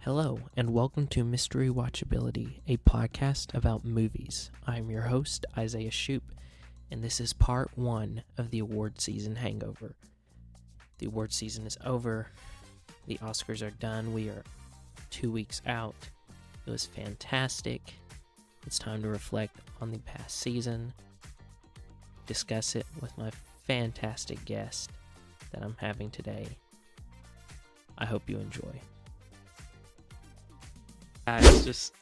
Hello, and welcome to Re-Watchability, a podcast about movies. I'm your host, Isaiah Shoup, and this is part one of the award season hangover. The award season is over. The Oscars are done. We are 2 weeks out. It was fantastic. It's time to reflect on the past season, discuss it with my fantastic guest that I'm having today. I hope you enjoy. It's just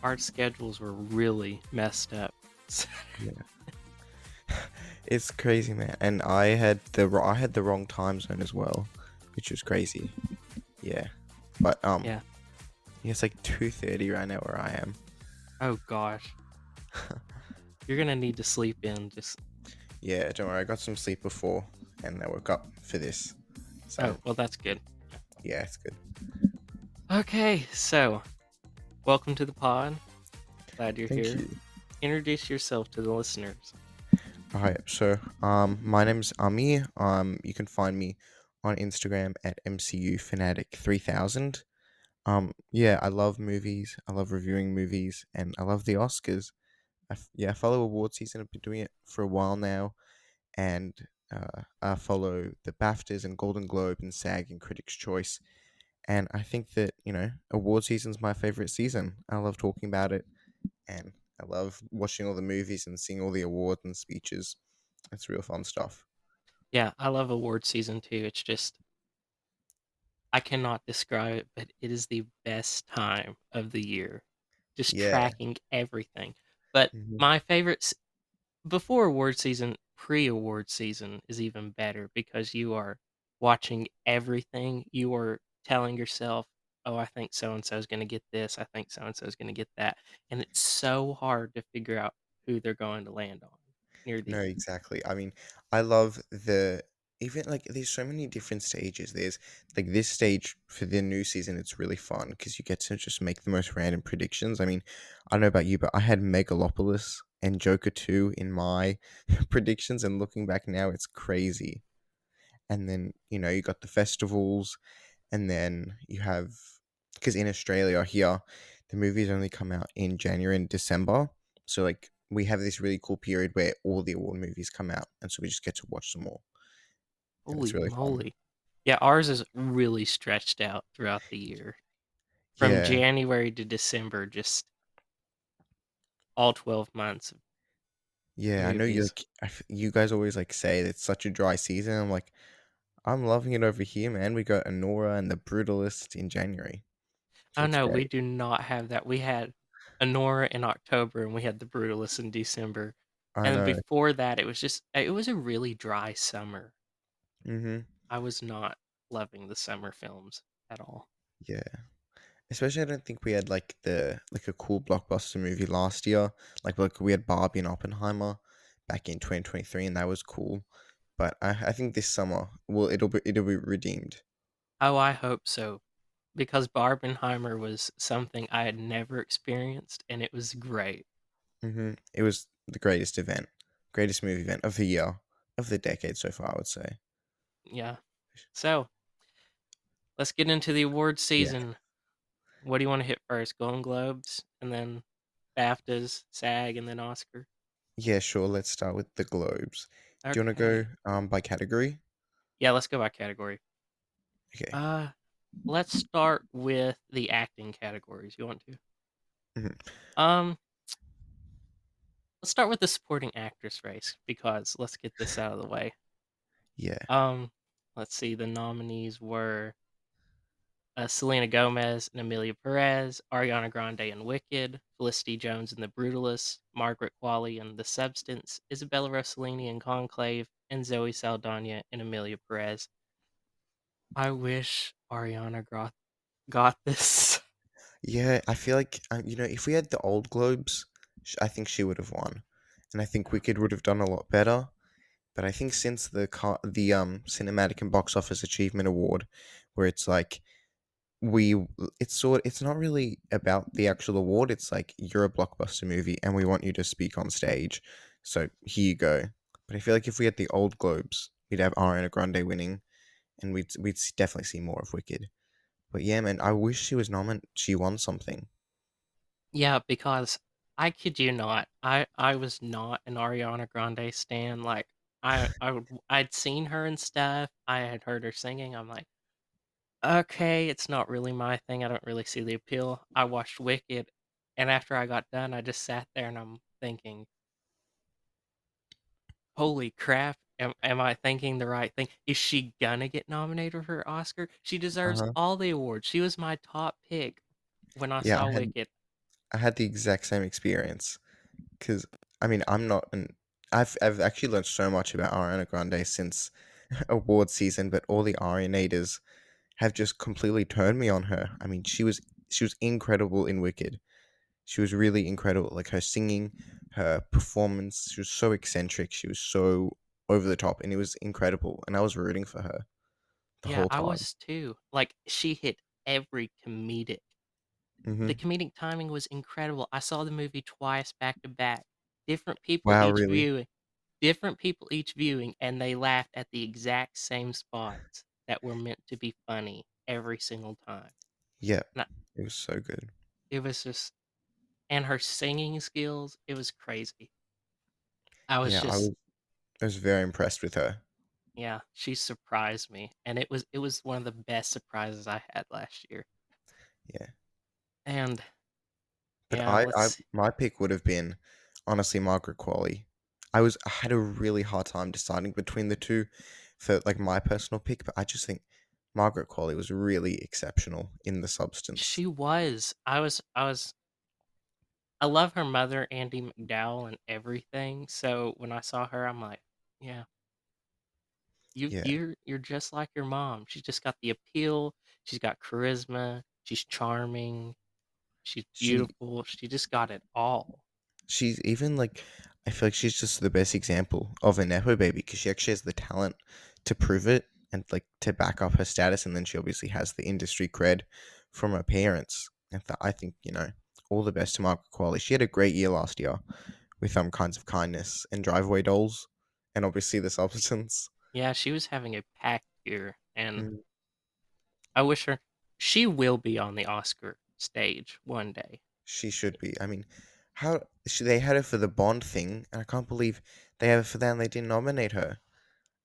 our schedules were really messed up. Yeah. It's crazy, man. And I had the wrong time zone as well, which was crazy. Yeah. But Yeah. it's like 2:30 right now where I am. Oh gosh. You're gonna need to sleep in. Yeah, don't worry. I got some sleep before, and I woke up for this. So Oh, well, that's good. yeah, it's good. Okay, so welcome to the pod. Glad you're Thank here. you. Introduce yourself to the listeners. Alright, so my name's Ami. You can find me on Instagram at mcufanatic3000. Yeah, I love movies. I love reviewing movies, and I love the Oscars. I follow award season. I've been doing it for a while now, and I follow the BAFTAs and Golden Globe and SAG and Critics' Choice. And I think that award season's my favorite season. I love talking about it, and I love watching all the movies and seeing all the awards and speeches. It's real fun stuff. Yeah, I love award season too. It's just, I cannot describe it, but it is the best time of the year. Just Yeah. tracking everything. But hmm my favorites before award season, pre-award season is even better because you are watching everything. You are telling yourself, "Oh, I think so and so is going to get this. I think so and so is going to get that," and it's so hard to figure out who they're going to land on near the No, end. exactly. I mean, I love the even like there's so many different stages. There's like this stage for the new season. It's really fun because you get to just make the most random predictions. I mean, I don't know about you, but I had Megalopolis and Joker 2 in my predictions, and looking back now, it's crazy. And then you got the festivals, and then you have because in Australia here, the movies only come out in January and December, so like we have this really cool period where all the award movies come out, and so we just get to watch them all, and it's Holy really fun. moly! Yeah, ours is really stretched out throughout the year, from Yeah, January to December, just all 12 months of yeah. I know you movies. like you guys always like say it's such a dry season. I'm like, I'm loving it over here, man. We got Anora and The Brutalist in January, so Oh it's no, we great. do not have that. We had Honora in October and we had the Brutalist in December. I And then know. before that it was a really dry summer. Mhm. I was not loving the summer films at all. Yeah. Especially, I don't think we had like a cool blockbuster movie last year. Like we had Barbie and Oppenheimer back in 2023, and that was cool. But I think this summer, well, it'll be redeemed. Oh, I hope so. Because Barbenheimer was something I had never experienced and it was great. It was the greatest movie event of the year, of the decade so far, I would say. Yeah. So let's get into the award Yeah, season. What do you want to hit first? Golden Globes and then BAFTAs, SAG, and then Oscar? yeah, sure. Let's start with the Globes. Do you want to Okay. go by category? Yeah, let's go by category. Okay. Uh, let's start with the acting categories. You want to? hmm Um, let's start with the supporting actress race because let's get this out of the way. Yeah, Um, let's see. The nominees were Selena Gomez and Emilia Perez, Ariana Grande and Wicked, Felicity Jones and The Brutalist, Margaret Qualley and The Substance, Isabella Rossellini and Conclave, and Zoe Saldana and Emilia Perez. I wish got this. yeah. I feel like if we had the old Globes, I think she would have won, and I think Wicked would have done a lot better. But I think since the cinematic and box office achievement award, where it's like we it's not really about the actual award. It's like you're a blockbuster movie and we want you to speak on stage, so here you go. But I feel like if we had the old Globes, we'd have Ariana Grande winning, and we'd definitely see more of Wicked. But yeah, man, I wish she was nominated. She won something. Yeah, because I kid you not, I was not an Ariana Grande stan. Like I'd seen her and stuff. I had heard her singing. I'm like, okay, it's not really my thing. I don't really see the appeal. I watched Wicked, and after I got done, I just sat there and I'm thinking, holy crap, am I thinking the right thing? Is she gonna get nominated for her Oscar? She Uh deserves huh. all the awards. She was my top pick when I Yeah, saw Wicked. I had the exact same experience. Because I mean, I'm not an. I've actually learned so much about Ariana Grande since award season, but all the Arianators have just completely turned me on her. I mean, she was incredible in Wicked. She was really incredible. Like her singing, her performance. She was so eccentric. She was so over the top, and it was incredible. And I was rooting for her the Yeah, whole I time. was too. Like she hit every comedic. The Hmm. comedic timing was incredible. I saw the movie twice back to back. Different people Wow, each really? viewing, different people each viewing, and they laughed at the exact same spots that were meant to be funny every single time. Yeah, And it was so good. it was just, and her singing skills, it was crazy. I was Yeah, I just, was I was very impressed with her. yeah, she surprised me, and it was one of the best surprises I had last year. Yeah. And But yeah, I let's. my pick would have been honestly Margaret Qualley. I had a really hard time deciding between the two for like my personal pick, but I just think Margaret Qualley was really exceptional in the substance. She was. I love her mother, Andy McDowell, and everything. So when I saw her, I'm like, yeah, Yeah. you're just like your mom. She's just got the appeal. She's got charisma. She's charming. She's She beautiful. She just got it all. she's even like I feel like she's just the best example of a nepo baby because she actually has the talent to prove it and like to back up her status, and then she obviously has the industry cred from her parents. And I think all the best to Margaret Qualley. She had a great year last year with Kinds of Kindness and Driveway Dolls, and obviously The Substance. Yeah, she was having a packed year, and Mm, I wish her. She will be on the Oscar stage one day. she should be. I mean, they had her for the Bond thing, and I can't believe they have her for that and they didn't nominate her.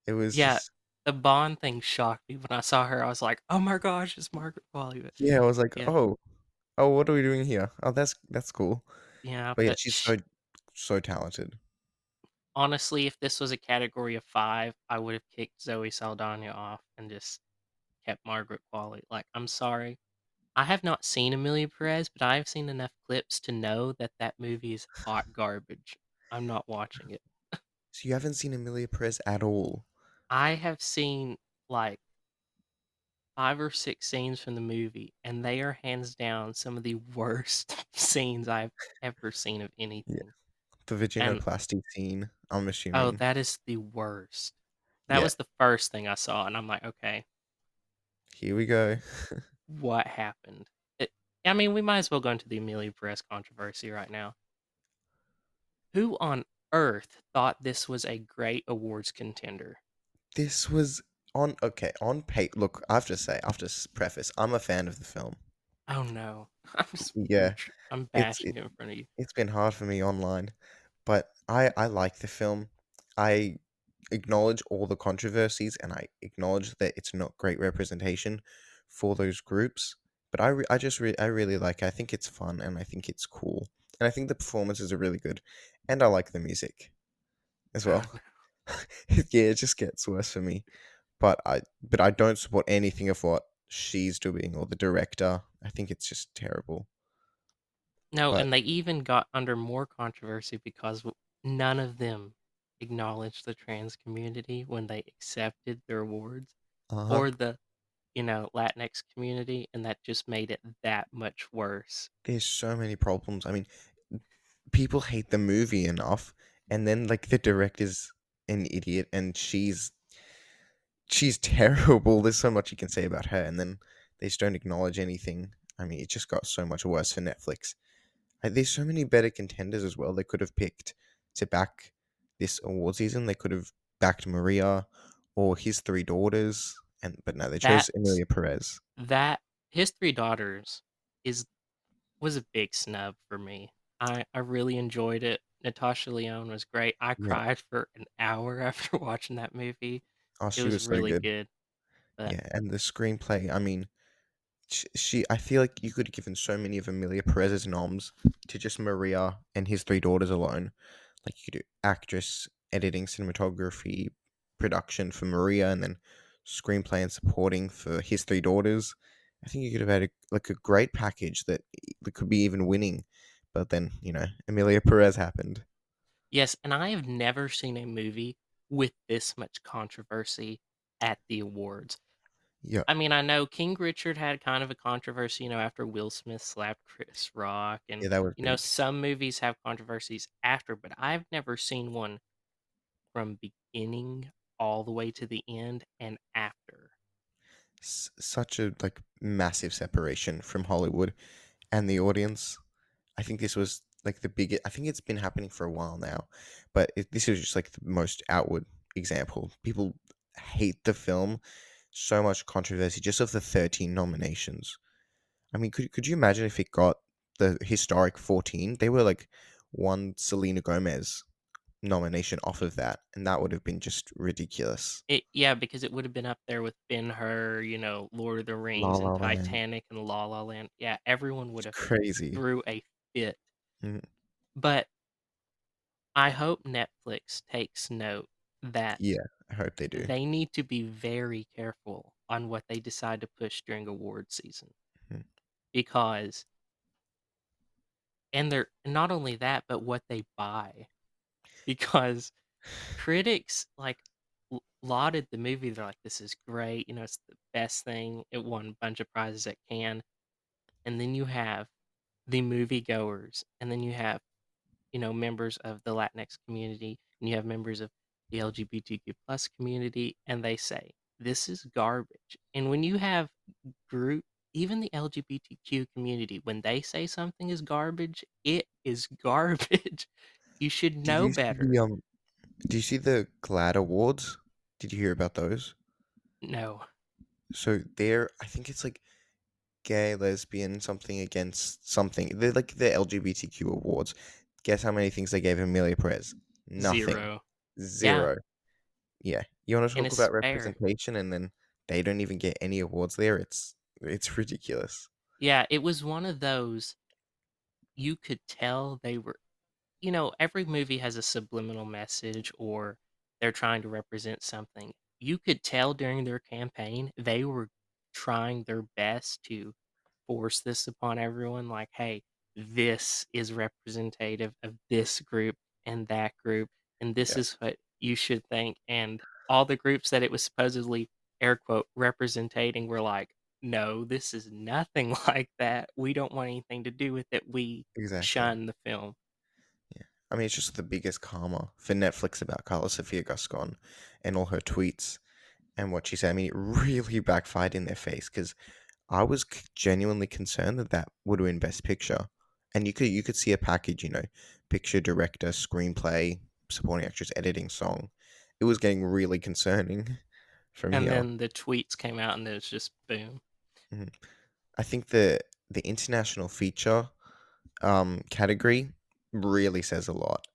It was Yeah, just the Bond thing shocked me when I saw her. I was like, "Oh my gosh, it's Margaret Qualley." But yeah. I was like, yeah, oh, what are we doing here? Oh, that's cool. yeah, But yeah, but she's so talented. honestly, if this was a category of 5, I would have kicked Zoe Saldana off and just kept Margaret Qualley. Like, I'm sorry. I have not seen Emilia Perez, but I have seen enough clips to know that that movie is hot garbage. I'm not watching it. So you haven't seen Emilia Perez at all. I have seen like 5 or 6 scenes from the movie, and they are hands down some of the worst scenes I've ever seen of Yeah, anything. the And vaginoplasty scene. I'm oh, assuming. that is the worst. That Yeah, was the first thing I saw, and I'm like, okay, here we go. what happened? It, I mean, we might as well go into the Amelia Perez controversy right now. Who on earth thought this was a great awards contender? This was on okay on pay. Look, I have to preface. I'm a fan of the film. Oh no, I'm just Yeah, I'm it's bashing it, it in front of you. it's been hard for me online, but I like the film. I acknowledge all the controversies, and I acknowledge that it's not great representation for those groups. But I really like it. I think it's fun, and I think it's cool, and I think the performances are really good, and I like the music as Oh well. no. Yeah, it just gets worse for me. But I don't support anything of what she's doing or the director. I think it's just terrible. No, But and they even got under more controversy because none of them acknowledged the trans community when they accepted their awards, uh-huh. or the, Latinx community, and that just made it that much worse. There's so many problems. I mean, people hate the movie enough, and then like the director's an idiot, and she's terrible. There's so much you can say about her, and then they just don't acknowledge anything. I mean, it just got so much worse for Netflix. There's so many better contenders as well. They could have picked to back this award season. They could have backed Maria or his three daughters, and but no, they chose That's Emilia Perez. that His Three Daughters is was a big snub for me. I really enjoyed it. Natasha Lyonne was great. I Yeah. cried for an hour after watching that movie. Oh, It she was was so really good. good, but Yeah, and the screenplay, I mean, I feel like you could have given so many of Emilia Perez's noms to just Maria and his three daughters alone. Like you could do actress, editing, cinematography, production for Maria, and then screenplay and supporting for his three daughters. I think you could have had a great package that could be even winning, but then Emilia Perez happened. yes, and I have never seen a movie with this much controversy at the awards. Yeah, I mean, I know King Richard had kind of a controversy, after Will Smith slapped Chris Rock, and yeah, that was big. some movies have controversies after, but I've never seen one from beginning all the way to the end and after. Such a massive separation from Hollywood and the audience. I think this was like the biggest. I think it's been happening for a while now, but this is just like the most outward example. People hate the film, so much controversy just of the 13 nominations. I mean, could you imagine if it got the historic 14? They were like one Selena Gomez nomination off of that, and that would have been just ridiculous. Yeah, because it would have been up there with Ben-Hur, Lord of the La Rings and La Land, Titanic and La La Land. Yeah, everyone would it's have crazy. threw a fit. Mm, But I hope Netflix takes note that yeah, I hope they do. they need to be very careful on what they decide to push during award season Mm, because and they're not only that, but what they buy because critics lauded the movie. They're like, "This is great. It's the best thing. It won a bunch of prizes at Cannes." And then you have the moviegoers, and then you have members of the Latinx community, and you have members of the LGBTQ plus community, and they say this is garbage. And when you have group, even the LGBTQ community, when they say something is garbage, it is garbage. You should Did know you see better. Did you see the GLAAD Awards? Did you hear about those? No, So I think it's like gay, lesbian, something against something. They're like the LGBTQ awards. Guess how many things they gave Amelia Perez? Nothing. zero. Yeah, Zero. Yeah. You want to and talk it's about fair. representation and then they don't even get any awards there? It's ridiculous. Yeah, it was one of those you could tell they were every movie has a subliminal message or they're trying to represent something. You could tell during their campaign they were trying their best to force this upon everyone like, hey, this is representative of this group and that group, and this Yeah, is what you should think. And all the groups that it was supposedly air quote representing were like, no, this is nothing like that. We don't want anything to do with it. We exactly. shun the film. Yeah. I mean, it's just the biggest karma for Netflix about Carla Sofia Gascon and all her tweets and what she said. I mean, it really backfired in their face because I was genuinely concerned that that would win Best Picture, and you could see a package, picture, director, screenplay, supporting actress, editing, song. It was getting really concerning from And here. then the tweets came out and it was just boom. Mhm. I think the international feature category really says a lot.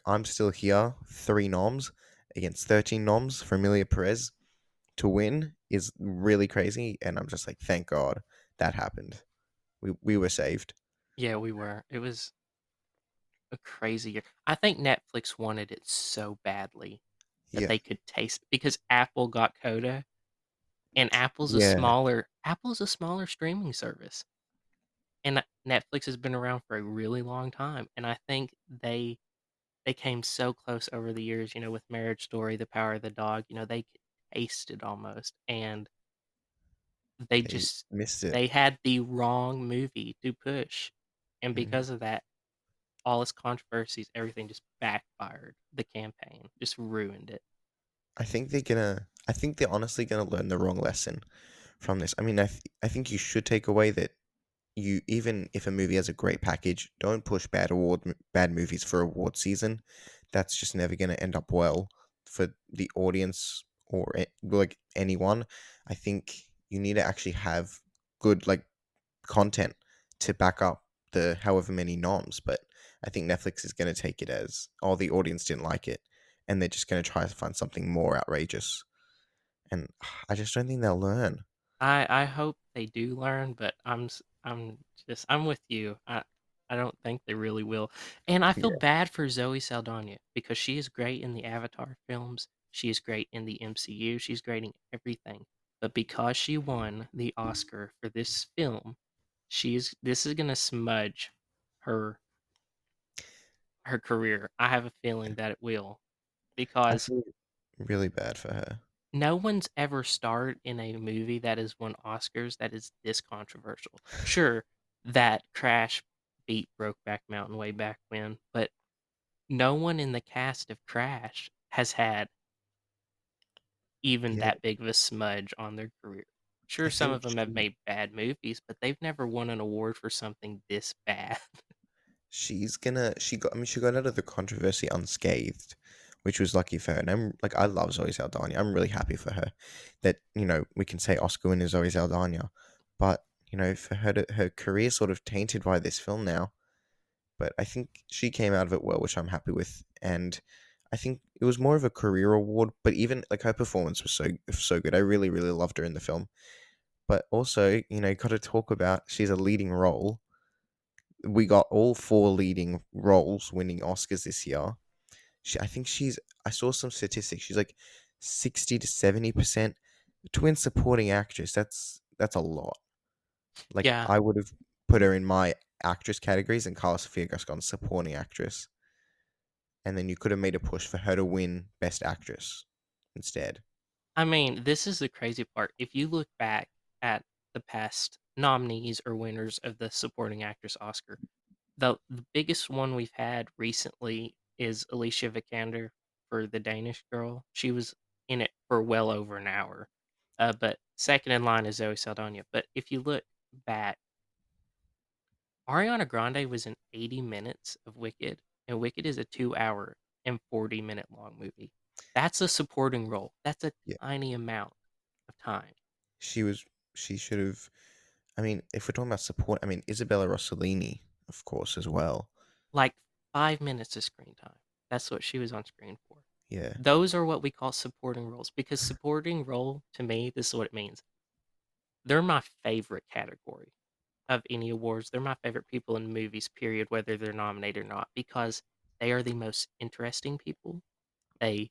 I'm still here, 3 noms against 13 noms for Emilia Perez to win is really crazy, and I'm just like, thank God that happened. We were saved. Yeah, we were. It was a crazy year. I think Netflix wanted it so badly that Yeah. they could taste because Apple got Coda and Yeah. Apple's a smaller streaming service. And Netflix has been around for a really long time. And I think they came so close over the years, with Marriage Story, The Power of the Dog, they could taste it almost. And they They just missed it. they had the wrong movie to push. And Mhm. because of that, all its controversies, everything just backfired. The campaign just ruined it. I think they're honestly gonna learn the wrong lesson from this. I mean, I think you should take away that you even if a movie has a great package, don't push bad movies for award season. That's just never gonna end up well for the audience or like anyone. I think you need to actually have good like content to back up the however many noms. But I think Netflix is going to take it as, oh, the audience didn't like it, and they're just going to try to find something more outrageous. And I just don't think they'll learn. I hope they do learn, but I'm with you. I don't think they really will. And I feel Yeah, bad for Zoe Saldana because she is great in the Avatar films. She is great in the MCU. She's great in everything. But because she won the Oscar for this film, this is gonna smudge her her career. I have a feeling that it will I because feel really bad for her. no one's ever starred in a movie that has won Oscars that is this controversial. Sure, that Crash beat Brokeback Mountain way back when, but no one in the cast of Crash has had even Yeah, that big of a smudge on their career. I Sure, some think of them have made bad movies, but they've never won an award for something this bad. she got out of the controversy unscathed, which was lucky for her. And I'm like, I love Zoe Saldana. I'm really happy for her that, we can say Oscar winner Zoe Saldana. But, for her career sort of tainted by this film now. But I think she came out of it well, which I'm happy with. And I think it was more of a career award, but even like her performance was so good. I really, really loved her in the film. But also, got to talk about she's a leading role. We got all four leading roles winning Oscars this year. I think I saw some statistics. She's like 60 to 70% to win supporting actress. That's a lot. Like Yeah, I would have put her in my actress categories, and Carla Sofia got supporting actress, and then you could have made a push for her to win Best Actress instead. I mean, this is the crazy part. If you look back at the past nominees or winners of the supporting actress Oscar, the biggest one we've had recently is Alicia Vikander for The Danish Girl. She was in it for well over an hour. But second in line is Zoe Saldana. But if you look back, Ariana Grande was in 80 minutes of Wicked, and Wicked is a 2 hour and 40-minute long movie. That's a supporting role. That's a Yeah, tiny amount of time. she was. She should have. I mean, if we're talking about support, I mean Isabella Rossellini, of course, as well. Like 5 minutes of screen time. That's what she was on screen for. Yeah, Those are what we call supporting roles because supporting role to me, this is what it means. They're my favorite category of any awards. They're my favorite people in movies, period, whether they're nominated or not, because they are the most interesting people. They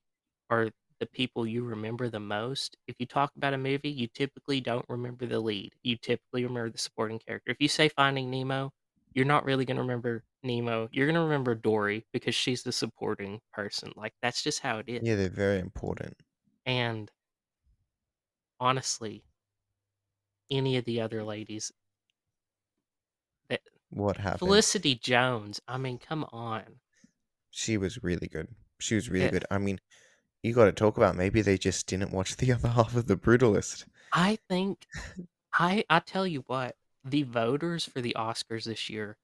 are the people you remember the most. If you talk about a movie, you typically don't remember the lead. You typically remember the supporting character. If you say Finding Nemo, you're not really going to remember Nemo. You're going to remember Dory because she's the supporting person. Like, that's just how it is. yeah, they're very important. And honestly, any of the other ladies that What happened? Felicity Jones, I mean, come on. She was really good. She was really It, good. I mean, you got to talk about maybe they just didn't watch the other half of The Brutalist. I think I tell you what, the voters for the Oscars this year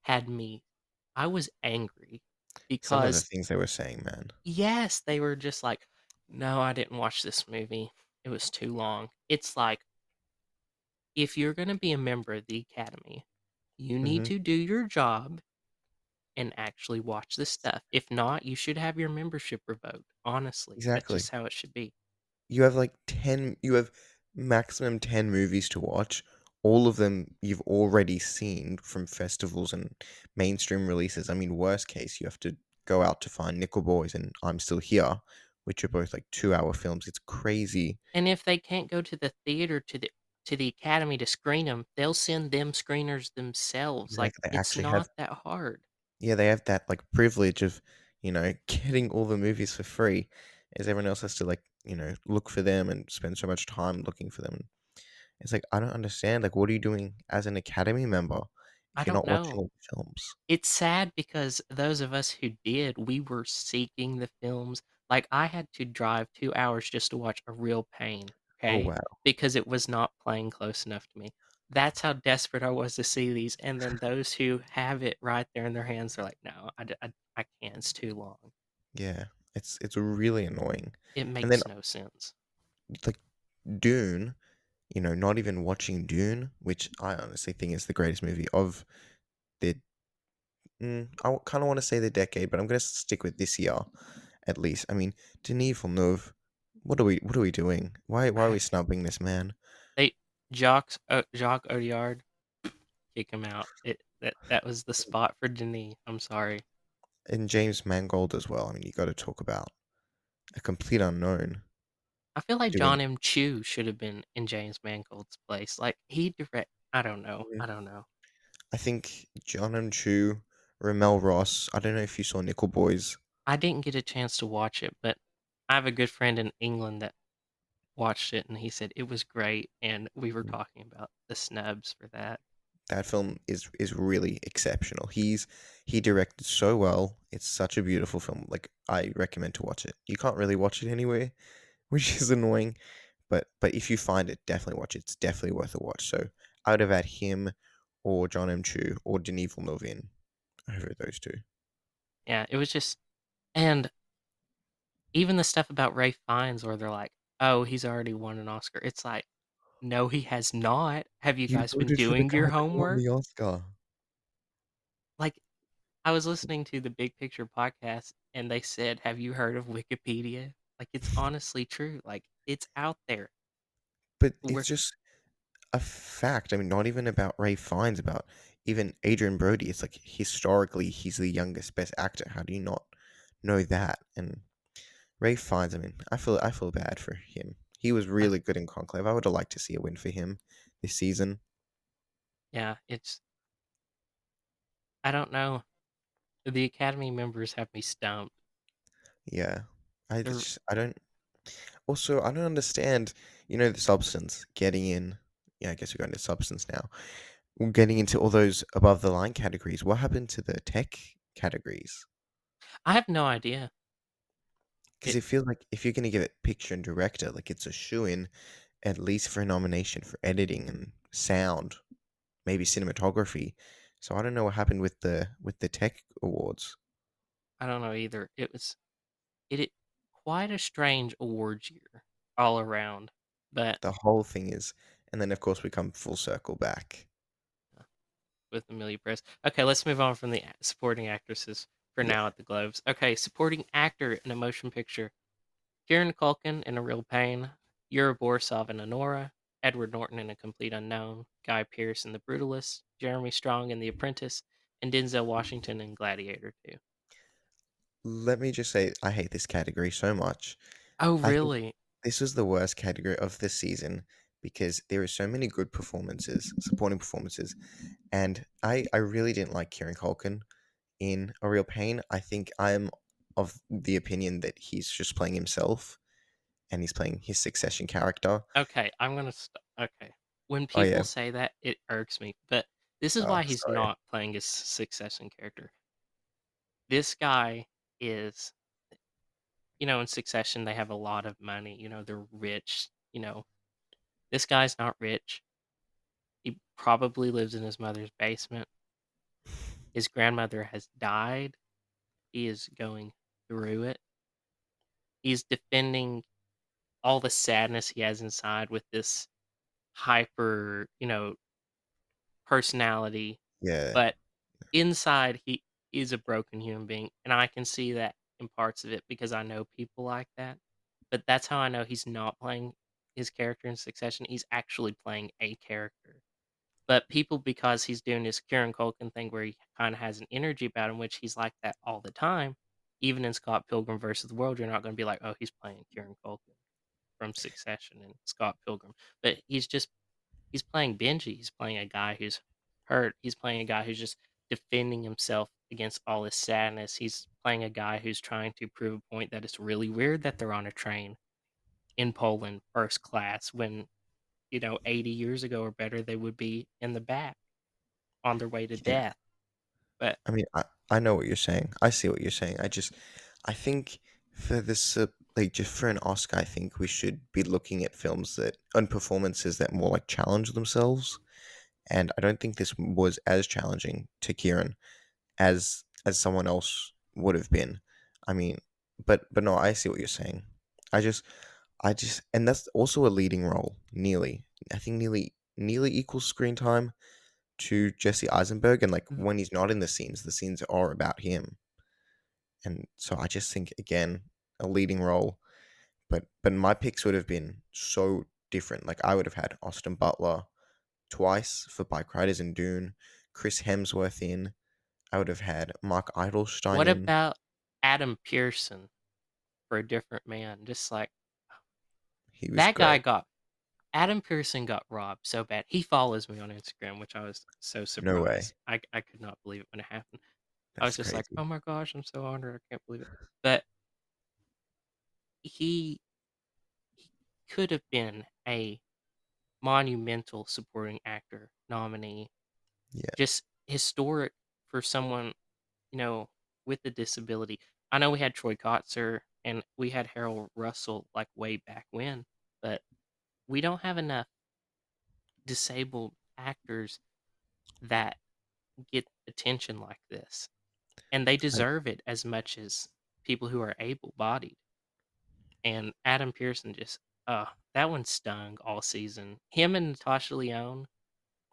had me I was angry Some of the because things they were saying, man. yes, they were just like, "No, I didn't watch this movie. It was too long." It's like, if you're gonna be a member of the Academy, you need Hmm. to do your job and actually watch this stuff. If not, you should have your membership revoked. Honestly, that's Exactly. just how it should be. You have you have maximum 10 movies to watch. All of them you've already seen from festivals and mainstream releases. I mean, worst case, you have to go out to find Nickel Boys and I'm Still Here, which are both like 2-hour films. It's crazy. And if they can't go to the theater to the Academy to screen them, they'll send them screeners themselves. Like, Exactly. They it's actually have, not that hard. yeah, they have that like privilege of, getting all the movies for free, as everyone else has to like, look for them and spend so much time looking for them. It's like, I don't understand. Like, what are you doing as an Academy member I if you're don't not watching know. all the films? It's sad because those of us who did, we were seeking the films. Like, I had to drive 2 hours just to watch A Real Pain, Oh, okay? wow. Because it was not playing close enough to me. That's how desperate I was to see these, and then those who have it right there in their hands are like, "No, I can't, it's too long." Yeah. It's really annoying. It And then makes no sense. like Dune, not even watching Dune, which I honestly think is the greatest movie of the. I kind of want to say the decade, but I'm gonna stick with this year at least. I mean, Denis Villeneuve, what are we doing? Why are we snubbing this man? They Jacques Audiard, kick him out. That was the spot for Denis. I'm sorry. And James Mangold as well. I mean, you got to talk about a complete unknown I feel like doing. John M. Chu should have been in James Mangold's place. Like he direct. I don't know. Mhm. I don't know. I think John and Chu, Ramel Ross. I don't know if you saw Nickel Boys. I didn't get a chance to watch it, but I have a good friend in England that watched it, and he said it was great. And we were talking about the snubs for that. That film is really exceptional. He directed so well. It's such a beautiful film. Like I recommend to watch it. You can't really watch it anywhere, which is annoying. But if you find it, definitely watch it. It's definitely worth a watch. So I would have had him or John M. Chu or Denis Villeneuve in over those two. Yeah, it was just, and even the stuff about Ray Fiennes, where they're like, "Oh, he's already won an Oscar." It's like, no, he has not. Have you He guys been voted for the doing guy your that won homework? the Oscar. Like, I was listening to the Big Picture podcast, and they said, "Have you heard of Wikipedia?" Like, it's honestly true. Like, it's out there. But it's Where just a fact. I mean, not even about Ray Fiennes, about even Adrian Brody. It's like historically, he's the youngest best actor. How do you not know that? And Ray Fiennes, I mean, I feel bad for him. He was uh, really good in Conclave. I would have liked to see a win for him this season. yeah, it's I don't know. The Academy members have me stumped. Yeah, They're I don't. Also, I don't understand. The substance getting in. Yeah, I guess we're going to substance now. We're getting into all those above the line categories. What happened to the tech categories? I have no idea. Because It it feels like if you're going to give it picture and director, like it's a shoe in at least for a nomination for editing and sound, maybe cinematography. So I don't know what happened with the tech awards. I don't know either. It quite a strange awards year all around. But The whole thing is, and then of course we come full circle back. with Emilia Pérez. Okay, let's move on from the supporting actresses for Yeah, now at the Globes. Okay, supporting actor in a motion picture: Kieran Culkin in A Real Pain, Yura Borisov in Honora, Edward Norton in A Complete Unknown, Guy Pearce in The Brutalist, Jeremy Strong in The Apprentice, and Denzel Washington in Gladiator 2. let me just say I hate this category so much. Oh, I think really? this was the worst category of the season because there are so many good performances, supporting performances, and I really didn't like Kieran Culkin in A Real Pain. I think I'm of the opinion that he's just playing himself and he's playing his Succession character. Okay, I'm gonna stop. Okay. When Oh people yeah. say that, it irks me. But this is Oh, why he's sorry. not playing his Succession character. This guy is, in Succession, they have a lot of money. They're rich. This guy's not rich. He probably lives in his mother's basement. His grandmother has died. He is going through it. He's defending all the sadness he has inside with this hyper, personality. Yeah. But inside, he is a broken human being. And I can see that in parts of it because I know people like that. But that's how I know he's not playing his character in Succession. He's actually playing a character. But people, because he's doing this Kieran Culkin thing where he kind of has an energy about him, which he's like that all the time. Even in Scott Pilgrim versus the World, you're not going to be like, oh, he's playing Kieran Culkin from Succession and Scott Pilgrim. But he's playing Benji. He's playing a guy who's hurt. He's playing a guy who's just defending himself against all this sadness. He's playing a guy who's trying to prove a point that it's really weird that they're on a train in Poland first class when 80 years ago or better, they would be in the back on their way to Yeah. death. But I mean, I know what you're saying. I see what you're saying. I think for this, like, just for an Oscar, I think we should be looking at films that, and performances that more like challenge themselves. And I don't think this was as challenging to Kieran as someone else would have been. I mean, but no, I see what you're saying. I just, I just and that's also a leading role, nearly. I think nearly equals screen time to Jesse Eisenberg, and like Mhm. when he's not in the scenes are about him. And so I just think again, a leading role. But my picks would have been so different. Like I would have had Austin Butler twice for Bike Riders and Dune, Chris Hemsworth in. I would have had Mark Eidelstein What in. about Adam Pearson for A Different Man? Just like He was that guy great. got Adam Pearson got robbed so bad. He follows me on Instagram, which I was so No way. surprised. I could not believe it when it happened. I was That's just like, crazy. "Oh my gosh, I'm so honored. I can't believe it." But he he could have been a monumental supporting actor nominee. Yeah. Just historic for someone, you know, with a disability. I know we had Troy Kotzer and we had Harold Russell like way back when, but we don't have enough disabled actors that get attention like this. And they I, deserve it as much as people who are able bodied. And Adam Pearson just, that one stung all season. Him and Natasha Lyonne,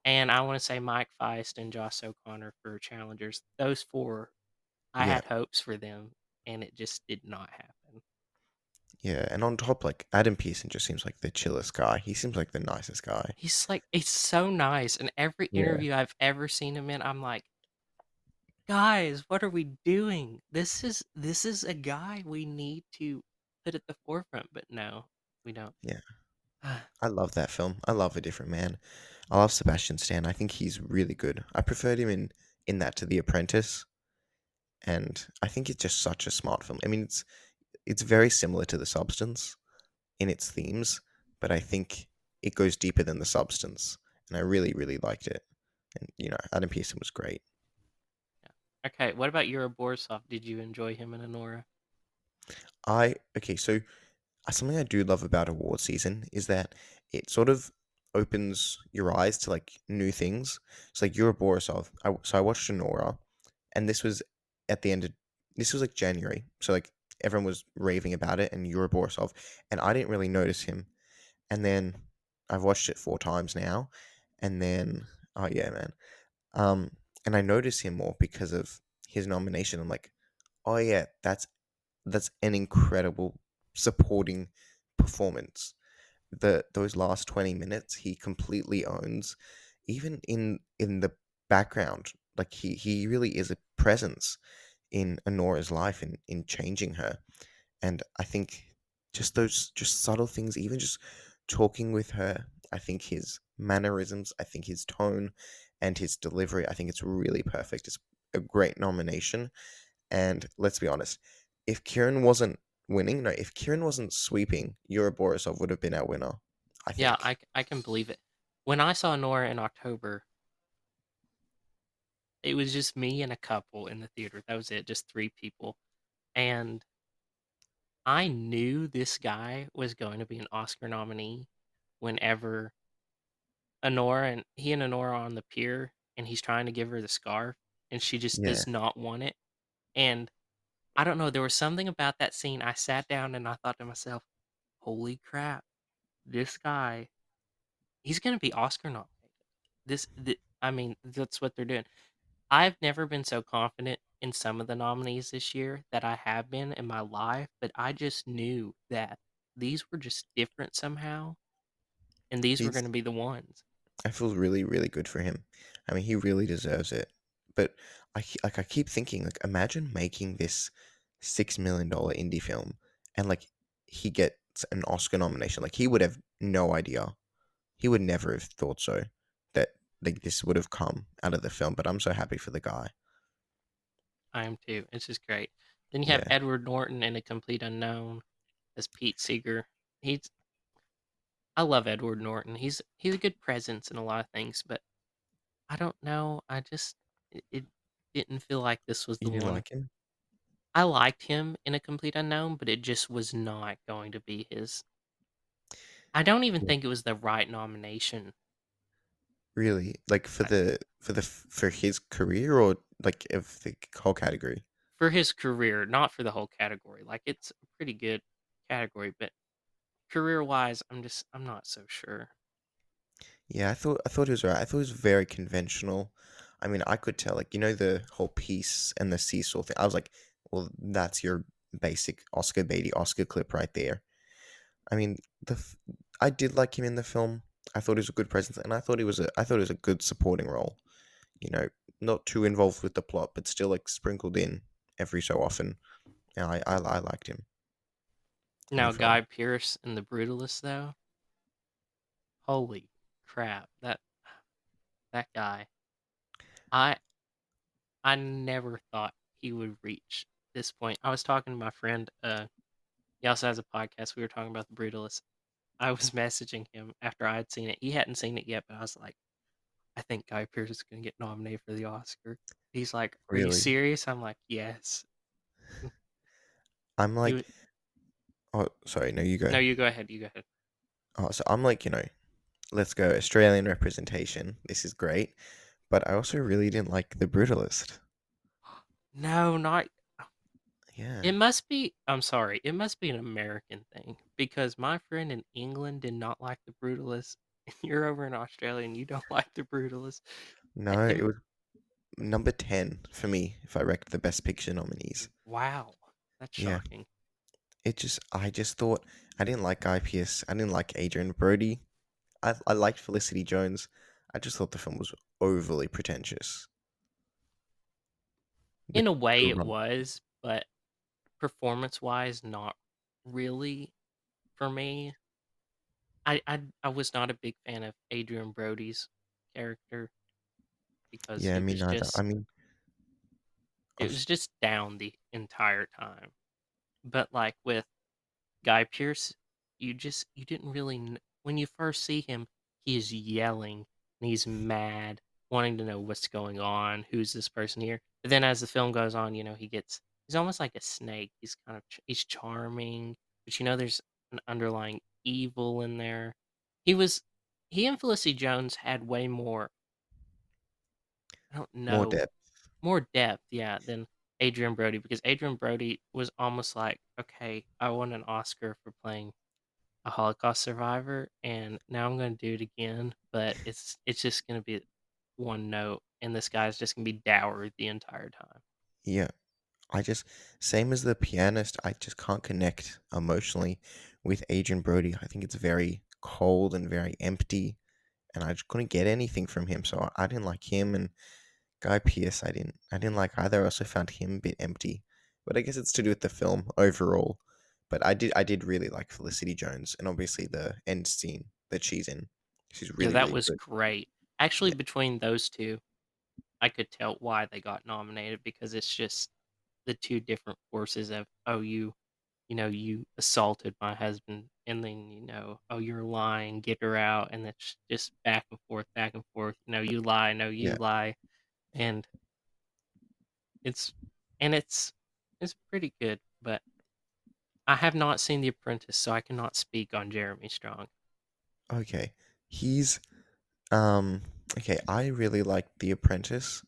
and I want to say Mike Feist and Josh O'Connor for challengers. Those four, I yeah. had hopes for them, and it just did not happen. Yeah. And on top, like Adam Pearson just seems like the chillest guy. He seems like the nicest guy. He's like, it's so nice. And every Yeah. interview I've ever seen him in, I'm like, guys, what are we doing? This is a guy we need to put at the forefront, but no, we don't. Yeah. I love that film. I love A Different Man. I love Sebastian Stan. I think he's really good. I preferred him in that to The Apprentice, and I think it's just such a smart film. I mean, it's very similar to The Substance in its themes, but I think it goes deeper than The Substance, and I really really liked it. And Adam Pearson was great. Yeah. Okay, what about Yura Borisov? Did you enjoy him in Anora? I okay, so something I do love about award season is that it sort of opens your eyes to like new things. So like Yura Borisov, I watched Honora, and this was at the end of this was like January, so like everyone was raving about it and Yura Borisov, and I didn't really notice him, and then I've watched it 4 times now, and then oh yeah man, um, and I notice him more because of his nomination. I'm like, oh yeah, that's an incredible supporting performance. Those last 20 minutes he completely owns, even in the background. Like he really is a presence in Honora's life, in changing her. And I think just those just subtle things, even just talking with her, I think his mannerisms, I think his tone and his delivery, I think it's really perfect. It's a great nomination. And let's be honest, if Kieran wasn't winning, no, if Kieran wasn't sweeping, Yura Borisov would have been our winner, I Yeah, think. I can believe it. When I saw Nora in October, it was just me and a couple in the theater. That was it, just three people. And I knew this guy was going to be an Oscar nominee whenever Honora are on the pier and he's trying to give her the scarf and she just Yeah, does not want it. And I don't know, there was something about that scene. I sat down and I thought to myself, holy crap, this guy, he's going to be Oscar nominated. I mean, that's what they're doing. I've never been so confident in some of the nominees this year that I have been in my life, but I just knew that these were just different somehow, and these were he's. going to be the ones. I feel really, really good for him. I mean, he really deserves it. But I keep thinking, like, imagine making this $6 million indie film, and like he gets an Oscar nomination. Like he would have no idea. He would never have thought so that like this would have come out of the film. But I'm so happy for the guy. I am too. It's just great. Then you have Yeah, Edward Norton in A Complete Unknown as Pete Seeger. He's I love Edward Norton. He's a good presence in a lot of things, but I don't know. It didn't feel like this was you the didn't one. like him, I liked him in A Complete Unknown, but it just was not going to be his. I don't even yeah. think it was the right nomination Really? Like for his career, or like of the whole category? for his career, not for the whole category. Like it's a pretty good category, but career wise, I'm not so sure. Yeah, I thought it was right. I thought it was very conventional. I mean, I could tell, like, the whole piece and the seesaw thing. I was like, well, that's your basic Oscar baity Oscar clip right there. I mean, I did like him in the film. I thought he was a good presence, and I thought it was a good supporting role. You know, not too involved with the plot, but still like sprinkled in every so often. And I liked him in the Now, film. Guy Pearce in The Brutalist, though, holy crap, that guy. I I never thought he would reach this point. I was talking to my friend. He also has a podcast. We were talking about The Brutalist. I was messaging him after I had seen it. He hadn't seen it yet, but I was like, I think Guy Pearce is going to get nominated for the Oscar. He's like, "Are you Really, serious?" I'm like, "Yes." I'm He like, was, oh, sorry, no, you go. no, you go ahead. You go ahead. Oh, so I'm like, let's go Australian representation. This is great, but I also really didn't like The Brutalist. No, not. Yeah, It must be. I'm sorry. It must be an American thing because my friend in England did not like The Brutalist. And you're over in Australia and you don't like The Brutalist. no, it It, was number 10 for me if I reckon the Best Picture nominees. wow, that's Yeah, shocking. I just thought I didn't like Guy Pearce. I didn't like Adrian Brody. I liked Felicity Jones. I just thought the film was overly pretentious. The In a way, it grunt. was, but performance wise, not really for me. I was not a big fan of Adrian Brody's character because Yeah, me neither. I mean, I it was was just down the entire time. But like with Guy Pearce, you didn't really when you first see him, he is yelling and he's mad, wanting to know what's going on, who's this person here. But then as the film goes on, he's almost like a snake. He's kind of he's charming, but there's an underlying evil in there. He was he and Felicity Jones had way more, I don't more know, depth. more depth, yeah, than Adrian Brody because Adrian Brody was almost like, okay, I won an Oscar for playing a Holocaust survivor, and now I'm gonna do it again, but it's just gonna be one note, and this guy's just gonna be dour the entire time. Yeah, I just same as the pianist. I just can't connect emotionally with Adrian Brody. I think it's very cold and very empty, and I just couldn't get anything from him. So I didn't like him, and Guy Pearce. I didn't like either. I also found him a bit empty, but I guess it's to do with the film overall. But I did really like Felicity Jones, and obviously the end scene that she's in. She's Yeah, really that really was good. great. Actually, Yeah, between those 2, I could tell why they got nominated because it's just the 2 different forces of, "Oh, you assaulted my husband," and then, "Oh, you're lying, get her out," and it's just back and forth, "You lie, no, you yeah. lie," and it's and it's pretty good, but I have not seen The Apprentice, so I cannot speak on Jeremy Strong. Okay, he's um. Okay, I really liked The Apprentice.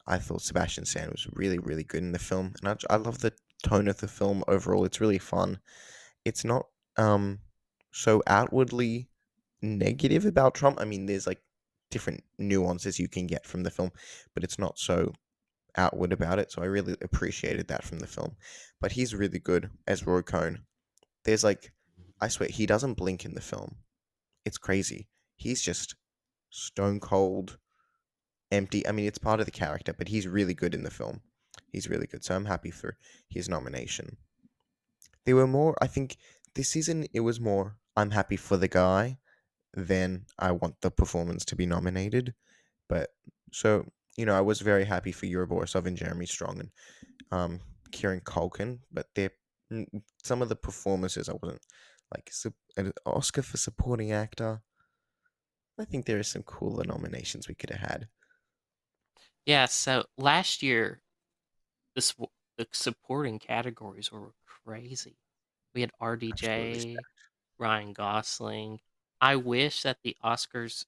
I thought Sebastian Stan was really, really good in the film, and I love the tone of the film overall. It's really fun. It's not um so outwardly negative about Trump. I mean, there's like different nuances you can get from the film, but it's not so outward about it. So I really appreciated that from the film. But he's really good as Roy Cohn. There's like, I swear, he doesn't blink in the film. It's crazy. He's just stone cold empty. I mean, it's part of the character, but he's really good in the film. He's really good. So I'm happy for his nomination. There were more, I think this season it was more I'm happy for the guy than I want the performance to be nominated. But so, I was very happy for Yuri Borisov and Jeremy Strong and Kieran Culkin, but some of the performances I wasn't like an Oscar for supporting actor. I think there are some cooler nominations we could have had. Yeah, so last year, the supporting categories were crazy. We had Absolutely. RDJ, Ryan Gosling. I wish that the Oscars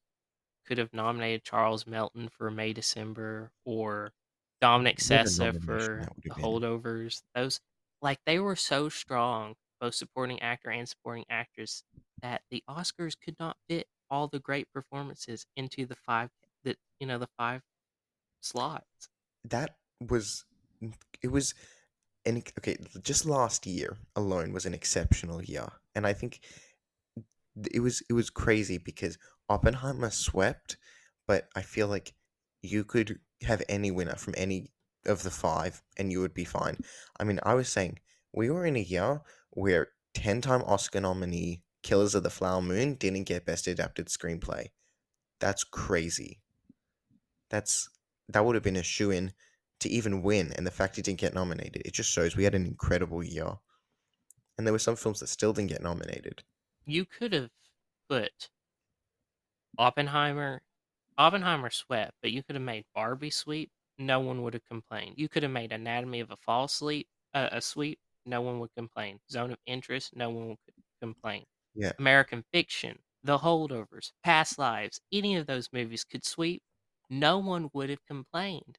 could have nominated Charles Melton for May December or Dominic What a Sessa nomination for that would The have been. Holdovers. Those, like, they were so strong. both supporting actor and supporting actress, that the Oscars could not fit all the great performances into the five slots. That was it was an okay, just last year alone was an exceptional year. And I think it was crazy because Oppenheimer swept, but I feel like you could have any winner from any of the five and you would be fine. I mean, I was saying we were in a year where 10-time Oscar nominee Killers of the Flower Moon didn't get Best Adapted Screenplay. That's crazy. That's that would have been a shoe-in to even win, and the fact it didn't get nominated, it just shows we had an incredible year. And there were some films that still didn't get nominated. You could have put Oppenheimer Oppenheimer swept, but you could have made Barbie sweep, no one would have complained. You could have made Anatomy of a Fall a sweep, no one would complain. Zone of Interest, no one would complain. Yeah. American Fiction, The Holdovers, Past Lives, any of those movies could sweep, no one would have complained.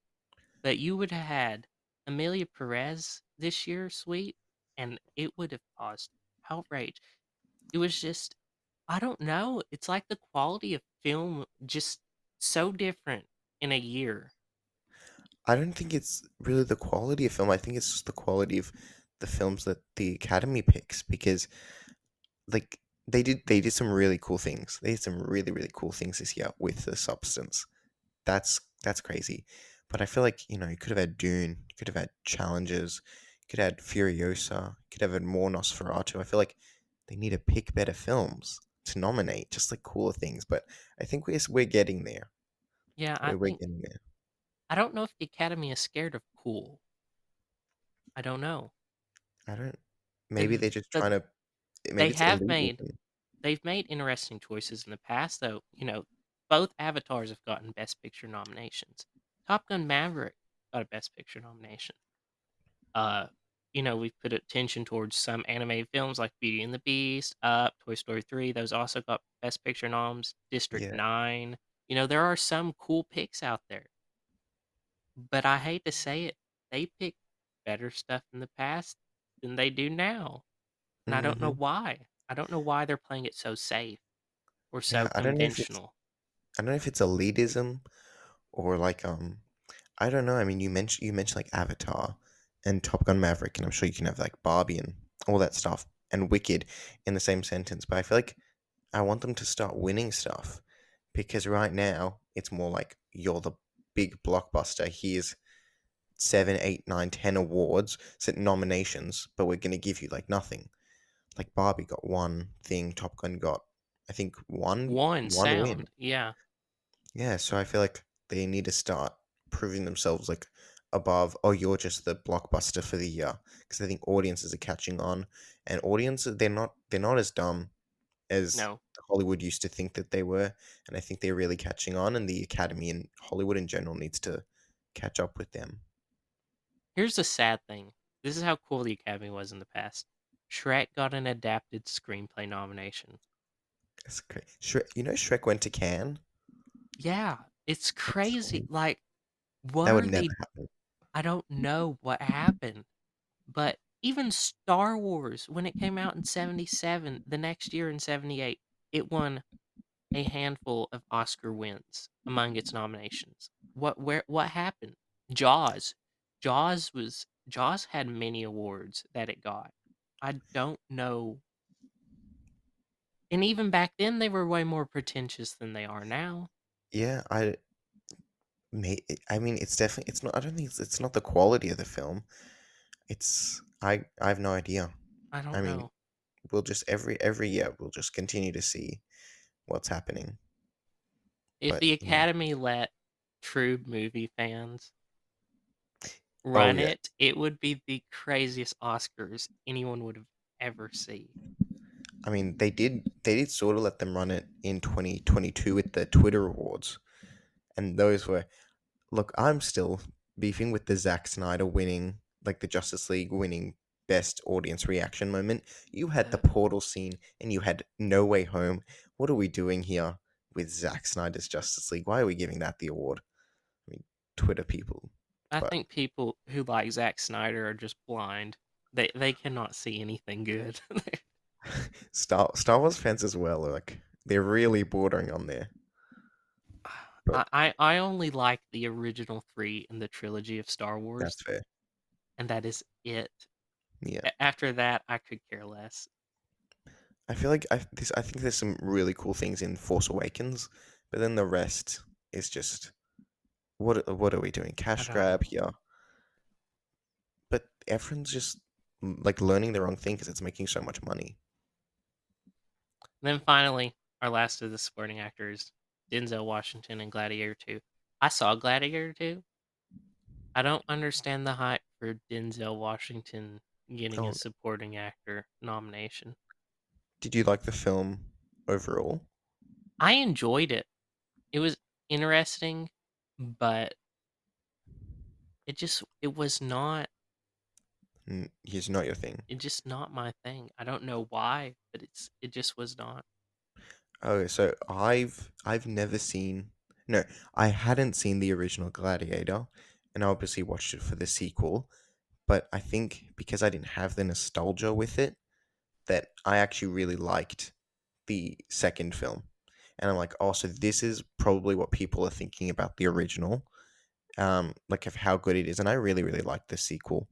But you would have had Emilia Perez this year sweep, and it would have caused outrage. It was just, I don't know. It's like the quality of film just so different in a year. I don't think it's really the quality of film. I think it's just the quality of the films that the Academy picks because like they did some really cool things. They did some really cool things this year with the substance. That's crazy. But I feel like, you could have had Dune, you could have had Challenges, you could have had Furiosa, you could have had more Nosferatu. I feel like they need to pick better films to nominate, just like cooler things. But I think we're getting there. Yeah, We're getting there. I don't know if the Academy is scared of cool. I don't know. I don't. Maybe They've they're just but trying to. they Maybe it's have made elitism. they've made interesting choices in the past though. Both Avatars have gotten Best Picture nominations. Top Gun Maverick got a Best Picture nomination. Uh, we've put attention towards some animated films like Beauty and the Beast, Up, Toy Story 3. Those also got Best Picture noms. District Yeah. 9. There are some cool picks out there, but I hate to say it, they pick better stuff in the past than they do now, and I don't know Hmm. why. I don't know why they're playing it so safe or so Yeah. I don't know if it's. conventional. I don't know if it's elitism or like I don't know. I mean, you mentioned like Avatar and Top Gun Maverick, and I'm sure you can have like Barbie and all that stuff and Wicked in the same sentence. But I feel like I want them to start winning stuff because right now it's more like you're the big blockbuster. Here's 7, 8, 9, 10 awards, set nominations, but we're gonna give you like nothing. Like Barbie got one thing, Top Gun got, I think One one win. sound, yeah. Yeah, so I feel like they need to start proving themselves like above, oh, you're just the blockbuster for the year. Because I think audiences are catching on, and audiences they're not as dumb as No. Hollywood used to think that they were, and I think they're really catching on, and the Academy and Hollywood in general needs to catch up with them. Here's the sad thing. This is how cool the Academy was in the past. Shrek got an adapted screenplay nomination. That's great. Shrek went to Cannes. Yeah, it's That's crazy. funny. Like, what That would are never they? happen. I don't know what happened, but even Star Wars, when it came out in 77, the next year in 78, it won a handful of Oscar wins among its nominations. What happened? Jaws. Jaws had many awards that it got. I don't know. And even back then they were way more pretentious than they are now. Yeah, I mean, it's definitely it's not. I don't think it's not the quality of the film. I have no idea. I I don't mean, know. we'll just every year we'll just continue to see what's happening. If But the yeah. Academy let true movie fans Oh run yeah. it, it would be the craziest Oscars anyone would have ever seen. I mean, they did sort of let them run it in 2022 with the Twitter awards, and those were look. I'm still beefing with the Zack Snyder winning, like the Justice League winning best audience reaction moment. You had the Uh, portal scene, and you had No Way Home. What are we doing here with Zack Snyder's Justice League? Why are we giving that the award? I mean, Twitter people, I but think people who like Zack Snyder are just blind. They cannot see anything good. Star Wars fans as well, like they're really bordering on there. But I only like the original three in the trilogy of Star that's Wars, fair. and that is it. Yeah. After that, I could care less. I feel like I think there's some really cool things in Force Awakens, but then the rest is just what are we doing? I Cash grab don't. here. But everyone's just like learning the wrong thing because it's making so much money. Then finally, our last of the supporting actors, Denzel Washington in Gladiator 2. I saw Gladiator 2. I don't understand the hype for Denzel Washington getting a Oh, supporting actor nomination. did you like the film overall? I enjoyed it. It was interesting, but it was not He's not your thing. it's just not my thing. I don't know why, but it just was not. Oh, so I've never seen no, I hadn't seen the original Gladiator, and I obviously watched it for the sequel. But I think because I didn't have the nostalgia with it, that I actually really liked the second film. And I'm like, oh, so this is probably what people are thinking about the original, like of how good it is. And I really, really liked the sequel.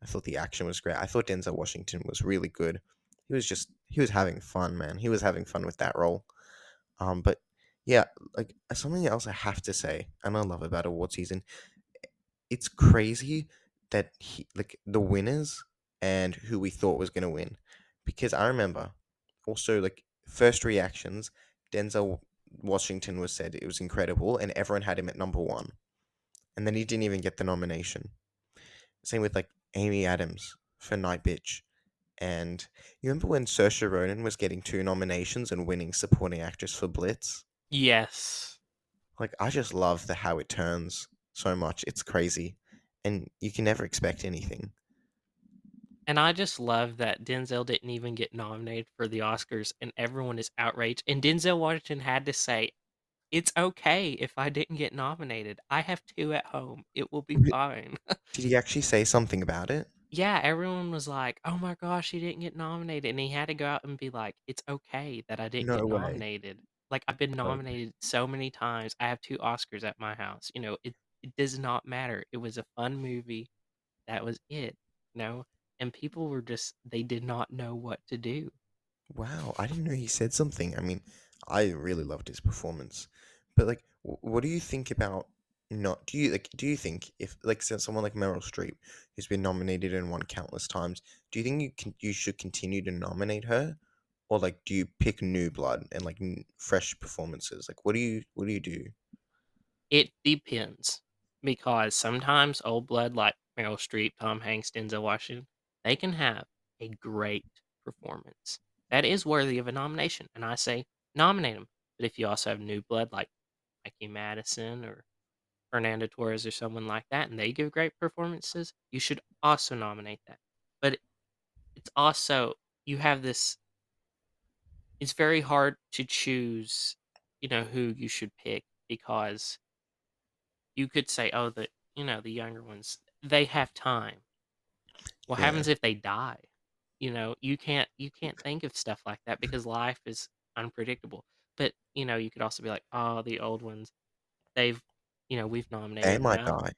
I thought the action was great. I thought Denzel Washington was really good. He was having fun, man. He was having fun with that role. But yeah, like something else I have to say, and I love about award season, it's crazy that like the winners and who we thought was gonna win, because I remember also like first reactions, Denzel Washington was said it was incredible, and everyone had him at number one, and then he didn't even get the nomination. Same with like Amy Adams for Night Bitch. And you remember when Saoirse Ronan was getting two nominations and winning supporting actress for Blitz? Yes. Like I just love the how it turns so much. It's crazy. And you can never expect anything. And I just love that Denzel didn't even get nominated for the Oscars and everyone is outraged. And Denzel Washington had to say, "It's okay if I didn't get nominated. I have two at home. It will be fine." Did he actually say something about it? Yeah, everyone was like, "Oh my gosh, he didn't get nominated." And he had to go out and be like, "It's okay that I didn't No get way. nominated. Like I've been Okay. nominated so many times. I have two Oscars at my house. It does not matter. It was a fun movie. That was it." You know? And people were just they did not know what to do. Wow, I didn't know he said something. I mean, I really loved his performance. But like, what do you think about not? Do you think if like since someone like Meryl Streep, who's been nominated and won countless times, do you think you should continue to nominate her, or like do you pick new blood and like fresh performances? Like, what do you do? It depends, because sometimes old blood like Meryl Streep, Tom Hanks, Denzel Washington, they can have a great performance. That is worthy of a nomination, and I say nominate them. But if you also have new blood like Mikey Madison or Fernando Torres or someone like that, and they give great performances, you should also nominate that. But it's also you have this it's very hard to choose, who you should pick because you could say, "Oh, the younger ones, they have time." What Yeah, happens if they die? You can't think of stuff like that because life is unpredictable. But, you could also be like, "Oh, the old ones, they've we've they nominated them might out." die.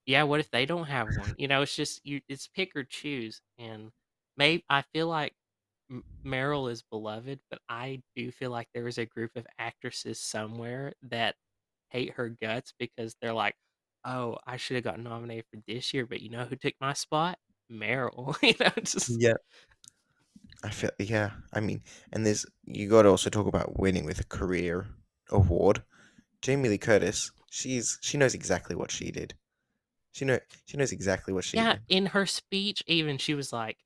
Yeah, what if they don't have one? It's just it's pick or choose, and I feel like Meryl is beloved, but I do feel like there is a group of actresses somewhere that hate her guts because they're like, "Oh, I should have gotten nominated for this year, but you know who took my spot? Meryl." Just Yeah, I feel yeah. I mean, and there's you got to also talk about winning with a career award. Jamie Lee Curtis, she knows exactly what she did. She knows exactly what she yeah, did. in her speech even, she was like,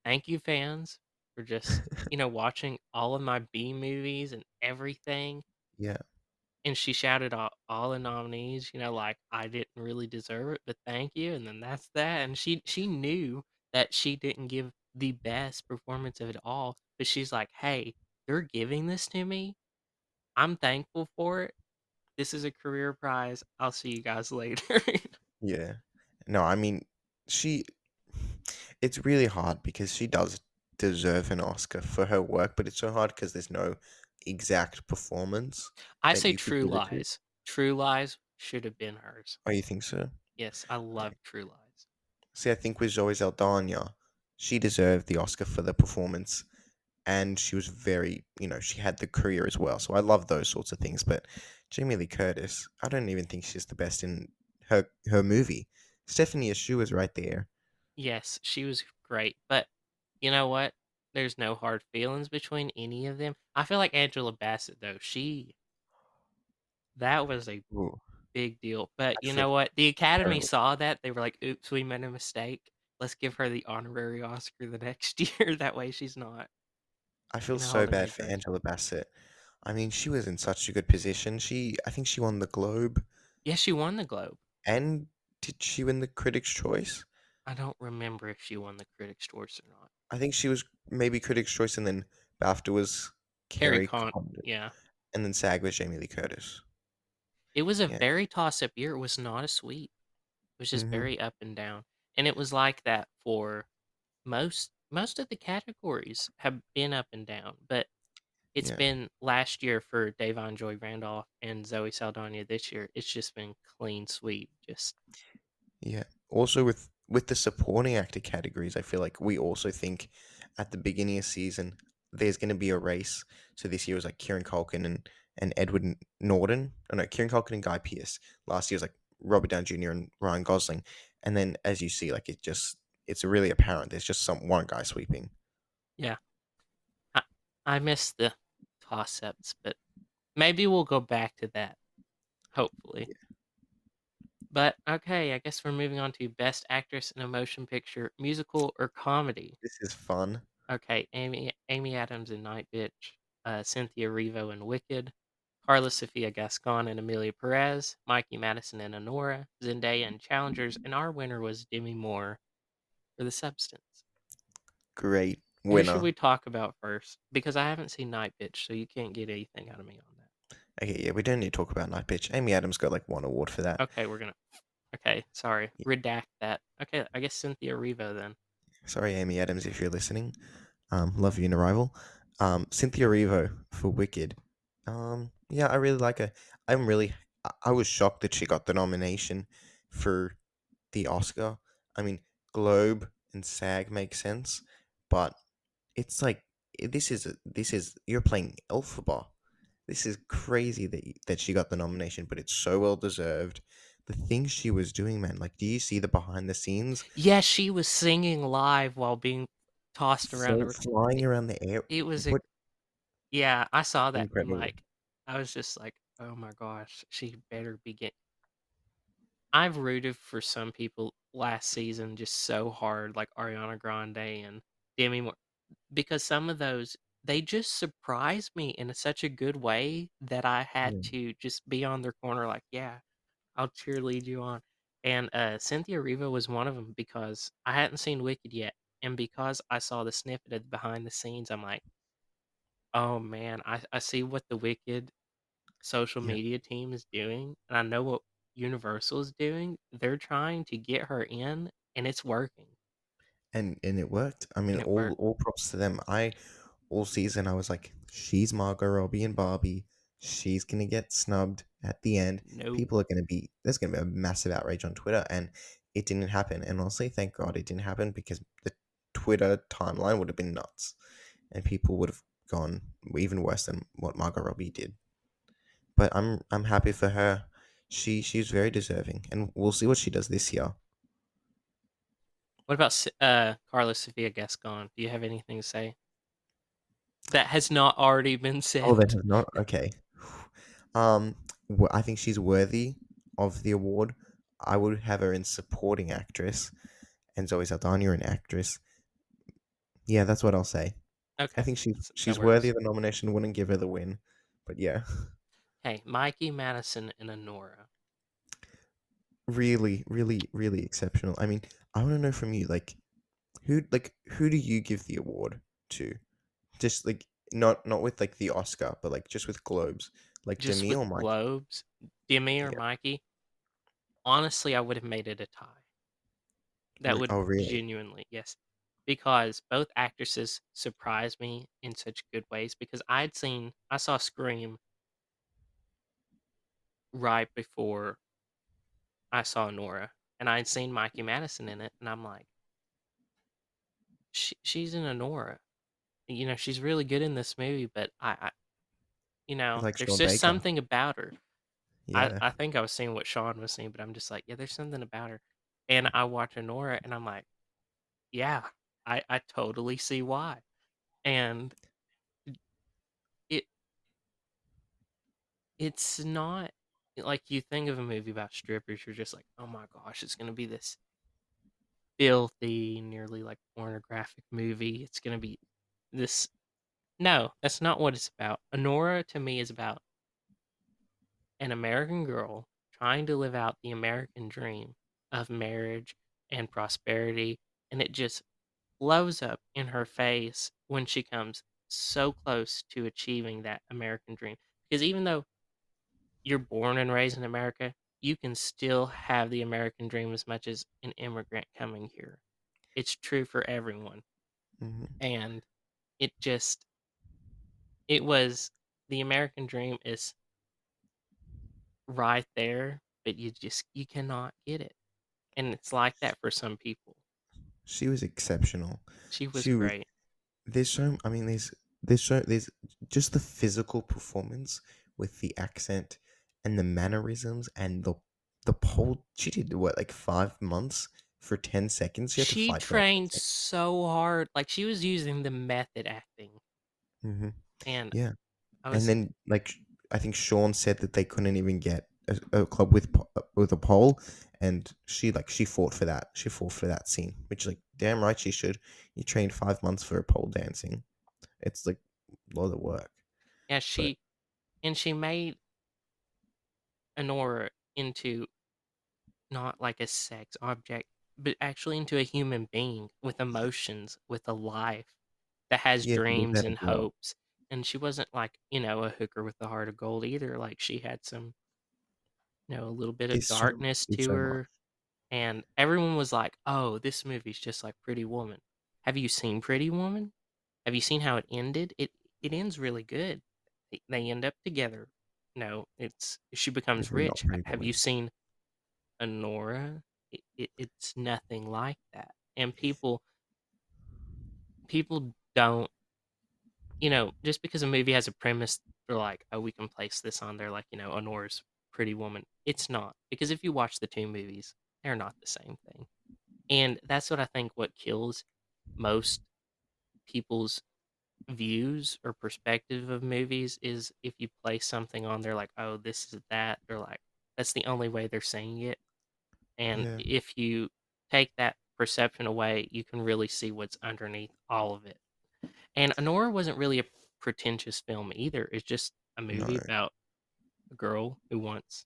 "Thank you, fans, for just, watching all of my B movies and everything." Yeah, And she shouted out all the nominees, like, "I didn't really deserve it, but thank you," and then that's that, and she knew that she didn't give the best performance of it all, but she's like, "Hey, you're giving this to me. I'm thankful for it. This is a career prize. I'll see you guys later." yeah. No, I mean, she. It's really hard because she does deserve an Oscar for her work, but it's so hard because there's no exact performance I that say you could True give it to. Lies. True Lies should have been hers. Oh, you think so? Yes, I love Okay. True Lies. See, I think with Zoe Saldana, she deserved the Oscar for the performance, and she was very, she had the career as well. So I love those sorts of things. But Jamie Lee Curtis, I don't even think she's the best in her movie. Stephanie Shu is right there. Yes, she was great, but you know what? There's no hard feelings between any of them. I feel like Angela Bassett though, she that was a Ooh, big deal. But I you feel know what? The Academy terrible. saw that. They were like, "Oops, we made a mistake. Let's give her the honorary Oscar the next year. That way she's not, I feel so holding bad any for grudge." Angela Bassett. I mean, she was in such a good position. I think she won the Globe, Yes, she won the Globe. and did she win the Critics' Choice? I don't remember if she won the Critics' Choice or not. I think she was maybe Critics' Choice, and then BAFTA was Carrie Kerry Con, Condon, yeah. and then SAG was Jamie Lee Curtis. It was a Yeah. very toss-up year. It was not a sweep. It was just Hmm. very up and down, and it was like that for most of the categories have been up and down, but it's Yeah. been last year for Davon Joy Randolph and Zoe Saldana this year. It's just been clean sweep. Just Yeah. Also with the supporting actor categories, I feel like we also think at the beginning of season there's going to be a race. So this year was like Kieran Culkin and Edward Norton. Oh no, Kieran Culkin and Guy Pearce. Last year was like Robert Downey Jr. and Ryan Gosling. And then as you see, like it's really apparent there's just some one guy sweeping. yeah, I, I miss the toss ups, but maybe we'll go back to that. Hopefully. Yeah, But okay, I guess we're moving on to Best Actress in a Motion Picture, Musical or Comedy. this is fun. Okay, Amy Adams in Night Bitch, Cynthia Erivo in Wicked, Carla Sofia Gascon and Emilia Perez, Mikey Madison and Honora, Zendaya and Challengers, and our winner was Demi Moore for The Substance. Great Who should winner. we talk about first? Because I haven't seen Night Bitch, so you can't get anything out of me on that. Okay, yeah, we don't need to talk about Night Bitch. Amy Adams got like one award for that. Okay, we're gonna. Okay, sorry, redact that. Okay, I guess Cynthia Erivo then. Sorry, Amy Adams, if you're listening. Love you in Arrival. Cynthia Erivo for Wicked. Yeah, I really like her. I'm really. I was shocked that she got the nomination for the Oscar. I mean, Globe and SAG make sense, but it's like this is you're playing Elphaba. This is crazy that she got the nomination, but it's so well deserved. The things she was doing, man. Like, do you see the behind the scenes? Yeah, she was singing live while being tossed around. Flying It, around the air. it was a What yeah. I saw that and incredible. like, I was just like, oh my gosh, she better be get. I've rooted for some people last season just so hard, like Ariana Grande and Demi Moore, because some of those they just surprised me in such a good way that I had Yeah. to just be on their corner, like, yeah, I'll cheerlead you on. And Cynthia Erivo was one of them because I hadn't seen Wicked yet, and because I saw the snippet of the behind the scenes, I'm like, oh man, I see what the Wicked social Yeah. media team is doing, and I know what Universal is doing. They're trying to get her in, and it's working, And it worked. I mean, and it worked. all props to them. I all season I was like, she's Margot Robbie and Barbie. She's gonna get snubbed at the end. Nope. People are gonna be there's gonna be a massive outrage on Twitter, and it didn't happen. And honestly, thank God it didn't happen because the Twitter timeline would have been nuts, and people would have gone even worse than what Margot Robbie did. But I'm happy for her. She's very deserving, and we'll see what she does this year. What about Carlos Sofia Gascon? Do you have anything to say that has not already been Oh, said? that has not. Okay. Um, I think she's worthy of the award. I would have her in supporting actress, and Zoe Saldana in actress. Yeah, that's what I'll say. I Okay, think that she's worthy works. of the nomination. Wouldn't give her the win, but yeah, Hey, Mikey Madison and Honora. really, really, really exceptional. I mean, I want to know from you, who do you give the award to? Just like not with like the Oscar, but like just with Globes, like Just Demi with or Mikey. Globes, Demi or Yeah. Mikey. Honestly, I would have made it a tie. That would Oh, really? genuinely, yes. because both actresses surprised me in such good ways because I saw Scream right before I saw Nora, and I'd seen Mikey Madison in it, and I'm like, she's in Nora. She's really good in this movie, but You like there's Sean just Baker? something about her. Yeah. I think I was seeing what Sean was seeing, but I'm just like, yeah, there's something about her. And I watch Nora, and I'm like, yeah, I totally see why. And it it's not like you think of a movie about strippers, you're just like, oh my gosh, it's gonna be this filthy, nearly like pornographic movie. It's gonna be this. No, that's not what it's about. Honora to me is about an American girl trying to live out the American dream of marriage and prosperity, and it just blows up in her face when she comes so close to achieving that American dream. Because even though you're born and raised in America, you can still have the American dream as much as an immigrant coming here. It's true for everyone. Hmm. And it just, it was the American dream is right there, but you cannot get it. And it's like that for some people. She was exceptional. She was She was. great. There's so. I mean, there's just the physical performance with the accent and the mannerisms and the pole. She did what, like 5 months for 10 seconds. She had to She fight for that trained 10 so hard. Like she was using the method acting. seconds. Hmm. And Yeah. I And was, then, like, I think Sean said that they couldn't even get a club with a pole, and she fought for that. She fought for that scene, which, like, damn right she should. You trained 5 months for a pole dancing. It's like a lot of work. yeah, But she made Honora into not like a sex object, but actually into a human being with emotions, with a life that has yeah, she lived dreams out a and girl. hopes. And she wasn't like, a hooker with the heart of gold either. Like she had some, a little bit of darkness Did to so much. her. And everyone was like, oh, this movie's just like Pretty Woman. Have you seen Pretty Woman? Have you seen how it ended? It ends really good. They end up together. No, it's she becomes Definitely not rich. Pretty Have you Woman. seen Honora? It's nothing like that. And people don't, just because a movie has a premise, they're like, oh, we can place this on there, like Honora's Pretty Woman. It's not, because if you watch the two movies, they're not the same thing. And that's what I think what kills most people's views or perspective of movies is if you place something on there like, oh, this is that, they're like, that's the only way they're saying it. And Yeah, if you take that perception away, you can really see what's underneath all of it. And Honora wasn't really a pretentious film either. It's just a no, movie about a girl who wants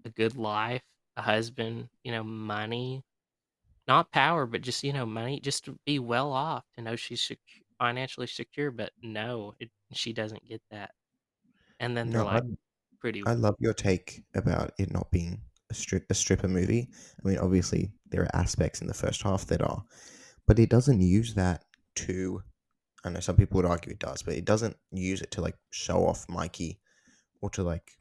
a good life, a husband, money, not power, but just, money, just to be well off, to know she's financially secure. But no, she doesn't get that. And then they're no. I like, pretty. I love your take about it not being a stripper movie. I mean, obviously there are aspects in the first half that are, but it doesn't use that to. I know some people would argue it does, but it doesn't use it to, like, show off Mikey or to, like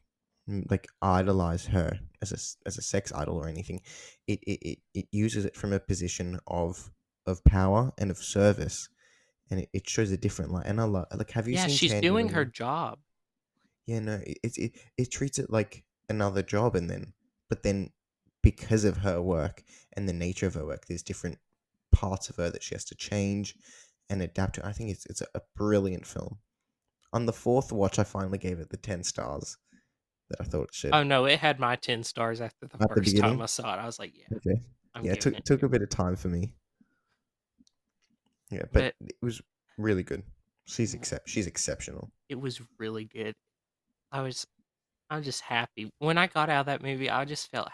idolize her as a sex idol or anything. It uses it from a position of power and of service, and it shows a different light. And I love, like, have you Yeah, seen she's doing her Tangerine? job. Yeah, no, it treats it like another job, and but then because of her work and the nature of her work, there's different parts of her that she has to change and adapt to. I think it's a brilliant film. On the fourth watch, I finally gave it the 10 stars that I thought it should. Oh no, it had my 10 stars after the At the first time I beginning, saw it. I was like, yeah, okay, I'm yeah, it giving took it took to a her. bit of time for me. Yeah, but But it was really good. w- She's exceptional. it was really good. I was I'm just happy. When I got out of that movie, I just felt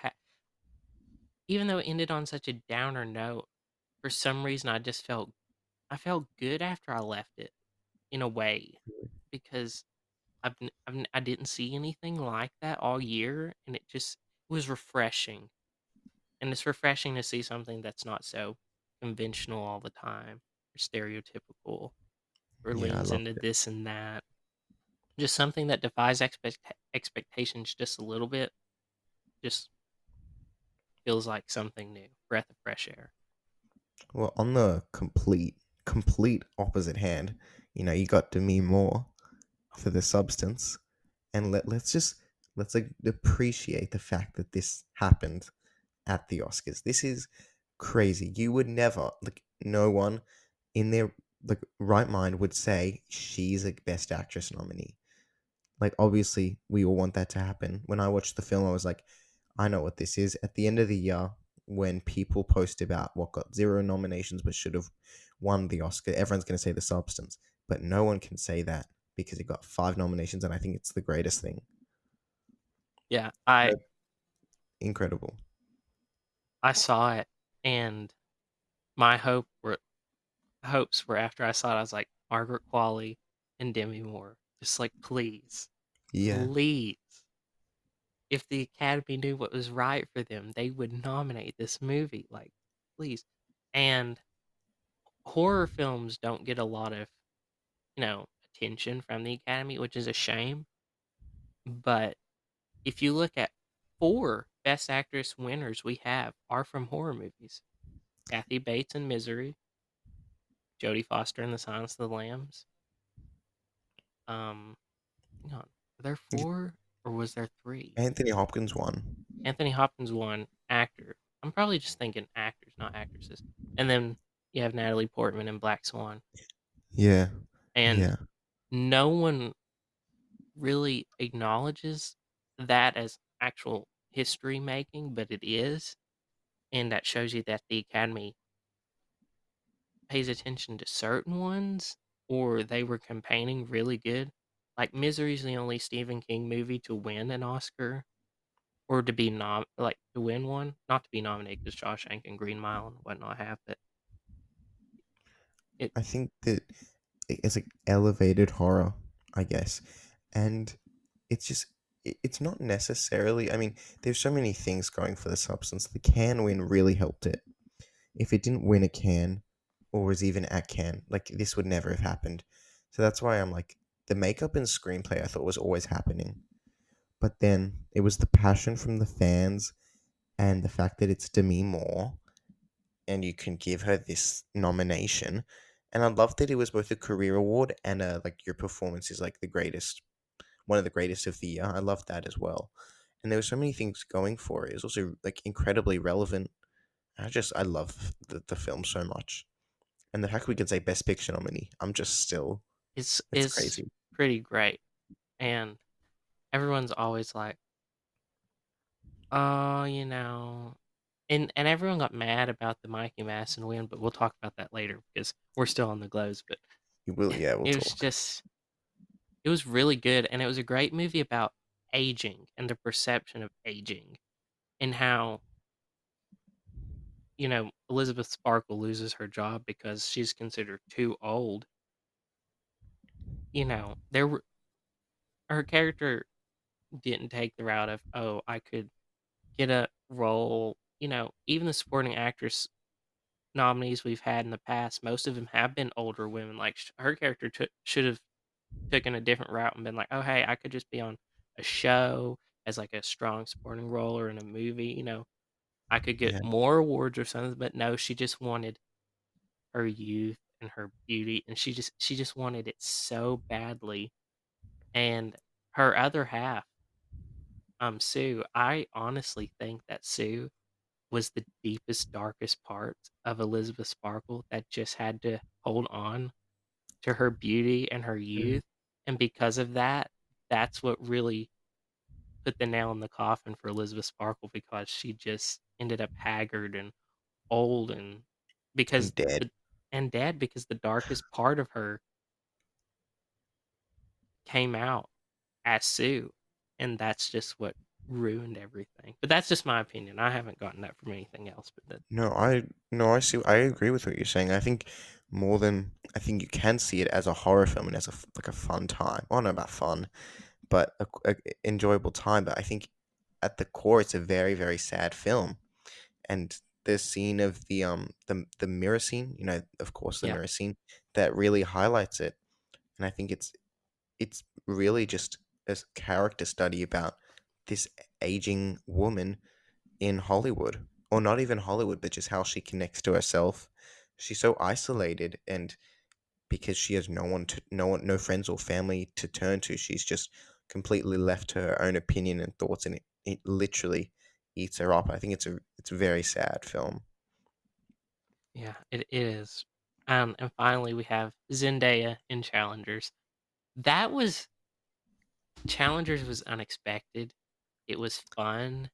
even though it ended on such a downer note, for some reason I felt good after I left it in a way because I didn't see anything like that all year, and it was refreshing. And it's refreshing to see something that's not so. conventional all the time, or stereotypical, or Yeah, I leans loved into it. this and that. Just something that defies expectations just a little bit. Just feels like something new, breath of fresh air. Well, on the complete opposite hand, you got Demi Moore for The Substance, and let's like appreciate the fact that this happened at the Oscars. This is crazy. You would never, like, no one in their like right mind would say she's a Best Actress nominee. Like, obviously, we all want that to happen. When I watched the film, I was like, I know what this is. At the end of the year, when people post about what got zero nominations but should have won the Oscar, everyone's going to say The Substance. But no one can say that because it got five nominations, and I think it's the greatest thing. Yeah, I Uh, Incredible. I saw it, and my hopes were after I saw it. I was like, Margaret Qualley and Demi Moore, just like, please, Yeah. please. If the Academy knew what was right for them, they would nominate this movie. Like, please. And horror films don't get a lot of, attention from the Academy, which is a shame. But if you look at four Best Actress winners we have are from horror movies. Kathy Bates in Misery, Jodie Foster in The Silence of the Lambs. Um, hang on, were there four or was there three? Anthony Hopkins won. Anthony Hopkins won actor. I'm probably just thinking actors, not actresses. And then you have Natalie Portman in Black Swan. Yeah. And Yeah. no one really acknowledges that as actual history making, but it is. And that shows you that the Academy pays attention to certain ones, or they were campaigning really good. Like Misery's the only Stephen King movie to win an Oscar, or to be to win one, not to be nominated because Shawshank and Green Mile and whatnot have, but it I think that it's like elevated horror, I guess. And it's just it's not necessarily, I mean, there's so many things going for The Substance. The Can win really helped it. If it didn't win a Can or was even at Can, like, this would never have happened. So that's why I'm like, the makeup and screenplay I thought was always happening. But then it was the passion from the fans and the fact that it's Demi Moore and you can give her this nomination. And I love that it was both a career award and a, like, your performance is like the greatest, one of the greatest of the year. I love that as well. And there were so many things going for it. It was also like incredibly relevant. I love the film so much. And the fact we could say Best Picture nominee, I'm just still, it's is crazy. pretty great. And everyone's always like, oh, and everyone got mad about the Mikey Madison win, but we'll talk about that later because we're still on the glows. But You will, yeah, we'll it was talk. just, it was really good, and it was a great movie about aging and the perception of aging, and how Elizabeth Sparkle loses her job because she's considered too old. There were her character didn't take the route of, oh, I could get a role. Even the supporting actress nominees we've had in the past, most of them have been older women. Like, her character should have taken a different route and been like, oh, hey, I could just be on a show as like a strong supporting role or in a movie. I could get Yeah. more awards or something. But no, she just wanted her youth and her beauty, and she just wanted it so badly. And her other half, Sue, I honestly think that Sue was the deepest, darkest part of Elizabeth Sparkle that just had to hold on to her beauty and her Mhm. youth. And because of that, that's what really put the nail in the coffin for Elizabeth Sparkle, because she just ended up haggard and old, and because And dead. the and dead, because the darkest part of her came out as Sue, and that's just what ruined everything. But that's just my opinion. I haven't gotten that from anything else, but that No, I see. I agree with what you're saying. I think more than I think you can see it as a horror film and as like a fun time. Oh, no, about fun, but a enjoyable time. But I think at the core, it's a very, very sad film, and the scene of the mirror scene, of course the Yeah. mirror scene that really highlights it. And I think it's really just a character study about this aging woman in Hollywood, or not even Hollywood, but just how she connects to herself. She's so isolated, and because she has no friends or family to turn to, she's just completely left to her own opinion and thoughts, and it literally eats her up. I think it's a very sad film. Yeah, it is. And finally, we have Zendaya in Challengers. That was Challengers was unexpected. It was fun.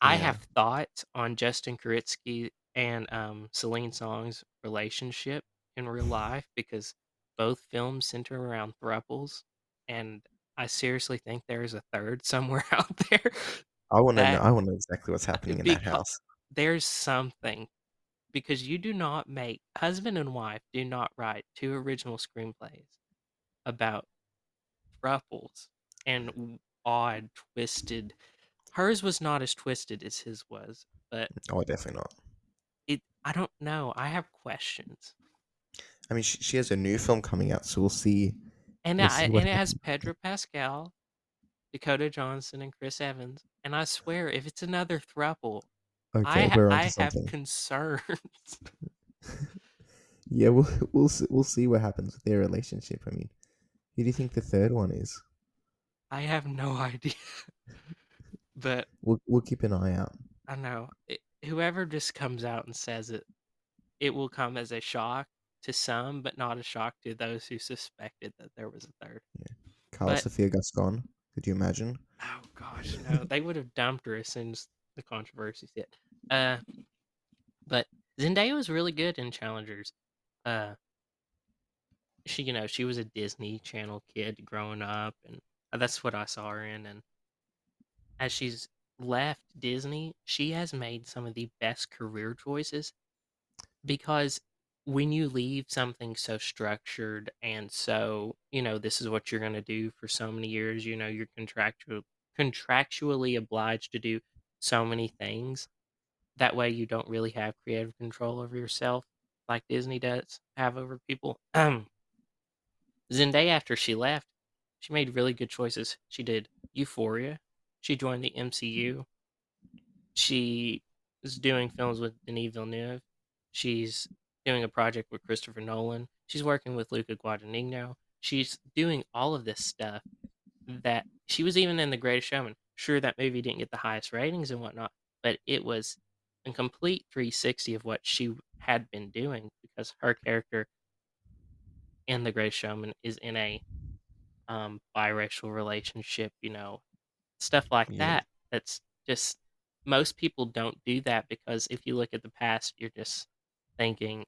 I Yeah, have thoughts on Justin Kuritsky and Celine Song's relationship in real life because both films center around thruples, and I seriously think there is a third somewhere out there I want to know. that I want to know exactly what's happening in that because house. there's something because you do not make husband and wife do not write two original screenplays about thruples and odd twisted. Hers was not as twisted as his was, but Oh, definitely not. I don't know. I have questions. I mean, she has a new film coming out, so we'll see. And We'll see what it has happens. Pedro Pascal, Dakota Johnson, and Chris Evans. And I swear, if it's another throuple, Okay, we're onto I have something. concerns. Yeah, we'll see what happens with their relationship. I mean, who do you think the third one is? I have no idea. But We'll keep an eye out. I know whoever just comes out and says it, it will come as a shock to some, but not a shock to those who suspected that there was a third. Yeah, Carla But Sophia Gascon. Could you imagine? oh gosh, no, they would have dumped her as soon as the controversies hit. Uh, but Zendaya was really good in Challengers. Uh, she was a Disney Channel kid growing up, and that's what I saw her in. And as she's left Disney, she has made some of the best career choices because when you leave something so structured and so, this is what you're going to do for so many years, you're contractually obliged to do so many things. That way you don't really have creative control over yourself like Disney does have over people. Zendaya, after she left, she made really good choices. She did Euphoria. She joined the MCU. She is doing films with Denis Villeneuve. She's doing a project with Christopher Nolan. She's working with Luca Guadagnino. She's doing all of this stuff that she was even in The Greatest Showman. Sure, that movie didn't get the highest ratings and whatnot, but it was a complete 360 of what she had been doing because her character in The Greatest Showman is in a biracial relationship, stuff like Yeah, that. That's just most people don't do that because if you look at the past, you're just thinking,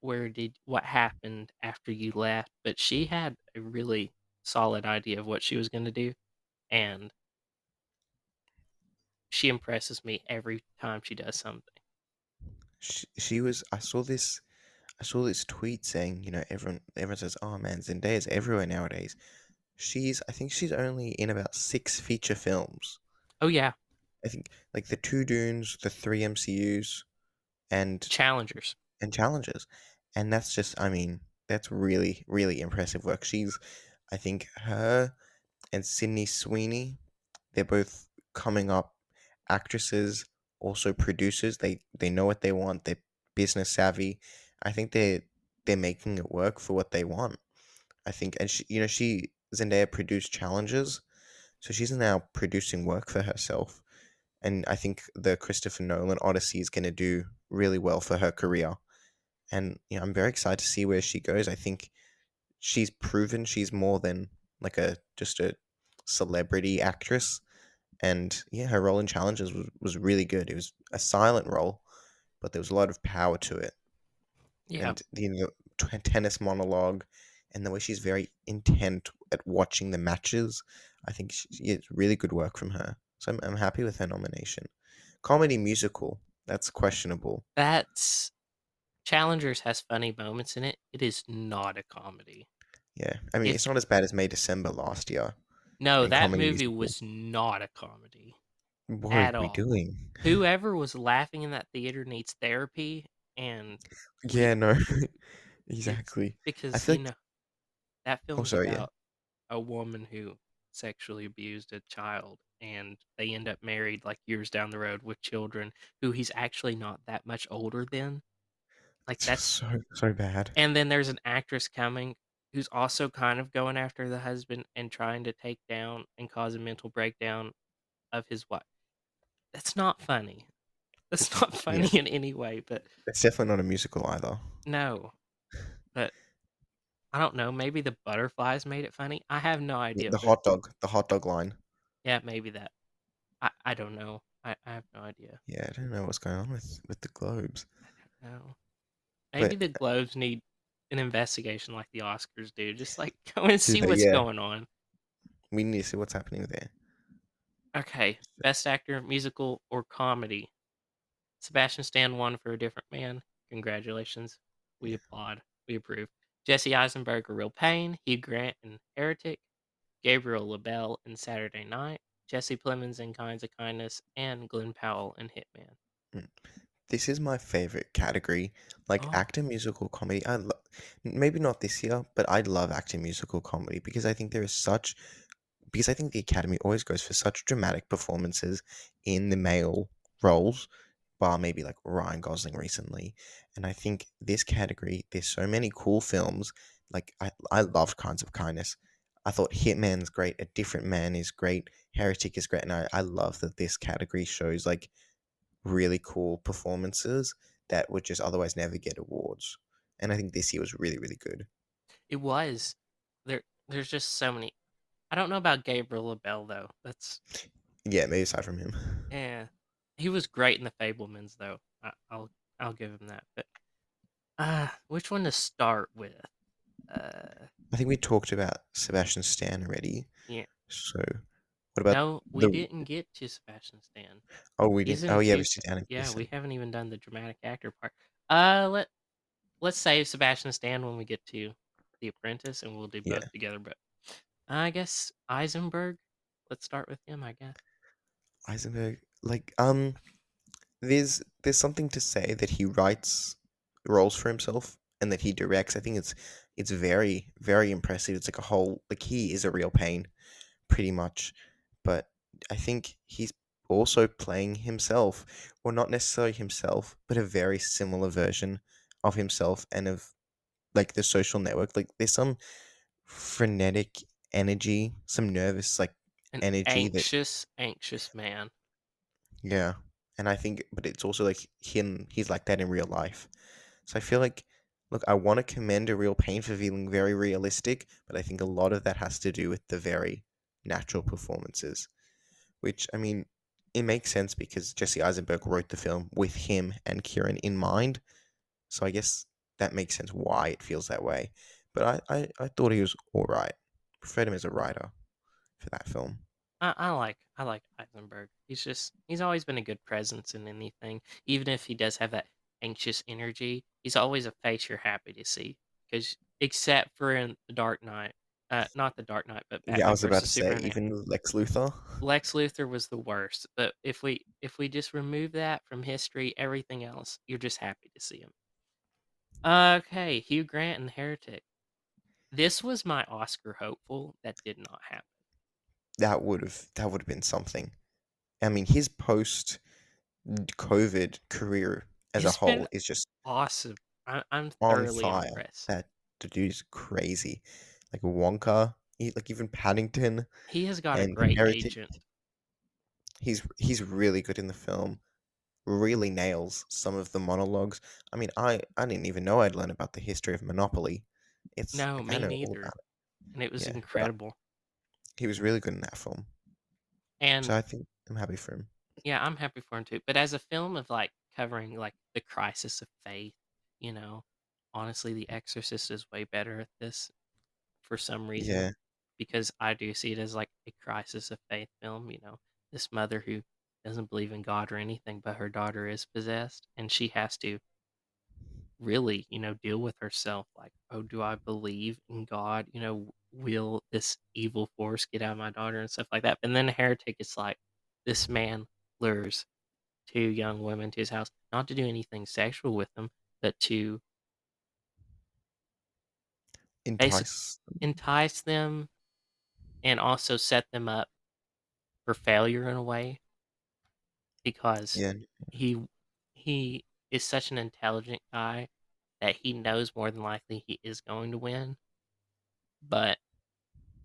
what happened after you left? But she had a really solid idea of what she was going to do, and she impresses me every time she does something. she was. I saw this tweet saying, everyone says, "Oh man, Zendaya's everywhere nowadays." I think she's only in about six feature films. Oh yeah, I think like the two Dunes, the three MCUs, and challengers. challenges, and that's just, I mean, that's really really impressive work. I think her and Sydney Sweeney, they're both coming up actresses, also producers. They know what they want. They're business savvy. I think they're making it work for what they want. I think, and she Zendaya produced challenges, so she's now producing work for herself. And I think the Christopher Nolan Odyssey is going to do really well for her career. And I'm very excited to see where she goes. I think she's proven she's more than like a just a celebrity actress. And yeah, her role in Challenges was really good. It was a silent role, but there was a lot of power to it. Yeah, And tennis monologue, and the way she's very intent at watching the matches, I think yeah, it's really good work from her. So I'm happy with her nomination. Comedy musical, that's questionable. that's challengers has funny moments in it. It is not a comedy. Yeah, I mean, If it's not as bad as May December last year, No, and that comedy movie musical. was not a comedy. What are at we all. doing? Whoever was laughing in that theater needs therapy, and we Yeah, no, it's exactly. I because, feel like. that Oh, film's sorry. Yeah. about a woman who sexually abused a child, and they end up married, like, years down the road with children who he's actually not that much older than. Like, It's just that's so bad. and then there's an actress coming who's also kind of going after the husband and trying to take down and cause a mental breakdown of his wife. That's not funny. That's not Yeah, funny in any way, but it's definitely not a musical either. no. But I don't know, maybe the butterflies made it funny? I have no Yeah, idea, the but hot dog line. yeah, maybe that. I don't know. I have no idea. Yeah, I don't know what's going on with the Globes, I don't know. Maybe but the Globes need an investigation like the Oscars do. Just, like, go and do see they? what's Yeah, going on. we need to see what's happening there. Okay, best actor, musical or comedy. Sebastian Stan won for A Different Man. Congratulations. We applaud. We approve. Jesse Eisenberg, A Real Pain. Hugh Grant in Heretic. Gabriel LaBelle in Saturday Night. Jesse Plemons in Kinds of Kindness. And Glenn Powell in Hitman. Mm. This is my favorite category, like Oh, actor musical comedy. Maybe not this year, but I love actor musical comedy because I think there is such because I think the Academy always goes for such dramatic performances in the male roles, bar maybe like Ryan Gosling recently. And I think this category, there's so many cool films. Like I loved Kinds of Kindness. I thought Hitman's great, A Different Man is great, Heretic is great, and I love that this category shows like really cool performances that would just otherwise never get awards. And I think this year was really, really good. it was. There's just so many. I don't know about Gabriel LaBelle though. That's Yeah, maybe aside from him. yeah. He was great in The Fablemans though. I'll give him that. But which one to start with? Uh, I think we talked about Sebastian Stan already. yeah. So what about No, we the didn't get to Sebastian Stan. oh we He's didn't in oh yeah, we two. see Yeah, we animation. haven't even done the dramatic actor part. Let's save Sebastian Stan when we get to The Apprentice, and we'll do Yeah. both together. But I guess Eisenberg. Let's start with him. I guess. Eisenberg like there's something to say that he writes roles for himself and that he directs. I think it's very, very impressive. It's like a whole like he is a real pain, pretty much. But I think he's also playing himself, or not necessarily himself, but a very similar version of himself and of like the social network. Like there's some frenetic energy, some nervous like An energy that anxious man. yeah. And I think but it's also like he's like that in real life. So I feel like look, I want to commend a real pain for feeling very realistic, but I think a lot of that has to do with the very natural performances. Which I mean, it makes sense because Jesse Eisenberg wrote the film with him and Kieran in mind. So I guess that makes sense why it feels that way. But I thought he was all right. Preferred him as a writer for that film. I like Eisenberg. He's always been a good presence in anything, even if he does have that anxious energy. He's always a face you're happy to see. Because except for in the Dark Knight, not the Dark Knight, but Yeah, I Batman was about versus to say Superman. even Lex Luthor. Lex Luthor was the worst. But if we just remove that from history, everything else, you're just happy to see him. Okay, Hugh Grant and Heretic. This was my Oscar hopeful. That did not happen. That would have been something. I mean, his post COVID career as a It's been whole is just awesome. I'm on thoroughly fire. impressed. That the dude's crazy. Like Wonka, like even Paddington He has got a and great Heretic. agent. He's really good in the film. Really nails some of the monologues. I mean, I didn't even know I'd learn about the history of Monopoly. It's No, like I me know all neither. about it. And it was Yeah, but incredible. he was really good in that film. And So I think I'm happy for him. yeah, I'm happy for him too. But as a film of like covering like the crisis of faith, you know, honestly, The Exorcist is way better at this for some reason Yeah, because I do see it as like a crisis of faith film. This mother who doesn't believe in God or anything, but her daughter is possessed, and she has to really, deal with herself like, oh, do I believe in God? Will this evil force get out of my daughter and stuff like that? And then Heretic is like, this man lures two young women to his house, not to do anything sexual with them, but to basically Entice. entice them and also set them up for failure in a way because Yeah. he he is such an intelligent guy that he knows more than likely he is going to win. But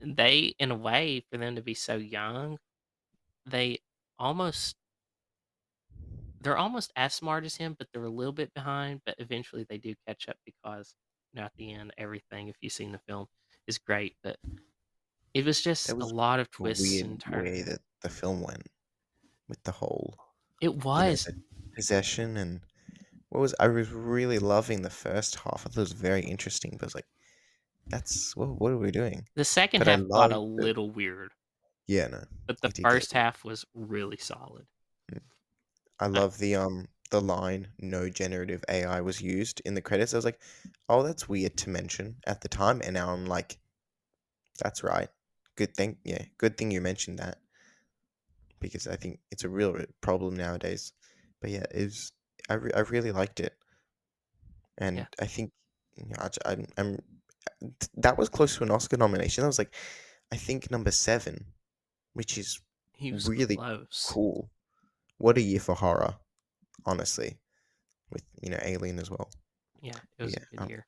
they, in a way, for them to be so young, they almost they're almost as smart as him, but they're a little bit behind. But eventually, they do catch up because at the end, everything, if you've seen the film, is great. But it was just That a was lot of a twists weird and way turns. that the film went with the whole, It was. the possession and I was really loving the first half. I thought it was very interesting, but I was like, that's what are we doing? The second But I half got love a the little weird, yeah, no, but the it did get first weird. half was really solid. I I, love the line no generative AI was used in the credits. I was like, oh, that's weird to mention at the time, and now I'm like, that's right. Good thing, yeah, good thing you mentioned that because I think it's a real problem nowadays. But yeah, I really liked it, and yeah, I think I'm that was close to an Oscar nomination. I was like, I think number seven, which is he was really close. cool. What a year for horror, honestly, with Alien as well. Yeah, it But was a yeah, good year.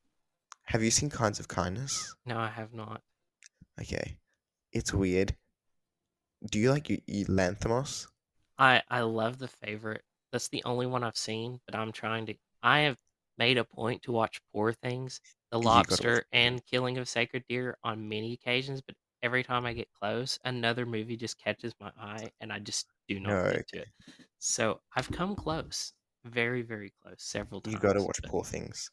have you seen Kinds of Kindness? No, I have not. Okay, it's weird. Do you like Lanthimos? I love The Favorite. That's the only one I've seen, but I have made a point to watch Poor Things, The You got to watch Lobster, it. and Killing of Sacred Deer on many occasions, but every time I get close, another movie just catches my eye and I just do No, not get to okay. it. So, I've come close, very, very close several You got to times, watch but Poor Things.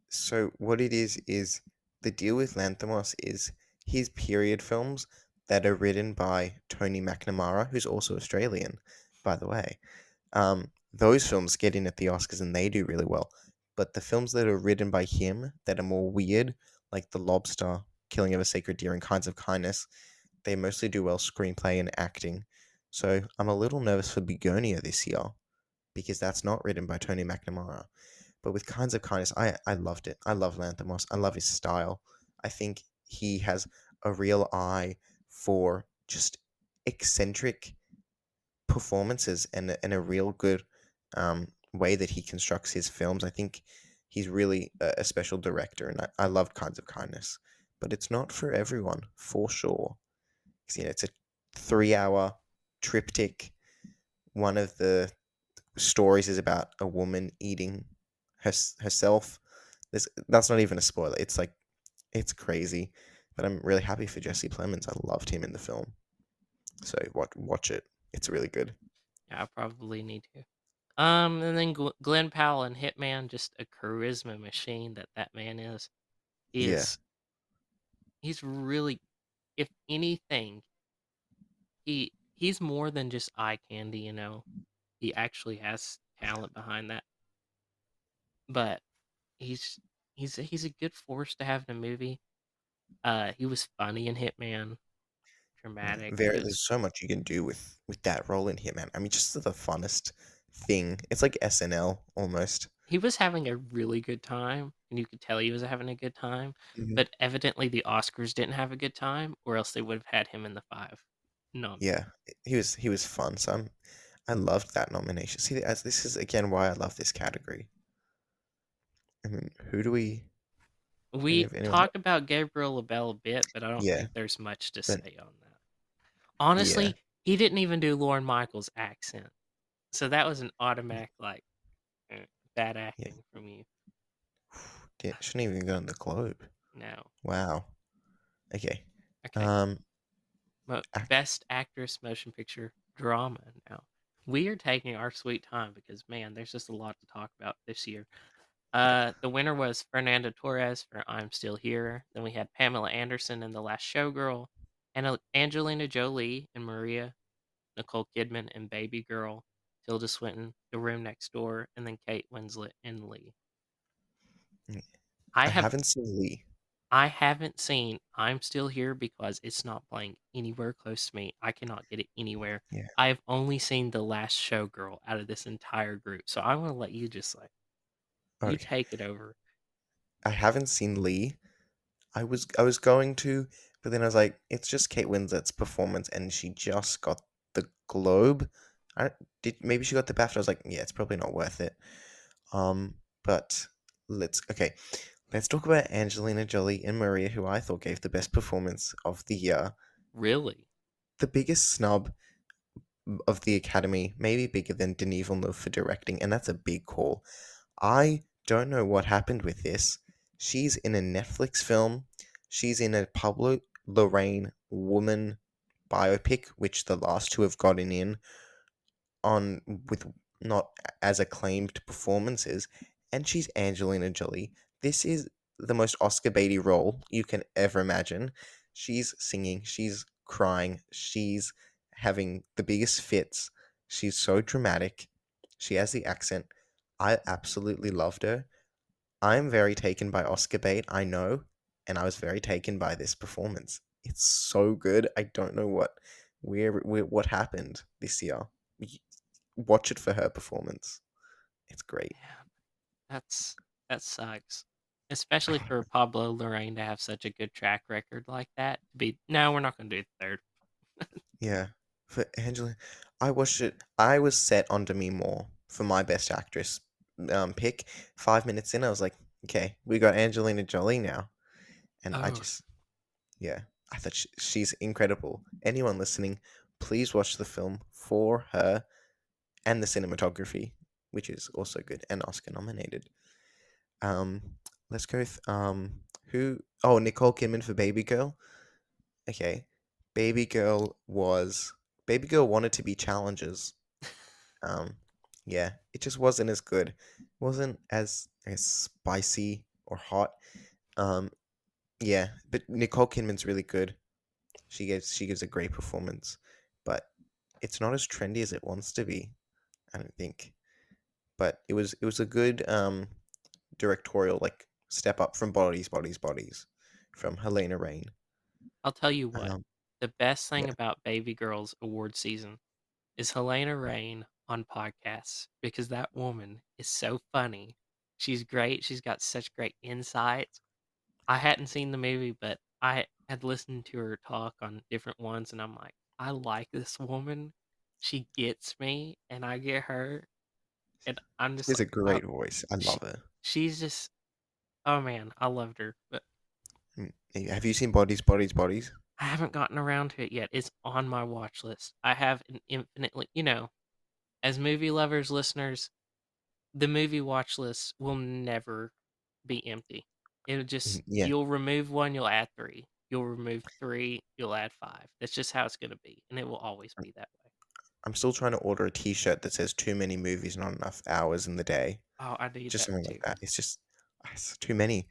So what it is the deal with Lanthimos is his period films that are written by Tony McNamara, who's also Australian, by the way. Those films get in at the Oscars and they do really well. But the films that are written by him that are more weird, like The Lobster, Killing of a Sacred Deer, and Kinds of Kindness, they mostly do well screenplay and acting. So I'm a little nervous for Begonia this year because that's not written by Tony McNamara. But with Kinds of Kindness, I loved it. I love Lanthimos. I love his style. I think he has a real eye for just eccentric performances and a real good way that he constructs his films. I think he's really a special director, and I loved Kinds of Kindness. But it's not for everyone, for sure. Because it's a 3 hour triptych. One of the stories is about a woman eating herself. That's not even a spoiler. It's like it's crazy, but I'm really happy for Jesse Plemons. I loved him in the film, so watch it. It's really good. yeah, I probably need to. And then Glenn Powell and Hitman, just a charisma machine that man is. He Yeah, is he's really, if anything, he's more than just eye candy, you know. He actually has talent behind that. But he's he's a good force to have in a movie. He was funny in Hitman, yeah. dramatic. It Very. was There's so much you can do with that role in here, man. I mean, just the funnest thing. It's like SNL almost. he was having a really good time, and you could tell he was having a good time. Mhm. But evidently, the Oscars didn't have a good time, or else they would have had him in the five nominated. Yeah, he was fun. So I loved that nomination. See, as this is again why I love this category. I mean, who do we? We Anyone? talked about Gabriel LaBelle a bit, but I don't Yeah, think there's much to but say on that. yeah, Honestly, he didn't even do Lorne Michaels' accent, so that was an automatic like eh, bad yeah. acting from you. Shouldn't even go on the globe. No. Wow. Okay. Okay. Um. Act, Best Actress Motion Picture Drama now. We are taking our sweet time because man, there's just a lot to talk about this year. yeah. The winner was Fernando Torres for I'm Still Here. Then we had Pamela Anderson in The Last Showgirl, and Angelina Jolie and Maria, Nicole Kidman and Baby Girl, Tilda Swinton, The Room Next Door, and then Kate Winslet and Lee. Mm. I I have haven't seen Lee. I haven't seen I'm Still Here because it's not playing anywhere close to me. I cannot get it anywhere. Yeah. I have only seen The Last Showgirl out of this entire group. So I want to let you just like you Okay. take it over. I haven't seen Lee. I was going to, but then I was like, it's just Kate Winslet's performance, and she just got the Globe. I did maybe she got the BAFTA. I was like, yeah, it's probably not worth it. But let's talk about Angelina Jolie and Maria, who I thought gave the best performance of the year. Really? The biggest snub of the Academy, maybe bigger than Denis Villeneuve for directing, and that's a big call. I don't know what happened with this. She's in a Netflix film. She's in a Pablo Larraín woman biopic, which the last two have gotten in on with not as acclaimed performances, and she's Angelina Jolie. This is the most Oscar baity role you can ever imagine. She's singing, she's crying, she's having the biggest fits. She's so dramatic. She has the accent. I absolutely loved her. I'm very taken by Oscar bait, I know, and I was very taken by this performance. It's so good. I don't know what happened this year. Watch it for her performance. It's great. Man, that's that sucks. Especially for Pablo Larraín to have such a good track record like that. To be no, we're not gonna do the third. Yeah. For Angela, I watched it. I was set on Demi Moore for my best actress pick. 5 minutes in, I was like, okay, we got Angelina Jolie now. And I Oh, just, yeah, I thought she's incredible. Anyone listening, please watch the film for her and the cinematography, which is also good and Oscar nominated. Um, let's go with who? Oh, Nicole Kidman for Baby Girl. Okay, Baby Girl was Baby Girl wanted to be challenges. Um, yeah, it just wasn't as good. Wasn't as spicy or hot. Um, yeah, but Nicole Kidman's really good. She gives a great performance, but it's not as trendy as it wants to be. I don't think. But it was a good directorial like step up from Bodies from Helena Rain. I'll tell you what. Um, The best thing yeah, about Baby Girl's award season is Helena Rain on podcasts because that woman is so funny. She's great. She's got such great insights. I hadn't seen the movie, but I had listened to her talk on different ones, and I'm like, I like this woman. She gets me, and I get her, and I'm she just has like, a great voice. I she, love her. she's just, oh man, I loved her. But Have you seen Bodies? I haven't gotten around to it yet. It's on my watch list. I have an infinitely, as movie lovers, listeners, the movie watch list will never be empty. It'll just Yeah, you'll remove one, you'll add three. You'll remove three, you'll add five. That's just how it's gonna be, and it will always I'm be that way. I'm still trying to order a T-shirt that says "Too many movies, not enough hours in the day." Oh, I need Just that something like too. that. It's too many.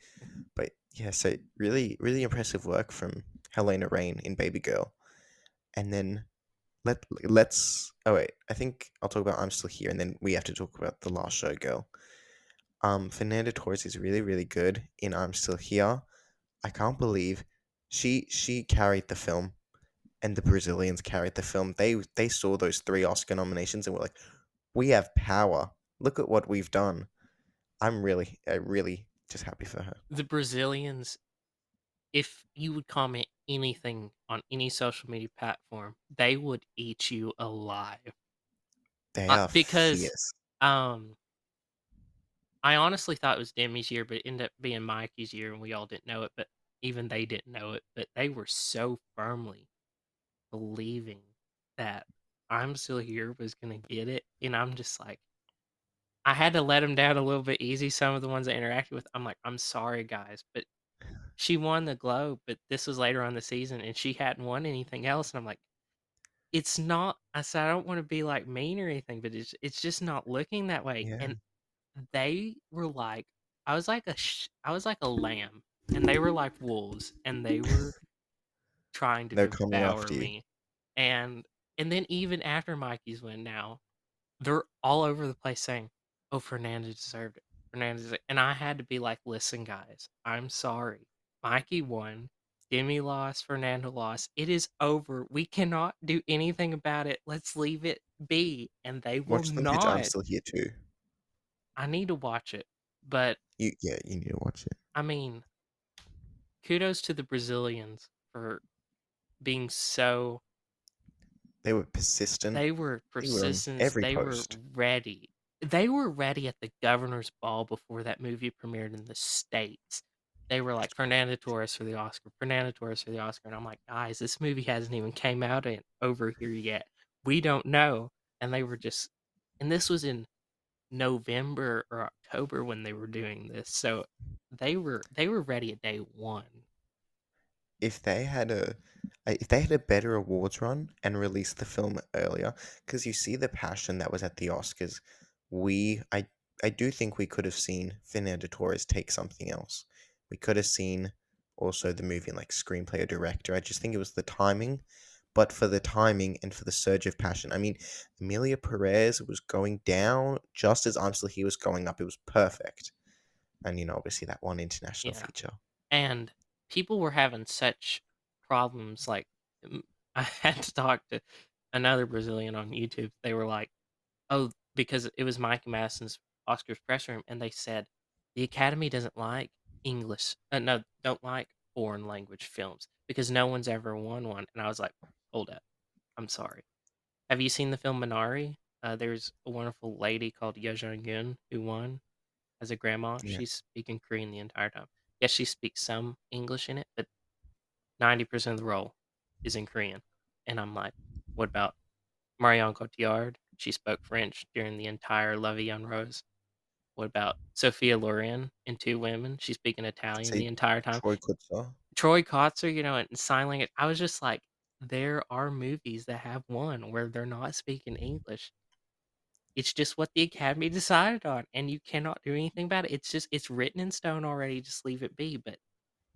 But yeah, so really, really impressive work from Helena Rain in Baby Girl. And then let's. Oh wait, I think I'll talk about I'm Still Here, and then we have to talk about The Last Show Girl. Fernanda Torres is really, really good in I'm Still Here. I can't believe she carried the film, and the Brazilians carried the film. They saw those three Oscar nominations and were like, "We have power. Look at what we've done." I'm really just happy for her. The Brazilians, if you would comment anything on any social media platform, they would eat you alive. They are Because fierce. um I honestly thought it was Demi's year, but it ended up being Mikey's year, and we all didn't know it. But even they didn't know it. But they were so firmly believing that I'm Still Here was gonna get it, and I'm just like, I had to let them down a little bit easy. Some of the ones I interacted with, I'm like, I'm sorry guys, but she won the Globe, but this was later on the season, and she hadn't won anything else, and I'm like, it's not. I said I don't want to be like mean or anything, but it's just not looking that way, Yeah, and they were like, I was like a lamb, and they were like wolves, and they were trying to they're coming devour after you. me. And and then even after Mikey's win now, they're all over the place saying, "Oh, Fernandez deserved it. Fernandez," and I had to be like, "Listen, guys, I'm sorry. Mikey won. Demi lost. Fernando lost. It is over. We cannot do anything about it. Let's leave it be. And they will Watch them pitch I'm not. Still Here too. I need to watch it. But, You need to watch it. I mean, kudos to the Brazilians for being so. They were persistent. They were They were on persistent. every They were post. ready. They were ready at the governor's ball before that movie premiered in the States. They were like, Fernando Torres for the Oscar, Fernando Torres for the Oscar. And I'm like, guys, this movie hasn't even came out over here yet. We don't know. And they were just, and this was in November or October when they were doing this. So they were ready at day one. If they had a better awards run and released the film earlier, because you see the passion that was at the Oscars, we I do think we could have seen Fernando Torres take something else. We could have seen also the movie in like screenplay or director. I just think it was the timing. But for the timing and for the surge of passion, I mean, Emilia Perez was going down just as I'm Still Here was going up. It was perfect. And obviously that one international Yeah. feature. And people were having such problems. Like, I had to talk to another Brazilian on YouTube. They were like, "Oh, because it was Mike Madison's Oscars press room," and they said the Academy doesn't like English. No, don't like foreign language films because no one's ever won one. And I was like, "Hold up, I'm sorry. Have you seen the film Minari? There's a wonderful lady called Yo Jung-gun who won as a grandma. Yeah. She's speaking Korean the entire time. Yes, she speaks some English in it, but 90% of the role is in Korean." And I'm like, what about Marion Cotillard? She spoke French during the entire La Vie en Rose. What about Sophia Loren in Two Women? She's speaking Italian Say the entire time. Troy Kutzer. Troy Kotzer, in sign language. I was just like, there are movies that have won where they're not speaking English. It's just what the Academy decided on, and you cannot do anything about it. It's written in stone already. Just leave it be. But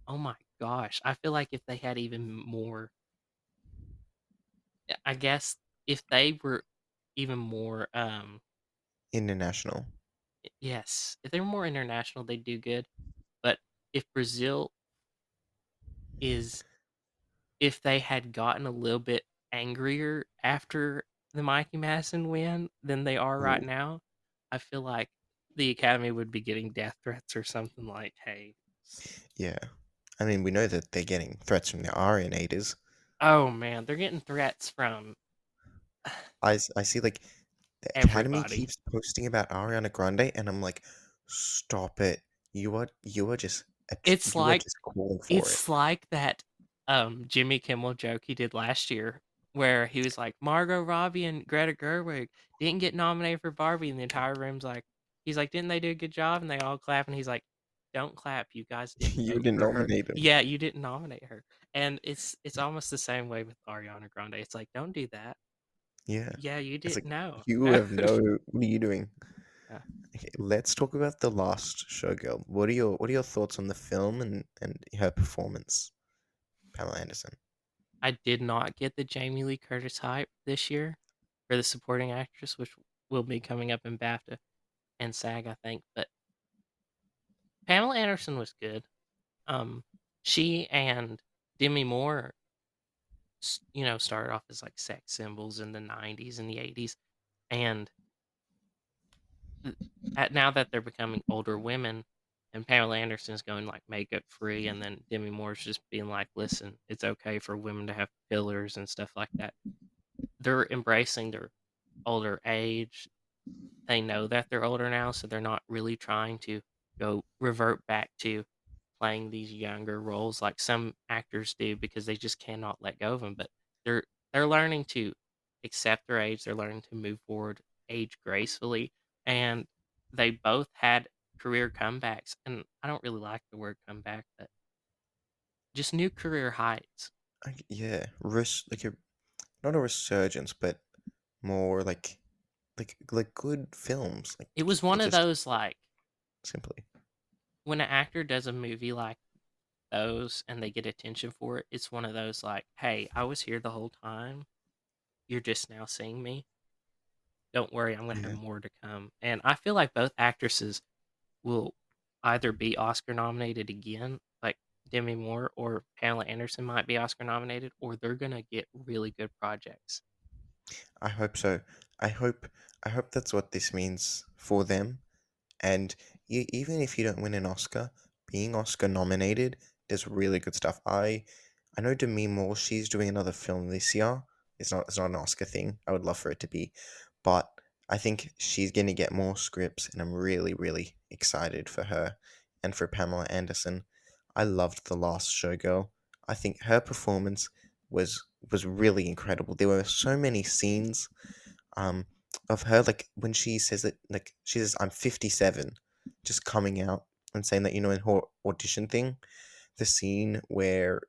oh my gosh, I feel like if they had even more, I guess if they were even more, International. yes, if they were more international, they'd do good. But if Brazil is, if they had gotten a little bit angrier after the Mikey Madison win than they are right Ooh, now, I feel like the Academy would be getting death threats or something like, "Hey, yeah. I mean, we know that they're getting threats from the Arianators. oh man, they're getting threats from I see, like, the Academy everybody." keeps posting about Ariana Grande, and I'm like, stop it. You are just It's you are like just calling for it. It's like that, Jimmy Kimmel joke he did last year where he was like, "Margot Robbie and Greta Gerwig didn't get nominated for Barbie," and the entire room's like, he's like, "Didn't they do a good job?" And they all clap, and he's like, "Don't clap, you guys didn't You vote didn't for her. nominate him. Yeah, you didn't nominate her." And it's almost the same way with Ariana Grande. It's like, "Don't do that. Yeah. Yeah, you It's didn't like know. you No." have no. What are you doing? Yeah. Okay, let's talk about The Last Showgirl. What are your thoughts on the film and her performance, Pamela Anderson? I did not get the Jamie Lee Curtis hype this year for the supporting actress, which will be coming up in BAFTA and SAG, I think. But Pamela Anderson was good. Um, she and Demi Moore, started off as like sex symbols in the '90s and the '80s, and th- now that they're becoming older women, and Pamela Anderson's going like makeup free, and then Demi Moore's just being like, "Listen, it's okay for women to have fillers and stuff like that." They're embracing their older age. They know that they're older now, so they're not really trying to go revert back to playing these younger roles like some actors do because they just cannot let go of them. But they're they're learning to accept their age. They're learning to move forward, age gracefully, and they both had career comebacks. And I don't really like the word comeback, but just new career heights. Yeah, like not a resurgence, but more like good films. Like It was one it of just those like simply. when an actor does a movie like those and they get attention for it, it's one of those like, "Hey, I was here the whole time. You're just now seeing me. Don't worry, I'm gonna have Yeah. more to come." And I feel like both actresses will either be Oscar nominated again. Like Demi Moore or Pamela Anderson might be Oscar nominated, or they're gonna get really good projects. I hope so. I hope I hope that's what this means for them. And even if you don't win an Oscar, being Oscar nominated does really good stuff. I know Demi Moore. She's doing another film this year. It's not an Oscar thing. I would love for it to be, but I think she's gonna get more scripts, and I'm really excited for her and for Pamela Anderson. I loved The Last Showgirl. I think her performance was really incredible. There were so many scenes um of her, like when she says that, like she says I'm 57, just coming out and saying that, in her audition thing, the scene where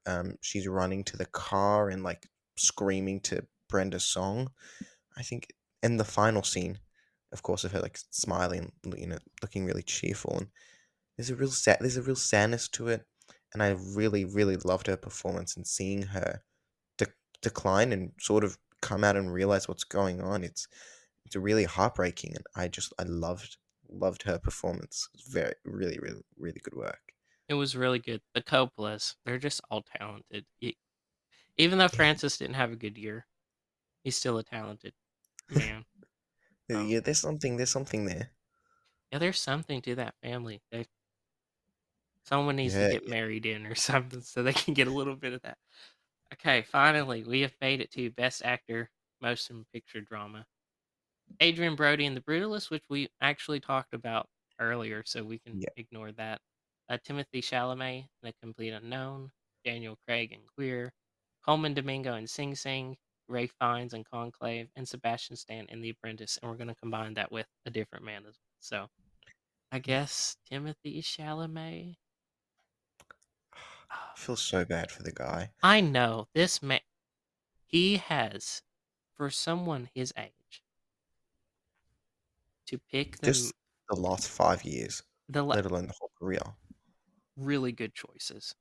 she's running to the car and like screaming to Brenda's song, I think, and the final scene, of course, of her like smiling, looking really cheerful, and there's a real sadness to it, and I really loved her performance, and seeing her de- decline and sort of come out and realize what's going on. It's really heartbreaking, and I loved her performance. It was very really good work. It was really good. The Coppolas, they're just all talented. Even though Yeah, Francis didn't have a good year, he's still a talented man. Um, yeah. There's something there. yeah, there's something to that family. Someone needs to Yeah, get married in or something so they can get a little bit of that. Okay, finally, we have made it to Best Actor, Motion Picture Drama. Adrian Brody in The Brutalist, which we actually talked about earlier, so we can yeah. ignore that. Timothy Chalamet in The Complete Unknown, Daniel Craig in Queer, Coleman Domingo in Sing Sing, Ray Fiennes in Conclave, and Sebastian Stan in The Apprentice, and we're going to combine that with A Different Man as well. So I guess Timothy Chalamet. I feel so bad for the guy. I know this man. He has, for someone his age, to pick them Just the last 5 years, the let alone the whole career. really good choices.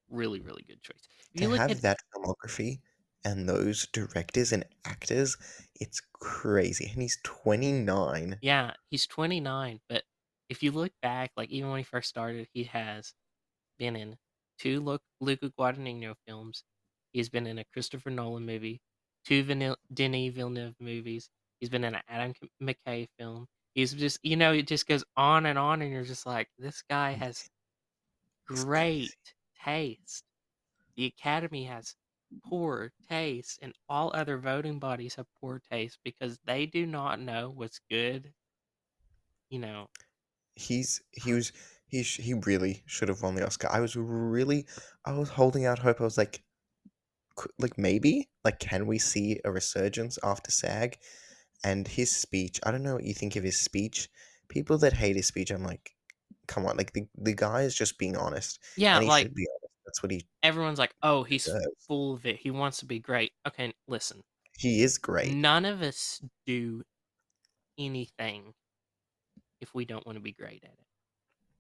Really, really good choice. If To you look at have that filmography and those directors and actors, it's crazy. And he's 29. yeah, he's 29, but if you look back, like even when he first started, he has been in two Luca Guadagnino films. He's been in a Christopher Nolan movie, two Denis Villeneuve movies. He's been in an Adam McKay film. He's just, it just goes on, and you're just like, this guy has It's crazy. great taste. The Academy has poor taste, and all other voting bodies have poor taste because they do not know what's good. You know, He was he really should have won the Oscar. I was holding out hope. I was like, like maybe, like, can we see a resurgence after SAG? And his speech, I don't know what you think of his speech. People that hate his speech, I'm like, come on, like the guy is just being honest, yeah, and he like should be honest. That's what he everyone's like, oh, he's deserves. full of it. He wants to be great. Okay, listen, He is great. none of us do anything if we don't want to be great at it.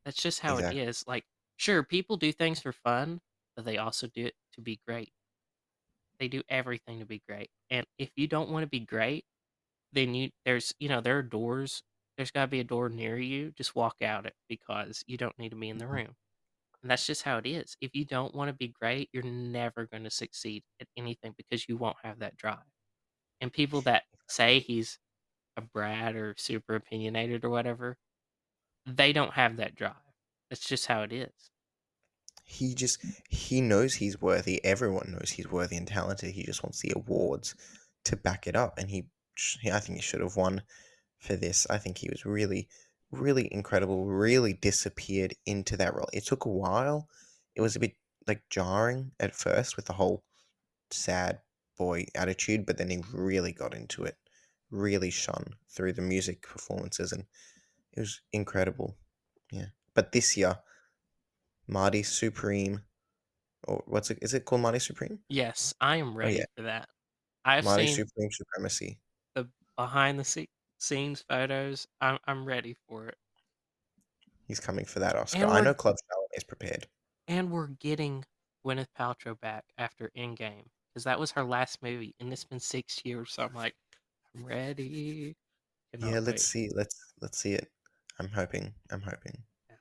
That's just how it Exactly. is. Like, sure, people do things for fun, but they also do it to be great. They do everything to be great. And if you don't want to be great, then there are doors. There's got to be a door near you. Just walk out it because you don't need to be in the room. And that's just how it is. If you don't want to be great, you're never going to succeed at anything because you won't have that drive. And people that say he's a brat or super opinionated or whatever, they don't have that drive. That's just how it is. He just he knows he's worthy. Everyone knows he's worthy and talented. He just wants the awards to back it up, and I think he should have won for this. I think he was really incredible. Really disappeared into that role. It took a while. It was a bit like jarring at first with the whole sad boy attitude, but then he really got into it. Really shone through the music performances, and it was incredible. Yeah. But this year, Marty Supreme, or what's it? Is it called Marty Supreme? Yes, I am Oh yeah, ready for that. I've Marty seen Supreme Supremacy. the behind the scenes photos. I'm ready for it. He's coming for that Oscar. And I we're know Club Chalamet is prepared. and we're getting Gwyneth Paltrow back after Endgame because that was her last movie, and it's been 6 years. So I'm like, I'm ready. Yeah, Cannot let's wait. see. Let's see it. I'm hoping. I'm hoping. Yeah.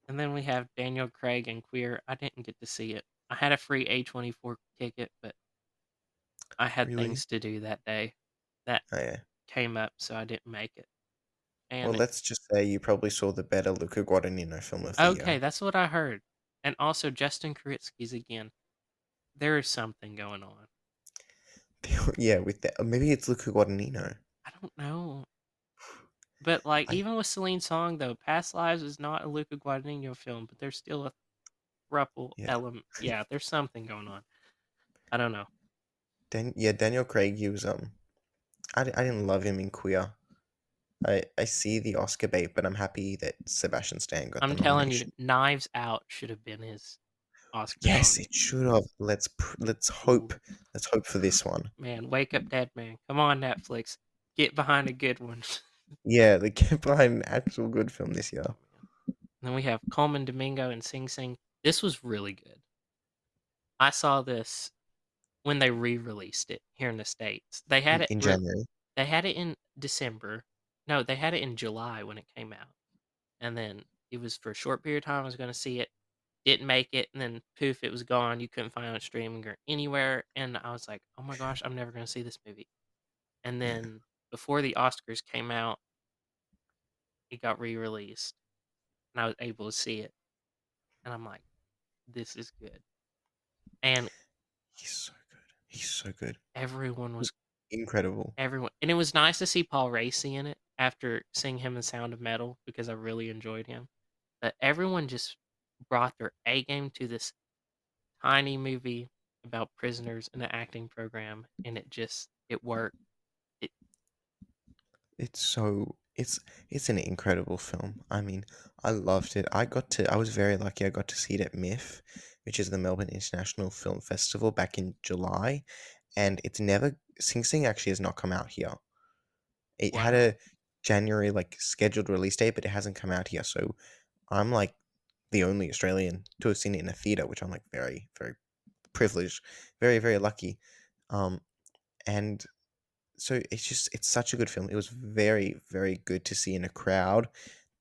And then we have Daniel Craig and Queer. I didn't get to see it. I had a free A24 ticket, but I had Really? things to do that day that Oh, yeah. came up, so I didn't make it. Well, And let's just say you probably saw the better Luca Guadagnino film of the okay, year. that's what I heard. And also Justin Kritzky's again. There is something going on. Yeah, with that. Maybe it's Luca Guadagnino. I don't know. But like I even with Celine Song though, Past Lives is not a Luca Guadagnino film, but there's still a thruple yeah. element. Yeah, there's something going on. I don't know. Daniel Craig. He was I didn't love him in Queer. I see the Oscar bait, but I'm happy that Sebastian Stan got the I'm telling you, nomination. Knives Out should have been his Oscar Yes, nom. it should have. Let's Ooh, hope. Let's hope for this one. man, Wake Up Dead Man. Come on, Netflix. Get behind a good one. Yeah, they kept behind an actual good film this year Oh man. And then we have Coleman Domingo and Sing Sing. This was really good. I saw this when they re-released it here in the States. in January. They had it in December. No, they had it in July when it came out. And then it was for a short period of time. I was going to see it, didn't make it, and then poof, it was gone. You couldn't find it on streaming or anywhere. And I was like, oh my gosh, I'm never going to see this movie. And Yeah, then before the Oscars came out, it got re-released, and I was able to see it. And I'm like, this is good. And he's so good. He's so good. everyone was Incredible. everyone, and it was nice to see Paul Raci in it after seeing him in Sound of Metal because I really enjoyed him. But everyone just brought their A game to this tiny movie about prisoners in an acting program, and it worked. It It's so it's an incredible film. I mean, I loved it. I was very lucky. I got to see it at MIF, which is the Melbourne International Film Festival back in July, and it's never Sing Sing actually has not come out here. It had wow, a January like scheduled release date, but it hasn't come out here. So I'm like the only Australian to have seen it in a theater, which I'm like very, very privileged, very, very lucky. Um, and so it's such a good film. It was very, very good to see in a crowd.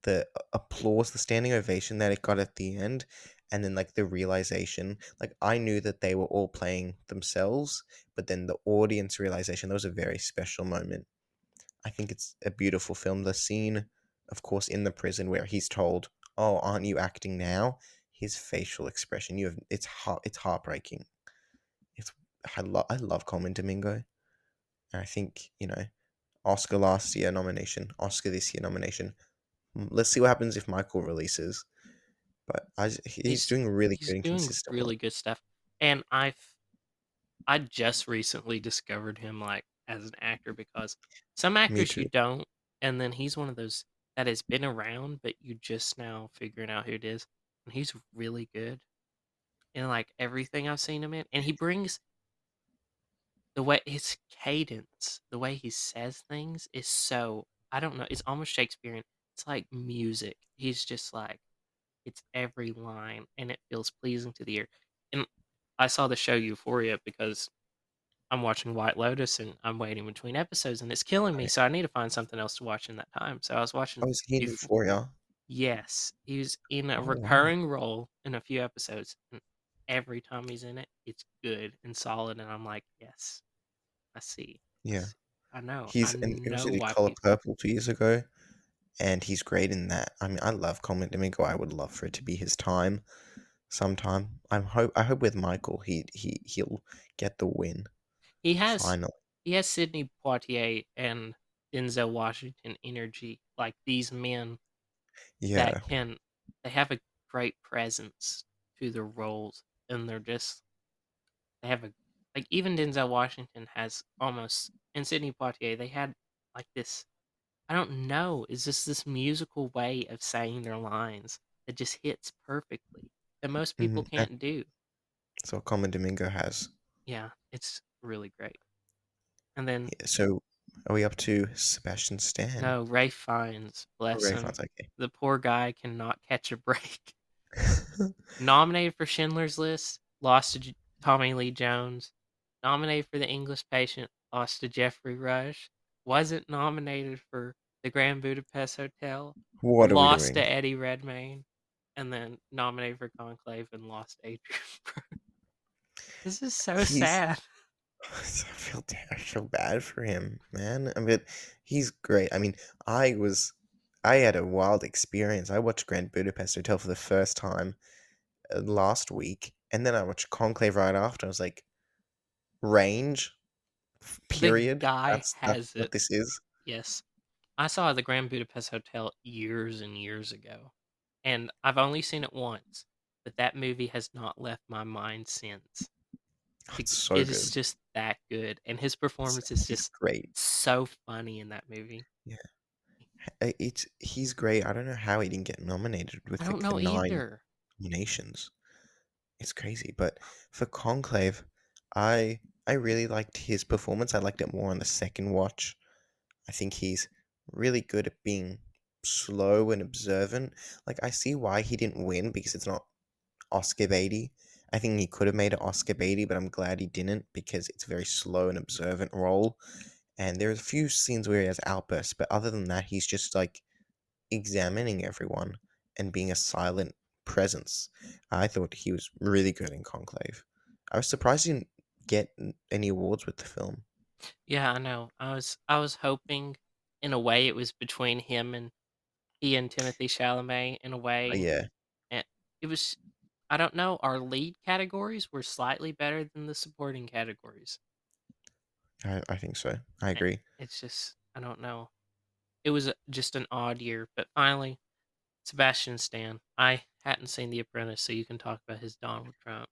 The applause, the standing ovation that it got at the end, and then like the realization, like I knew that they were all playing themselves, but then the audience realization, that was a very special moment. I think it's a beautiful film. The scene, of course, in the prison where he's told, "Oh, aren't you acting now?" His facial expression, it's heartbreaking. It's I love Coleman Domingo, and I think Oscar last year nomination, Oscar this year nomination. Let's see what happens if Michael releases, but he's he's doing really he's good and doing consistent work. really good stuff, and I just recently discovered him like as an actor because some Me actors you too. don't, and then he's one of those that has been around, but you just now figuring out who it is, and he's really good in like everything I've seen him in, and he brings the way his cadence, the way he says things is so I don't know, it's almost Shakespearean. It's like music. He's just like it's every line and it feels pleasing to the ear. And I saw the show Euphoria because I'm watching White Lotus and I'm waiting between episodes and it's killing me. Right. So I need to find something else to watch in that time. So I was watching Oh, is he in Euph- Euphoria? Yes, he was in a Oh wow. recurring role in a few episodes and every time he's in it, it's good and solid and I'm like, yes, I see. I Yeah, see. I he's and he also know did why Color people. Purple 2 years ago, and he's great in that. I mean, I love Coleman Domingo. I would love for it to be his time sometime. I hope with Michael he'll get the win He has finally. he has Sidney Poitier and Denzel Washington energy, like these men that Yeah. can they have a great presence to their roles and they have a like even Denzel Washington has almost and Sidney Poitier, they had like this I don't know, it's just this musical way of saying their lines that just hits perfectly that most people And can't do. so Coleman Domingo has. Yeah, it's really great. And then Yeah, so are we up to Sebastian Stan? no, Ray Fiennes, Oh, bless Ray him. Fiennes, okay. The poor guy cannot catch a break. Nominated for Schindler's List, lost to Tommy Lee Jones. Nominated for The English Patient, lost to Jeffrey Rush. Wasn't nominated for The Grand Budapest Hotel, What are we lost doing? to Eddie Redmayne. and then nominated for Conclave and lost Adrian. This is so He's sad. I feel bad for him, man. I mean, he's great. I mean, I was I had a wild experience. I watched Grand Budapest Hotel for the first time last week, and then I watched Conclave right after. I was like, range, The period. guy That's has what it. this is. Yes. I saw the Grand Budapest Hotel years and years ago, and I've only seen it once, but that movie has not left my mind since. Oh, It it's so it is good. just that good, and his performance is He's just great. so funny in that movie. Yeah, he's great. I don't know how he didn't get nominated I with don't like the know 9 either. nominations. It's crazy. But for Conclave, I I really liked his performance. I liked it more on the second watch. I think he's really good at being slow and observant. Like I see why he didn't win because it's not Oscar baity. I think he could have made it Oscar baity, but I'm glad he didn't because it's a very slow and observant role. And there's a few scenes where he has outbursts, but other than that, he's just like examining everyone and being a silent presence. I thought he was really good in Conclave. I was surprised he didn't get any awards with the film. Yeah, I know. I was hoping in a way it was between him and he and Timothy Chalamet in a way, Yeah, and it was I don't know, our lead categories were slightly better than the supporting categories. I think so. I It agree. it's just I don't know. It was just an odd year, but finally, Sebastian Stan. I hadn't seen The Apprentice, so you can talk about his Donald Trump.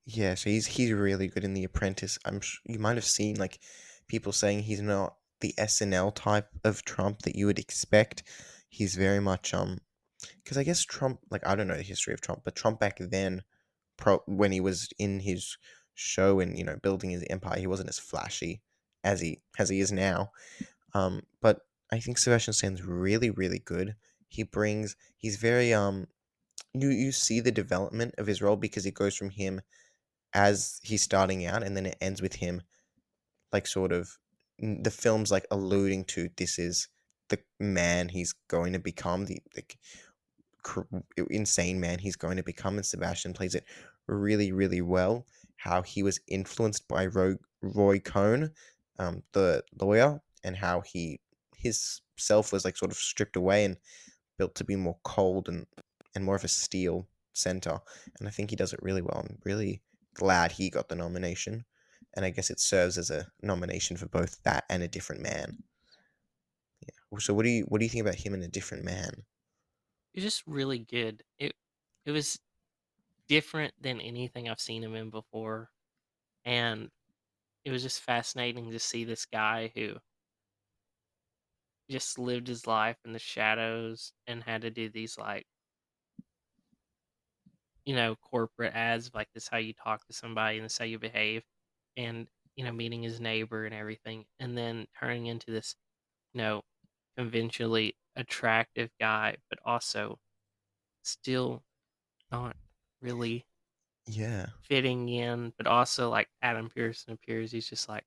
Yeah, so he's really good in The Apprentice. You might have seen like people saying he's not the SNL type of Trump that you would expect. He's very much because I guess Trump, like I don't know the history of Trump, but Trump back then, when he was in his show and building his empire, he wasn't as flashy as he is now. But I think Sebastian Stan's really good. He's very you see the development of his role because it goes from him as he's starting out, and then it ends with him like sort of the film's like alluding to this is the man he's going to become, the cr- insane man he's going to become, and Sebastian plays it really well. How he was influenced by Roy Cohn, the lawyer, and how his self was like sort of stripped away and built to be more cold and more of a steel center. And I think he does it really well. I'm really glad he got the nomination. And I guess it serves as a nomination for both that and A Different Man. So what do you think about him and A Different Man? It's just really good. It was different than anything I've seen him in before, and it was just fascinating to see this guy who just lived his life in the shadows and had to do these like corporate ads of, like, this how you talk to somebody and this how you behave, and meeting his neighbor and everything, and then turning into this you know conventionally attractive guy, but also still not really Yeah. fitting in, but also like Adam Pearson appears, he's just like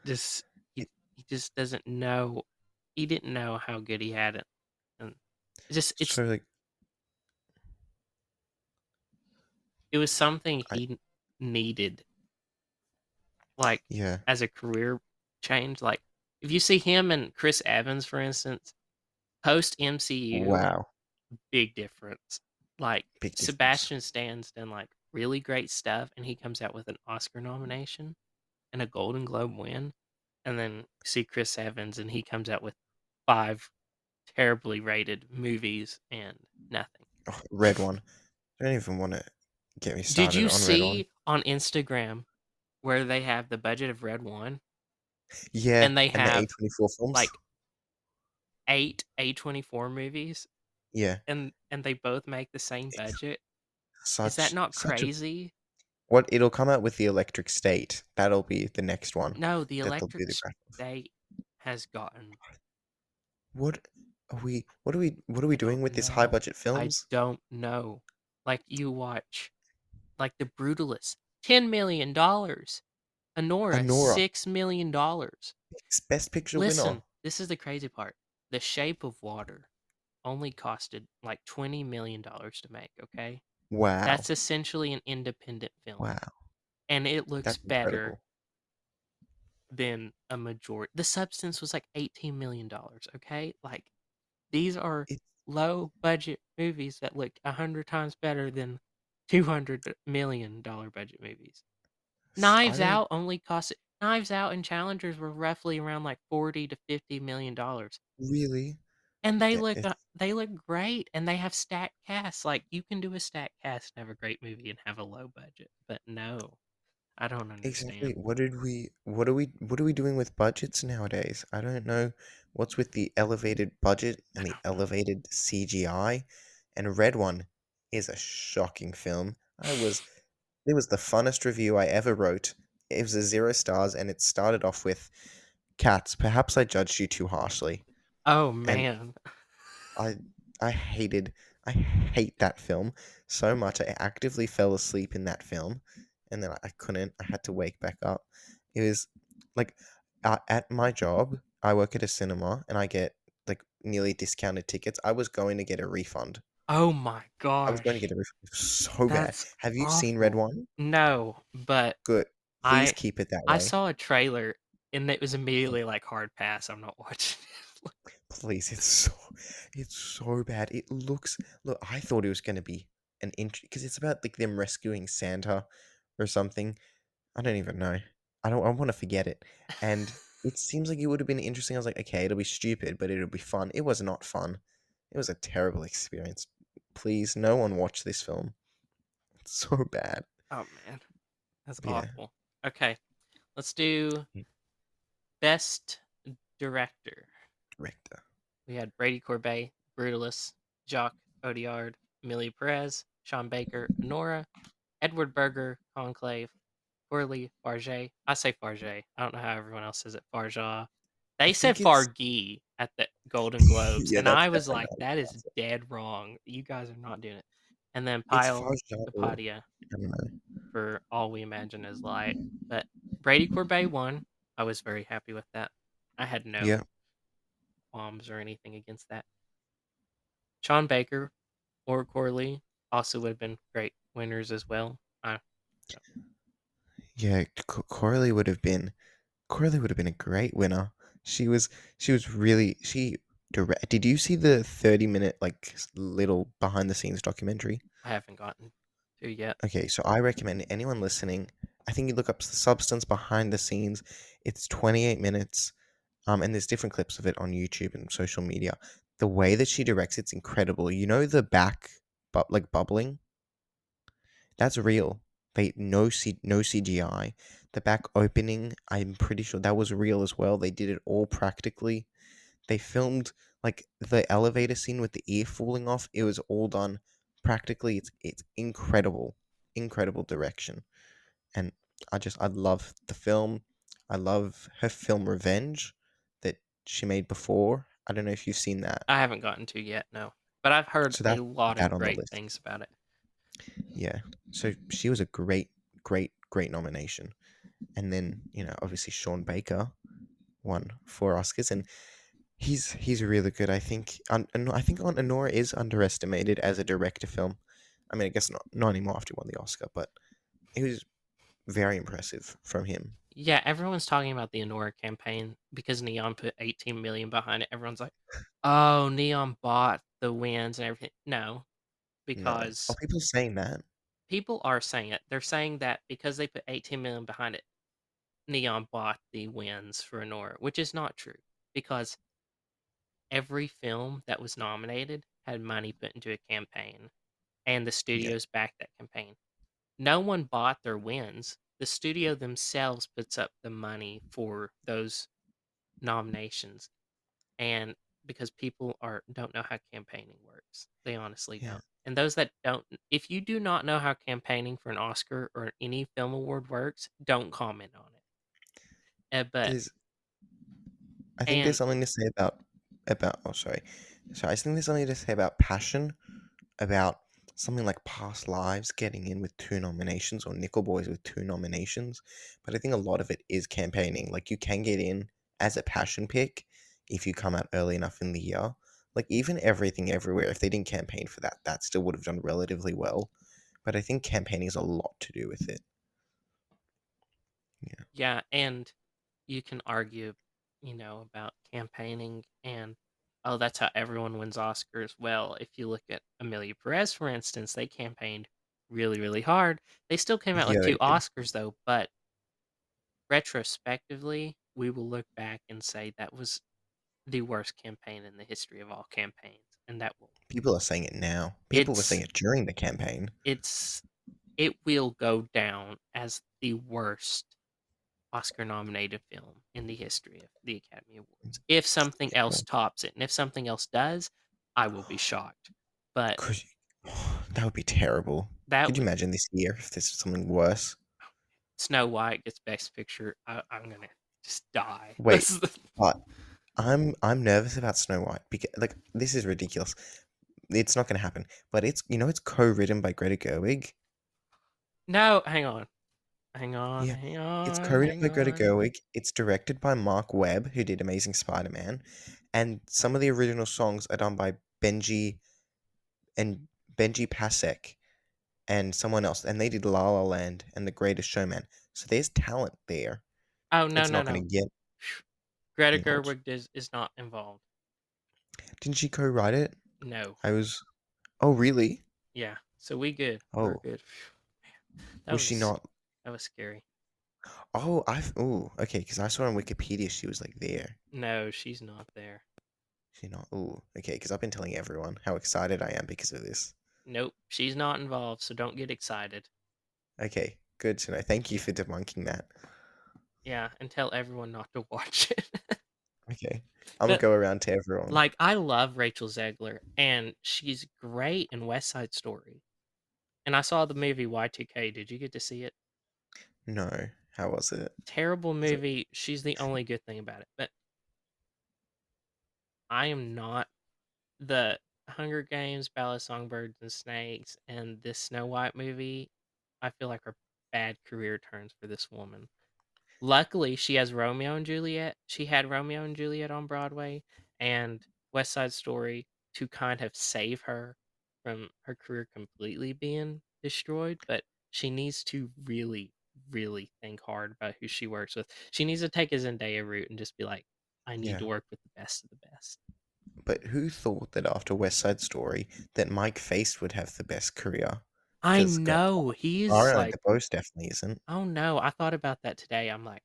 just he It, he just doesn't know, he didn't know how good he had it, and it's so like it was something I he needed, like, yeah. as a career change. Like, if you see him and Chris Evans, for instance, post MCU, Wow. big difference. Like, Big difference. Sebastian Stan's done like really great stuff, and he comes out with an Oscar nomination and a Golden Globe win, and then you see Chris Evans, and he comes out with five terribly rated movies and nothing. Oh, Red One. I don't even want to get me Did started you on Red One. see on Instagram where they have the budget of Red One, Yeah, and they and the have A24 films. like 8 A24 movies, Yeah. and they both make the same budget? Is that not Such a crazy? what it'll come out with the Electric State. That'll be the next one No, the that they'll do Electric the graphics. State has gotten What are we I don't doing with this high know. budget I films? don't know. Like, you watch, like, The Brutalist, $10 million. Honora, Honora, $6 million. Best Picture winner. Listen, this is the crazy part. The Shape of Water. only costed like $20 million to make, okay? Wow. That's essentially an independent film, Wow. and it looks That's better incredible. than a majority. The Substance was like $18 million, okay? Like, these are It's low budget movies that look 100 times better than $200 million budget movies. I Knives don't Out only cost Knives Out and Challengers were roughly around like 40 to $50 million. really. And Yeah, it's they look great and they have stacked casts. Like, you can do a stacked cast and have a great movie and have a low budget. But no, I don't exactly. understand. What are we doing with budgets nowadays? I don't know what's with the elevated budget I and the don't know. elevated CGI. And Red One is a shocking film. It was the funnest review I ever wrote. It was a 0 stars, and it started off with cats. Perhaps I judged you too harshly. Oh And man. I I hated I hate that film so much. I actively fell asleep in that film, and then I couldn't. I had to wake back up. It was like at my job, I work at a cinema, and I get like nearly discounted tickets. I was going to get a refund. Oh my I was going to gosh. get a refund. It was so bad. That's Have you seen Red awful. One? No, but Good. Please I keep it that I way. saw a trailer and it was immediately like hard pass. I'm not watching it. Please, it's so bad. Look, I thought it was gonna be an int because it's about like them rescuing Santa or something. I don't even know. I want to forget it. And it seems like it would have been interesting. I was like, okay, it'll be stupid, but it'll be fun. It was not fun. It was a terrible experience. Please, no one watch this film. It's so bad. Oh man, that's Yeah. awful. Okay, let's do Mm, best director. Director. We had Brady Corbet, Brutalist, Jacques Audiard, Emilia Perez, Sean Baker, Honora, Edward Berger, Conclave, Corley, Farge. I say Farge. I don't know how everyone else says it. Farja. I They said think it's Fargi at the Golden Globes, yeah, and that's I was definitely like, how you that is pronounce it. dead wrong. You guys are not doing it. And then It's Pyle Farja or Kapadia I don't know. for All We Imagine Is Light. But Brady Corbet won. I was very happy with that. I had no Yeah. qualms or anything against that. Sean Baker or Corley also would have been great winners as well. So Yeah, Coralie would have been a great winner. She was she was really she direct. Did you see the 30-minute like little behind the scenes documentary? I haven't gotten to yet. Okay, so I recommend anyone listening. I think you look up the substance behind the scenes. It's 28 minutes. And there's different clips of it on YouTube and social media. The way that she directs it's incredible. You know the back but like bubbling? That's real. No CGI. The back opening, I'm pretty sure that was real as well. They did it all practically. They filmed like the elevator scene with the ear falling off. It was all done practically. It's incredible, incredible direction, and I love the film. I love her film Revenge that she made before. I don't know if you've seen that. I haven't gotten to yet, no. But I've heard So a that's lot of that on the great list. things about it. Yeah. So she was a great nomination. And then, obviously Sean Baker won 4 Oscars, and he's really good. I think, and I think Honora is underestimated as a director film. I mean, I guess not anymore after he won the Oscar, but it was very impressive from him. Yeah, everyone's talking about the Honora campaign because Neon put 18 million behind it. Everyone's like, "Oh, Neon bought the wins and everything." No, No, are because people saying that? people are saying it. They're saying that because they put 18 million behind it, Neon bought the wins for Honora, which is not true because every film that was nominated had money put into a campaign and the Yeah, studios backed that campaign. No one bought their wins. The studio themselves puts up the money for those nominations, and because people are don't know how campaigning works, they honestly yeah. don't. And those that don't, if you do not know how campaigning for an Oscar or any film award works, don't comment on it. But There's I think there's and something to say about oh sorry, I think there's something to say about passion, about something like Past Lives getting in with 2 nominations, or Nickel Boys with 2 nominations. But I think a lot of it is campaigning. Like, you can get in as a passion pick if you come out early enough in the year. Like even Everything Everywhere, if they didn't campaign for that, that still would have done relatively well. But I think campaigning has a lot to do with it. Yeah. Yeah, and you can argue, about campaigning and oh, that's how everyone wins Oscars. Well, if you look at Amelia Perez, for instance, they campaigned really, really hard. They still came out with Yeah, they two did. Oscars though, but retrospectively, we will look back and say that was the worst campaign in the history of all campaigns, and that will People are saying it now. People were it's saying it during the campaign. it's it will go down as the worst Oscar nominated film in the history of the Academy Awards. If something Yeah, else well, tops it, and if something else does, I will be shocked. But could that would be terrible. that Could you was imagine this year if there's something worse? Snow White gets Best Picture. I'm gonna just die. Wait, but I'm nervous about Snow White because like this is ridiculous. It's not going to happen. But it's co-written by Greta Gerwig. No, hang on, hang on, Yeah, hang it's on, co-written hang by Greta on. Gerwig. It's directed by Mark Webb, who did Amazing Spider-Man, and some of the original songs are done by and Benji Pasek and someone else, and they did La La Land and The Greatest Showman. So there's talent there. Oh no, It's no, not going no. to get Greta not. Gerwig is not involved. Didn't she co-write it? No. I was. Oh, really? Yeah. So we good. We're Oh, good. That was she was not? that was scary. Oh, I've. Oh, okay. Because I saw on Wikipedia she was like there. No, she's not there. She not. Oh, okay. Because I've been telling everyone how excited I am because of this. Nope, she's not involved, so don't get excited. Okay, good to know. Thank you Yeah. for debunking that. Yeah, and tell everyone not to watch it. Okay, I'm gonna But go around to everyone. like I love Rachel Zegler and she's great in West Side Story. And I saw the movie Y2K. Did you get to see it? No, how was it? Terrible Is it? movie. She's the only good thing about it. But I am not the Hunger Games, Ballad of Songbirds and Snakes, and this Snow White movie. I feel like are bad career turns for this woman. Luckily, she has Romeo and Juliet. She had Romeo and Juliet on Broadway and West Side Story to kind of save her from her career completely being destroyed, but she needs to really, really think hard about who she works with. She needs to take a Zendaya route and just be like, I need Yeah, to work with the best of the best. but who thought that after West Side Story that Mike Faist would have the best career? I Because know. He's Ariana like, DeBose definitely isn't. oh no, I thought about that today. I'm like,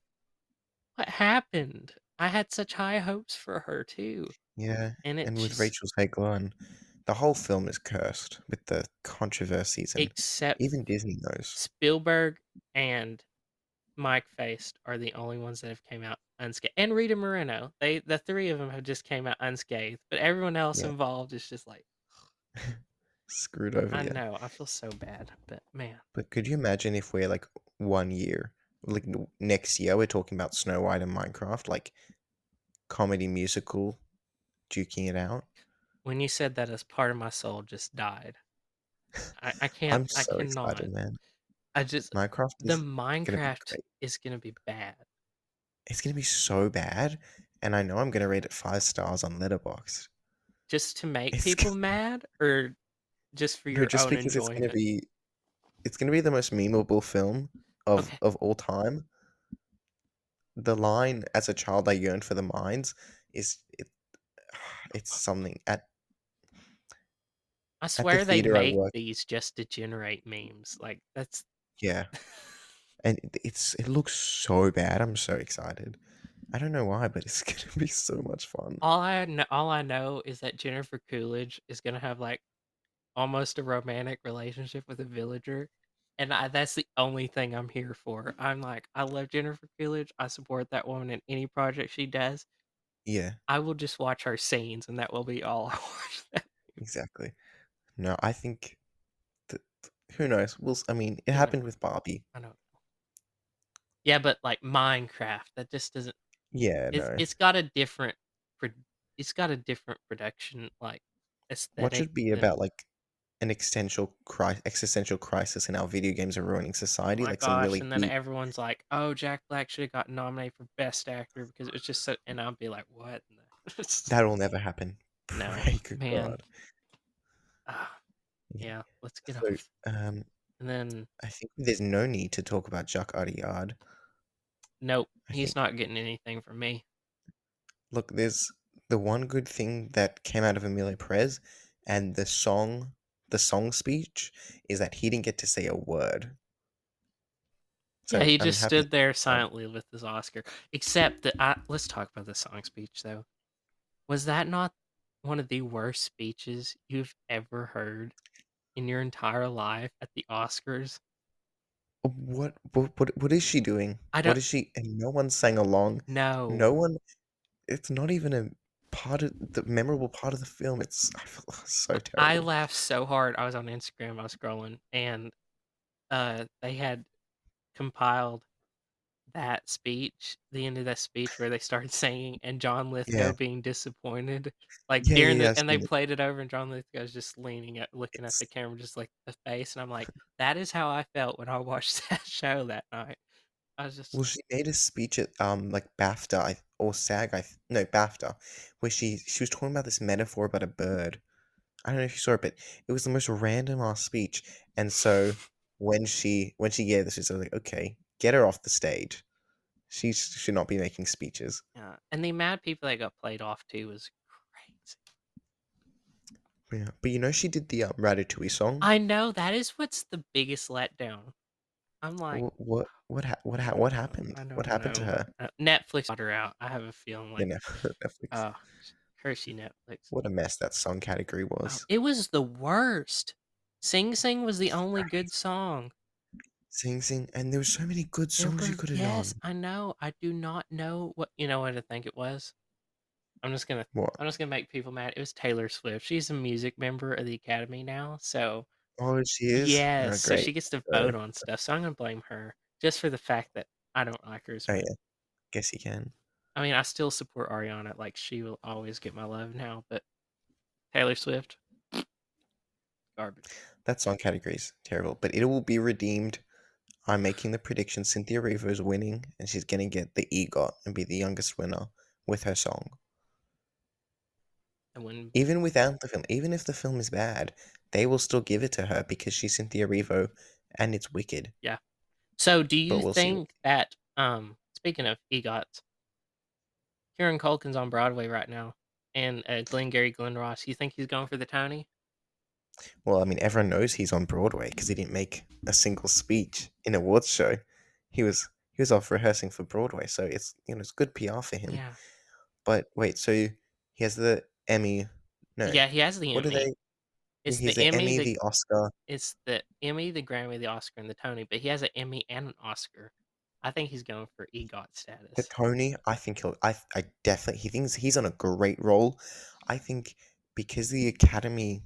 what happened? I had such high hopes for her too. Yeah, And it and with just Rachel Zegler, and the whole film is cursed with the controversies, and except even Disney knows. Spielberg and Mike Faist are the only ones that have came out unscathed, and Rita Moreno. The three of them have just came out unscathed, but everyone else Yeah, involved is just like, screwed over. I Yeah, know, I feel so bad, but man, but could you imagine if we're like 1 year, like next year, we're talking about Snow White and Minecraft, like comedy musical, duking it out? when you said that, as part of my soul just died. I'm I so cannot. excited, man. I just Minecraft the is gonna be Minecraft great. is gonna be bad. It's gonna be so bad, and I know I'm gonna rate it 5 stars on Letterboxd. Just to make It's people mad, or just for no, your just own because enjoyment? it's gonna be the most memeable film of Okay, all time. The line "As a child, I yearned for the mines" is it's something I at the swear they theater I make work. these just to generate memes. Like that's Yeah, and it looks so bad. I'm so excited. I don't know why, but it's gonna be so much fun. all I know is that Jennifer Coolidge is gonna have like almost a romantic relationship with a villager. And that's the only thing I'm here for. I'm like, I love Jennifer Coolidge. I support that woman in any project she does. Yeah, I will just watch her scenes, and that will be all I watch. exactly. No, I think that who knows? I mean, it Who knows? happened with Barbie. I don't. Yeah, but like Minecraft, that just doesn't. Yeah, It's no. it's got a different. It's got a different production like What aesthetic should be than. about like an existential crisis in how video games are ruining Oh society, my like some gosh! really And then deep. everyone's like, "Oh, Jack Black should have got nominated for Best Actor because it was just so." And I'll be like, "What?" That will never happen. No, Pray, good man. God. Ah, Yeah. yeah, let's get So, off. And then, I think there's no need to talk about Jacques Audiard. nope, I he's think, not getting anything from me. look, there's the one good thing that came out of Emilia Perez, and the song speech is that he didn't get to say a word. Yeah, So he I'm just happy. stood there silently with his Oscar. Except that, let's talk about the song speech though. Was that not one of the worst speeches you've ever heard in your entire life at the Oscars? What is she doing? I What don't is she? And no one sang along. know. No one. It's not even a part of the memorable part of the film. It's I feel so I terrible. laughed so hard. I was on Instagram, I was scrolling, and they had compiled that speech, the end of that speech where they started singing and John Yeah, Lithgow being disappointed, like yeah, yeah, during yeah. the I've and they seen it. played it over and John Lithgow's just leaning at looking at It's the camera just like the face, and I'm like, that is how I felt when I watched that show that night. I was just well, she made a speech at like BAFTA or SAG. No, BAFTA, where she was talking about this metaphor about a bird. I don't know if you saw it, but it was the most random ass speech. And so when she gave this, I was like, okay, get her off the stage. She should not be making speeches. yeah, and the amount of people that got played off too was crazy. Yeah, but she did the Ratatouille song. I know that is what's the biggest letdown. I'm like, What happened? I What don't happened to know. her? Netflix bought her out. I have a feeling Yeah, like, no, Netflix. oh, Hershey Netflix. What a mess that song category Oh, was. it was the worst. Sing Sing was the only good Right. song. Sing Sing, and there were so many good There songs you were, could have yes, done. I know. I do not know what I think it was. I'm just gonna What? I'm just gonna make people mad. It was Taylor Swift. She's a music member of the Academy now, so Oh, she is? yes, Oh, so great. she gets to Uh, vote on stuff. So I'm gonna blame her just for the fact that I don't like her as oh, much. yeah. Guess you can. I mean, I still support Ariana. Like she will always get my love now, but Taylor Swift, garbage. That song category is terrible, but it will be redeemed. I'm making the prediction Cynthia Erivo is winning, and she's going to get the EGOT and be the youngest winner with her song. And when Even without the film, even if the film is bad, they will still give it to her because she's Cynthia Erivo and it's wicked. yeah. So do But you we'll see. think that speaking of EGOTs, Kieran Culkin's on Broadway right now, and Glengarry Glen Ross. You think he's going for the Tony? Well, I mean, everyone knows he's on Broadway because he didn't make a single speech in a awards show. He was off rehearsing for Broadway, so it's good PR for him. Yeah, But wait, so he has the Emmy? No, yeah. He has the what do Emmy. they? It's He has the the Emmy, Emmy, the Oscar, the Emmy, the Grammy, the Oscar, and the Tony. But he has an Emmy and an Oscar. I think he's going for EGOT the status. Tony. I think he'll. I definitely. He thinks he's on a great roll. I think because the Academy.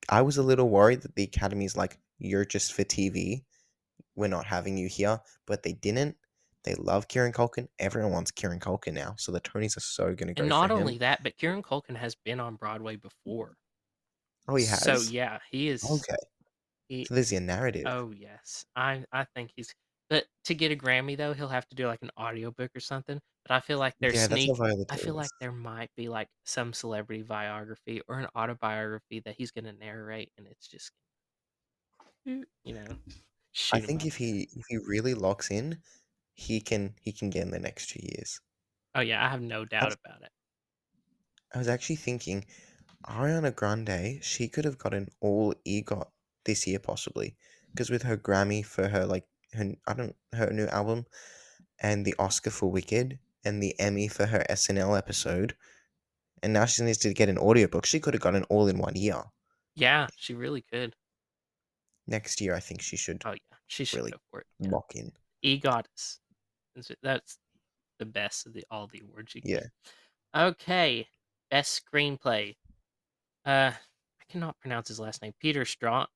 I was a little worried that the Academy's like, you're just for TV. We're not having you here, but they didn't. They love Kieran Culkin. Everyone wants Kieran Culkin now, so the Tonys are so gonna And go for not him. only that, but Kieran Culkin has been on Broadway before. Oh, he So has. yeah, he is. Okay, He so there's your narrative. Oh, yes. I think he's but to get a Grammy, though, he'll have to do, like, an audiobook or something, but Yeah, that's how Viola I feel Davis. like there might be, like, some celebrity biography or an autobiography that he's gonna narrate, and it's just you know, I shoot him think up. if he really locks in, he can get in the next 2 years. Oh, yeah, I have no I doubt was, about it. I was actually thinking Ariana Grande, she could have got an all EGOT this year possibly, because with her Grammy for her her new album, and the Oscar for Wicked, and the Emmy for her SNL episode, and now she needs to get an audiobook. She could have got an all in 1 year. Yeah, she really could. Next year, I think she should Oh, yeah, she should really go for it, yeah. lock in. EGOT that's the best of all the awards you can Yeah. get. Okay, best screenplay. I cannot pronounce his last name. Peter Straw.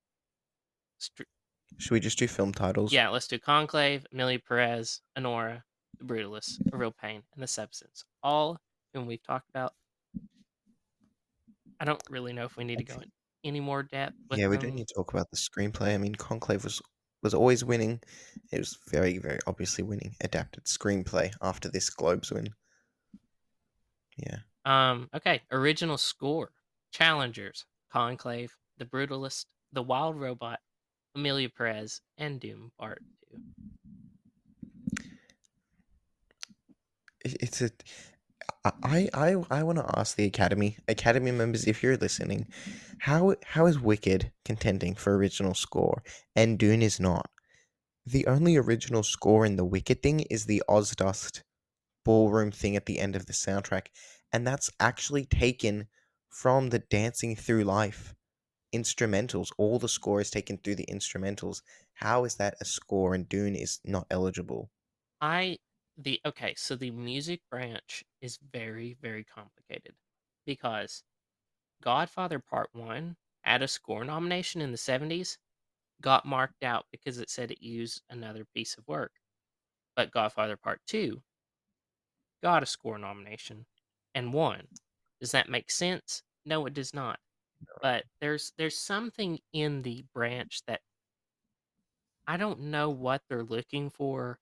Should we just do film titles? Yeah, let's do Conclave, Emilia Perez, Honora, The Brutalist, A Real Pain, and The Substance. All whom we've talked about. I don't really know if we need to go in any more depth with Yeah, we don't them. need to talk about the screenplay. I mean, Conclave was always winning. It was very, very obviously winning. Adapted screenplay after this Globes win. Yeah. Okay, original score. Challengers: Conclave, The Brutalist, The Wild Robot, Emilia Pérez, and Doom Part 2. It's a I want to ask the Academy members, if you're listening, how is Wicked contending for original score and Dune is not? The only original score in the Wicked thing is the Ozdust ballroom thing at the end of the soundtrack, and that's actually taken from the Dancing Through Life instrumentals. All the score is taken through the instrumentals. How is that a score and Dune is not eligible? I the okay, so the music branch is very, very complicated because Godfather Part 1 had a score nomination in the 70s, got marked out because it said it used another piece of work. But Godfather Part 2 got a score nomination and won. Does that make sense? No, it does not. But there's something in the branch that I don't know what they're looking for,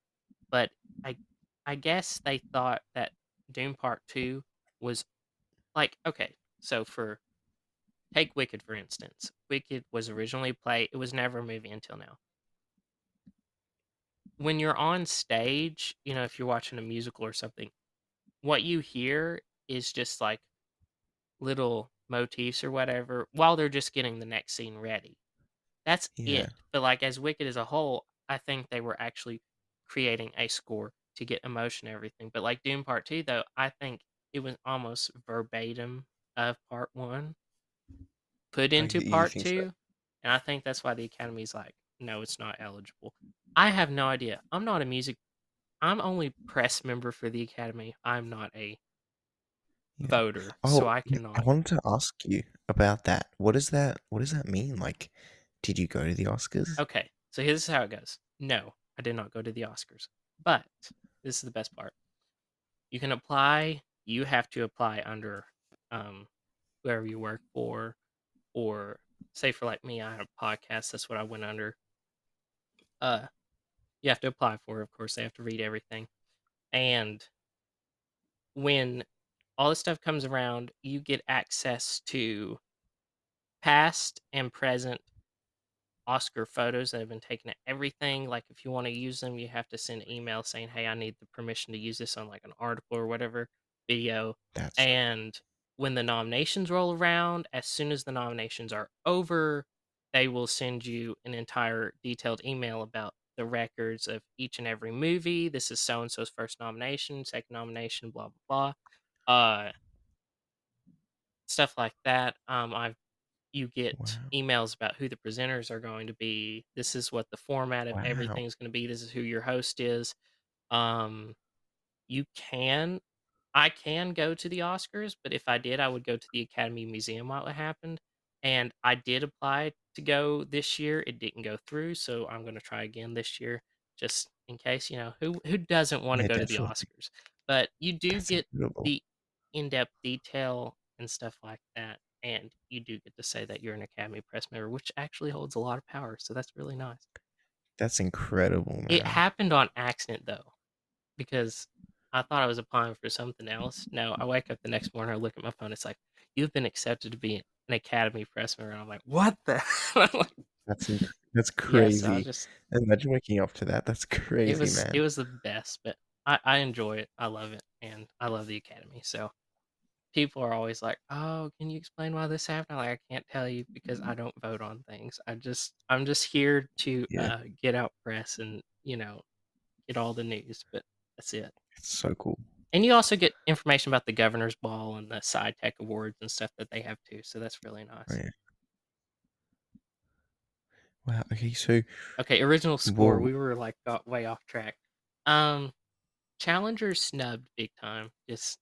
but I I guess they thought that Doom Part 2 was like okay, so for take Wicked for instance. Wicked was originally a play, it was never a movie until now. When you're on stage, if you're watching a musical or something, what you hear is just like little motifs or whatever while they're just getting the next scene ready. That's Yeah, it. But like as Wicked as a whole, I think they were actually creating a score to get emotion and everything. But like Doom Part 2 though, I think it was almost verbatim of Part 1 put into you Part think so? 2. And I think that's why the Academy's like, no, it's not eligible. I have no idea. I'm only press member for the Academy. I'm not a Yeah. voter, so Oh, I yeah, I cannot. wanted to ask you about that. What does that mean? Like, did you go to the Oscars? Okay, so here's how it goes. No, I did not go to the Oscars. But this is the best part. You can apply, you have to apply under um whoever you work for, or say for like me, I had a podcast, that's what I went under. Uh you have to apply for it, of course, they have to read everything. And when all this stuff comes around, you get access to past and present Oscar photos that have been taken at everything. Like if you want to use them, you have to send an email saying, "Hey, I need the permission to use this on like an article or whatever video." That's so And when the nominations roll around, as soon as the nominations are over, they will send you an entire detailed email about the records of each and every movie. This is so and so's first nomination, second nomination, blah blah blah. Stuff like that. You get wow, emails about who the presenters are going to be. This is what the format of wow. everything is going to be. This is who your host is. Um, you can, I can go to the Oscars, but if I did, I would go to the Academy Museum while it happened. And I did apply to go this year. It didn't go through, so I'm going to try again this year, just in case. Who doesn't want to Yeah, go to the definitely. Oscars? But you do That's get incredible. the in-depth detail and stuff like that, and you do get to say that you're an Academy Press member, which actually holds a lot of power. So that's really nice. That's incredible, It man. happened on accident though, because I thought I was applying for something else. No, I wake up the next morning, I look at my phone, it's like, "You've been accepted to be an Academy Press member," and I'm like, "What the" I'm like, That's yeah, so I crazy. just Imagine waking up to that. That's crazy, it man. was the best, but I enjoy it, I love it, and I love the Academy, so people are always like, "Oh, can you explain why this happened?" I'm like, "I can't tell you because I don't vote on things. I'm just here to, Yeah, get out press and, get all the news, but that's it." it's so cool. And you also get information about the governor's ball and the side tech awards and stuff that they have too, so that's really Oh, nice. yeah. Wow. Okay, so Okay, original score, well, we were like got way off track. Um Challenger snubbed big time. Just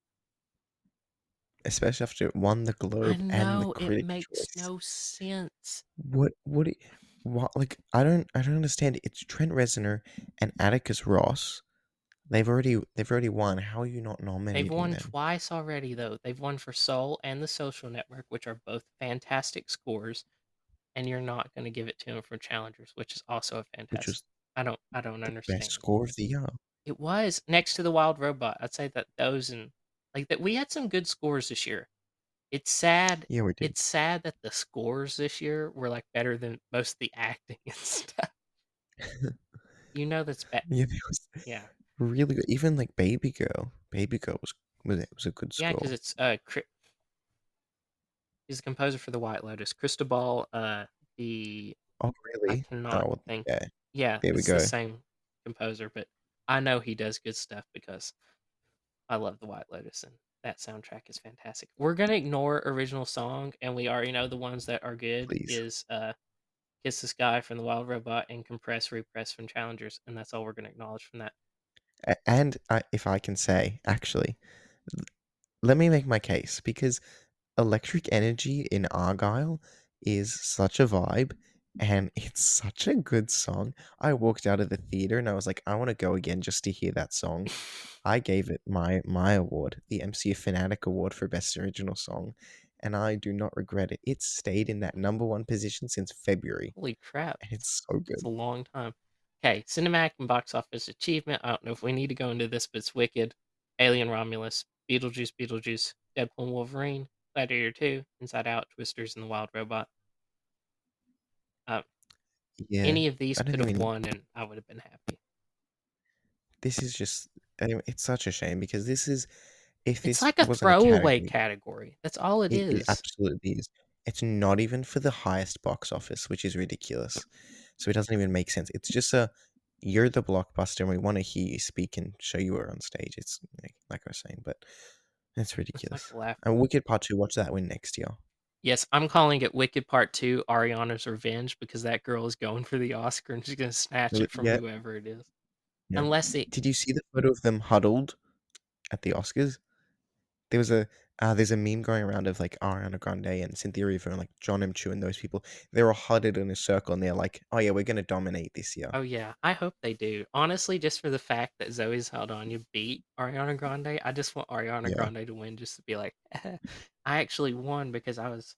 especially after it won the I Globe and the know it Critics' makes Choice. no sense. What what like I don't understand. It's Trent Reznor and Atticus Ross. They've already won. How are you not They've nominating won them? twice already though. They've won for Soul and The Social Network, which are both fantastic scores, and you're not going to give it to them for Challengers, which is also a Which fantastic. was I don't the best understand. score of the year. It was next to the Wild Robot. I'd say that those and like that we had some good scores this year. It's sad. Yeah, we did. It's sad that the scores this year were like better than most of the acting and stuff. That's bad. Yeah, it was Yeah, really good. Even like Baby Girl. Baby Girl was a good yeah, because score. it's he's the composer for the White Lotus. Cristobal, the Oh, I really? cannot Oh, well, think. yeah. Yeah, There we it's the go. same composer, but I know he does good stuff because I love the White Lotus and that soundtrack is fantastic. We're gonna ignore original song, and we already know the ones that are good Please. is "Kiss the Sky" from the Wild Robot and "Compress Repress" from Challengers, and that's all we're gonna acknowledge from that. And if I can say, actually, let me make my case because Electric Energy in Argyle is such a vibe and it's such a good song. I walked out of the theater and I was like, I want to go again just to hear that song. I gave it my award, the MCU Fanatic Award for Best Original Song, and I do not regret it. It's stayed in that number one position since February, Holy crap! and it's so It's good. a long time. Okay, cinematic and box office achievement. I don't know if we need to go into this, but it's Wicked, Alien Romulus, Beetlejuice, Deadpool and Wolverine, Gladiator 2, Inside Out, Twisters, and the Wild Robot. Uh, Yeah, any of these I don't could think have we need. won, and I would have been happy. This is just. Anyway, it's such a shame because this is. If It's this like a wasn't a throwaway category, category. That's all it it is. absolutely is. It's not even for the highest box office, which is ridiculous. So it doesn't even make sense. It's just a you're the blockbuster and we want to hear you speak and show you were on stage. It's like I was saying, but it's It's like ridiculous. a laugh. And Wicked Part 2, watch that win next year. Yes, I'm calling it Wicked Part 2, Ariana's Revenge, because that girl is going for the Oscar and she's going to snatch it from Yeah, whoever it is. yeah. Unless it. Did you see the photo of them huddled at the Oscars? There was a there's a meme going around of like Ariana Grande and Cynthia Erivo and like John M. Chu and those people. They're all huddled in a circle and they're like, "Oh yeah, we're gonna dominate this year." Oh, yeah, I hope they do. Honestly, just for the fact that Zoe Saldana beat Ariana Grande, I just want Ariana Yeah, Grande to win just to be like, I actually won because I was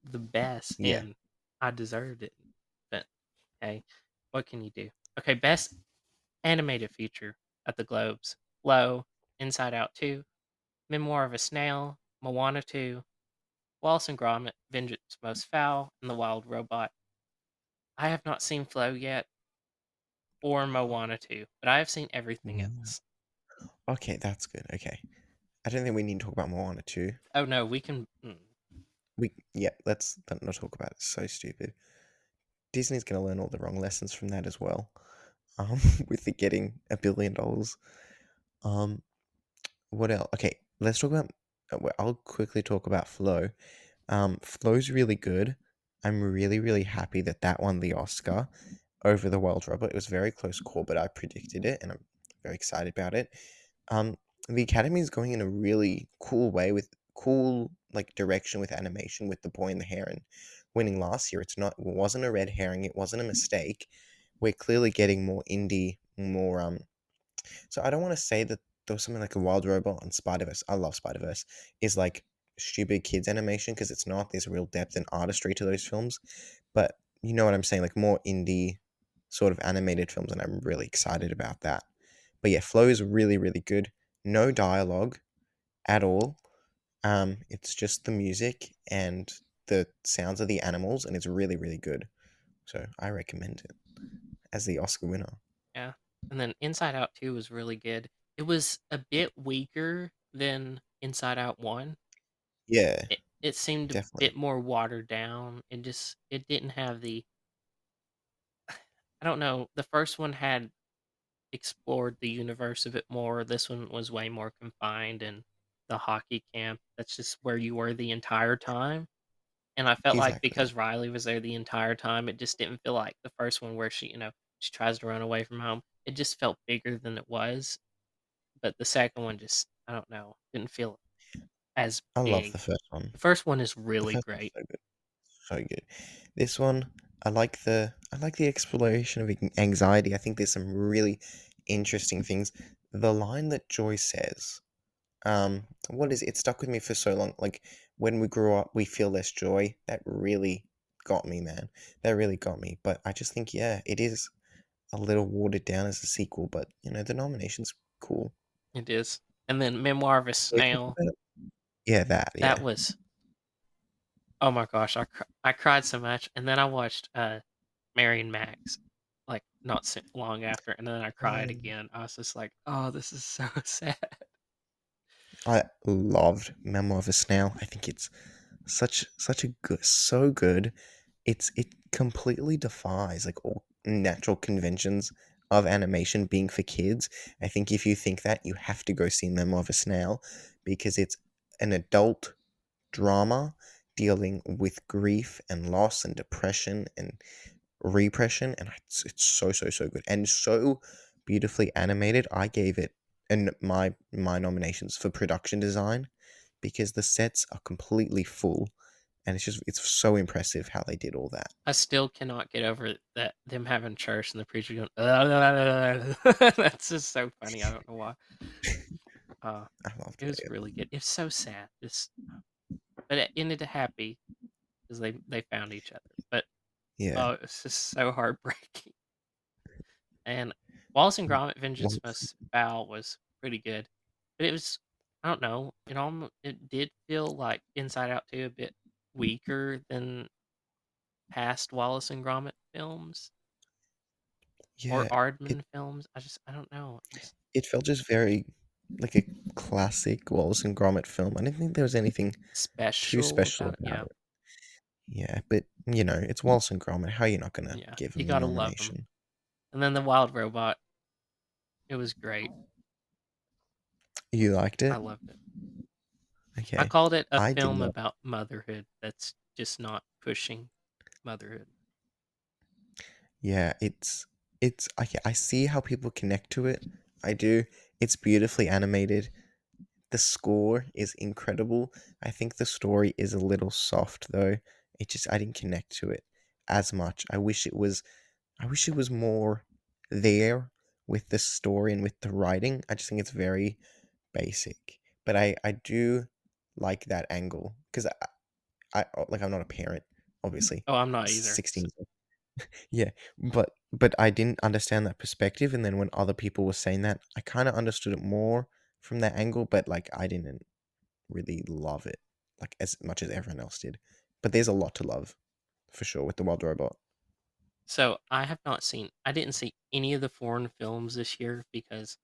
the best yeah. and I deserved it. But hey, what can you do? Okay, best animated feature at the Globes. Low, Inside Out 2, Memoir of a Snail, Moana 2, Wallace and Gromit, Vengeance Most Foul, and The Wild Robot. I have not seen Flow yet or Moana 2, but I have seen everything Mm. else. Okay, that's good. Okay, I don't think we need to talk about Moana 2. Oh no, we can. Let's not talk about it. It's so stupid. Disney's gonna learn all the wrong lessons from that as well. Um, with it getting $1 billion. Um, what else? Okay, let's talk about. I'll quickly talk about Flow. Flow's really good. I'm really, really happy that that won the Oscar over the World Robot. It was a very close call, but I predicted it, and I'm very excited about it. Um, the Academy is going in a really cool way with cool like direction with animation with the boy in the heron winning last year. It wasn't a red herring. It wasn't a mistake. We're clearly getting more indie, more so I don't want to say that there was something like a Wild Robot and Spider Verse. I love Spider Verse. Is like stupid kids animation because it's not. There's real depth and artistry to those films, but you know what I'm saying, like more indie sort of animated films, and I'm really excited about that. But yeah, Flow is really really good. No dialogue at all. It's just the music and the sounds of the animals, and it's really really good. So I recommend it as the Oscar winner. Yeah, and then Inside Out 2 was really good. It was a bit weaker than Inside Out 1. Yeah, It seemed a definitely. bit more watered down. It didn't have the. I don't know. The first one had explored the universe a bit more. This one was way more confined in the hockey camp. That's just where you were the entire time. And I felt like Exactly. because Riley was there the entire time, it just didn't feel like the first one where she tries to run away from home. It just felt bigger than it was. But the second one just, I don't know, didn't feel as I love the big. first one. The first one is The really first one's great. so good. So good. This one, I like the exploration of anxiety. I think there's some really interesting things. The line that Joy says, what is it? It stuck with me for so long. Like when we grew up, we feel less joy. That really got me, man. That really got me. But I just think, yeah, it is a little watered down as a sequel, but the nomination's cool. It is. And then Memoir of a Can we talk Snail, about it? Yeah, that, that yeah. was. Oh my gosh, I cried so much, and then I watched Mary and Max like not long after, and then I cried Um, again. I was just like, oh, this is so sad. I loved Memoir of a Snail. I think it's such a good, so good. It completely defies like all natural conventions of animation being for kids. I think if you think that, you have to go see Memoir of a Snail because it's an adult drama dealing with grief and loss and depression and repression, and it's so good and so beautifully animated. I gave it and my nominations for production design because the sets are completely full, and it's so impressive how they did all that. I still cannot get over that them having church and the preacher going. That's just so funny. I don't know why. Uh, I loved it was it. really good. It's so sad. But it ended happy because they found each other. But Yeah. oh, it's just so heartbreaking. And Wallace and Gromit: Vengeance Once, Must Bow was pretty good, but it was, I don't know, it did feel like Inside Out 2 a bit weaker than past Wallace and Gromit films or yeah, it Aardman films. I don't know, just it felt just very like a classic Wallace and Gromit film. I didn't think there was anything too special special about it. about Yeah, it. Yeah, but it's Wallace and Gromit. How are you not gonna yeah, give you him the gotta love them. nomination? And then the Wild Robot, it was great. You liked I it? loved it. I Okay. called it a I did film not. about motherhood that's just not pushing motherhood. Yeah, I see how people connect to it. I do. It's beautifully animated. The score is incredible. I think the story is a little soft though. I didn't connect to it as much. I wish it was more there with the story and with the writing. I just think it's very basic. But I do like that angle because like I'm not a parent, obviously. Oh, I'm not either. 16. Yeah, but I didn't understand that perspective, and then when other people were saying that, I kind of understood it more from that angle, but like I didn't really love it like as much as everyone else did. But there's a lot to love for sure with the Wild Robot. So I didn't see any of the foreign films this year because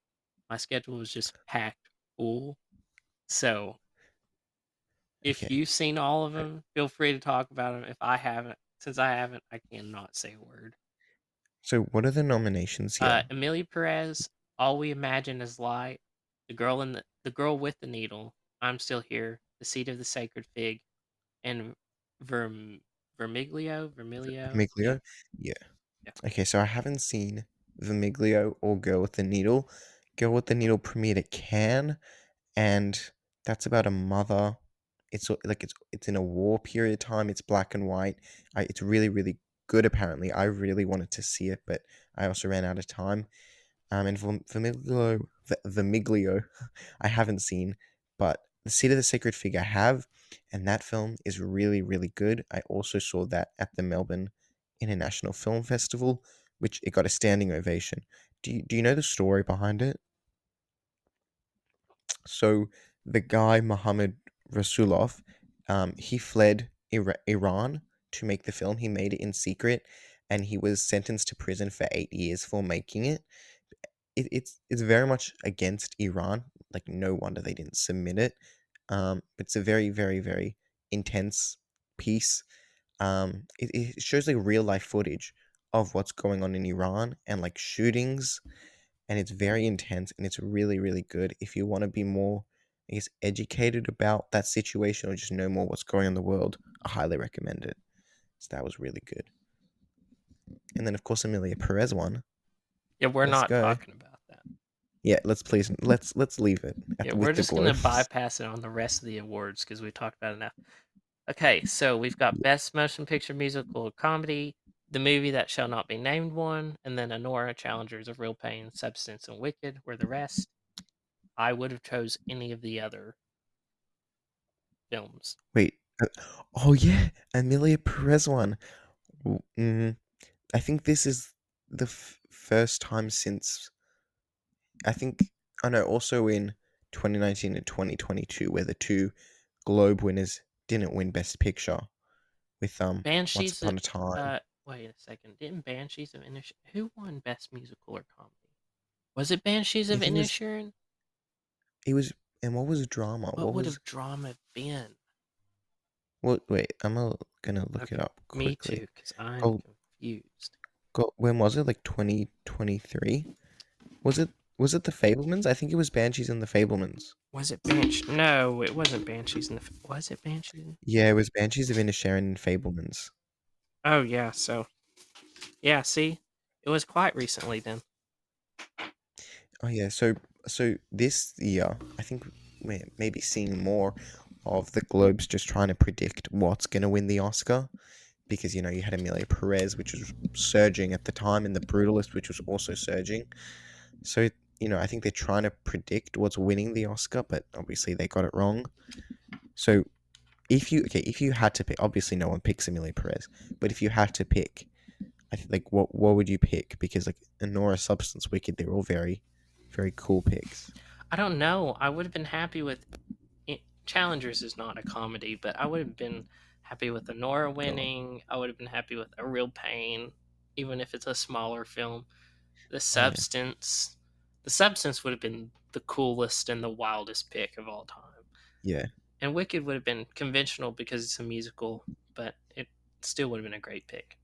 my schedule was just packed full. So if Okay, you've seen all of them, feel free to talk about them. If I haven't, since I haven't, I cannot say a word. so what are the nominations here? Emilia Perez, All We Imagine Is Light, the girl with the needle, I'm Still Here, The Seed of the Sacred Fig, and Verm, Vermiglio, yeah, Vermiglio? Yeah. yeah. Okay, so I haven't seen Vermiglio or Girl with the Needle. Girl with the Needle premiered at Cannes, and that's about a mother. It's in a war period of time. It's black and white. It's really good. Apparently, I really wanted to see it, but I also ran out of time. And Vermiglio, I haven't seen, but The Seed of the Sacred Fig I have, and that film is really good. I also saw that at the Melbourne International Film Festival, which it got a standing ovation. Do you know the story behind it? So the guy Mohammed Rasulov, he fled Iran to make the film. He made it in secret, and he was sentenced to prison for 8 years for making it. It's very much against Iran. Like no wonder they didn't submit it. It's a very intense piece. It shows like real life footage of what's going on in Iran and like shootings, and it's very intense and it's really good. If you want to be more, I guess, educated about that situation or just know more what's going on in the world, I highly recommend it. So that was really good. And then of course Amelia Perez won. Yeah, we're Let's not go. talking about that. Yeah, let's leave it Yeah, we're with the just gonna globes. bypass it on the rest of the awards because we talked about it enough. Okay, so we've got Yeah. Best Motion Picture Musical Comedy, The Movie That Shall Not Be Named won, and then Honora Challengers of Real Pain, Substance, and Wicked were the rest. I would have chose any of the other films. Wait. Oh yeah, Amelia Perez won. I think this is the first time since I think I know also in 2019 and 2022 where the two Globe winners didn't win Best Picture. with Once Banshees Upon of a Time. wait a second. Didn't Banshees of Inisherin, who won Best Musical or Comedy? Was it Banshees I of think Inisherin? it was, and what was drama? What What would was have drama been? what? Wait, gonna look it Okay, up me quickly. too, because I'm Oh, confused. when was it? Like 2023? Was it? Was it the Fablemans? I think it was Banshees and the Fablemans. Was it Banshee? No, it wasn't Banshees in the. Was it Banshees? Yeah, it was Banshees of Inisherin and Fablemans. Oh yeah, so yeah. See, it was quite recently then. Oh yeah, so this year, I think we're maybe seeing more of the Globes just trying to predict what's gonna win the Oscar, because you had Emilia Perez, which was surging at the time, and The Brutalist, which was also surging. So I think they're trying to predict what's winning the Oscar, but obviously they got it wrong. So if you had to pick, obviously no one picks Emilia Perez, but if you had to pick, I think like what would you pick? Because like Honora, Substance, Wicked, they're all very, very cool picks. I don't know. I would have been happy with. Challengers is not a comedy, but I would have been happy with Honora God, winning. I would have been happy with A Real Pain, even if it's a smaller film. The oh yeah, Substance, the Substance would have been the coolest and the wildest pick of all time. yeah, And Wicked would have been conventional because it's a musical, but it still would have been a great pick.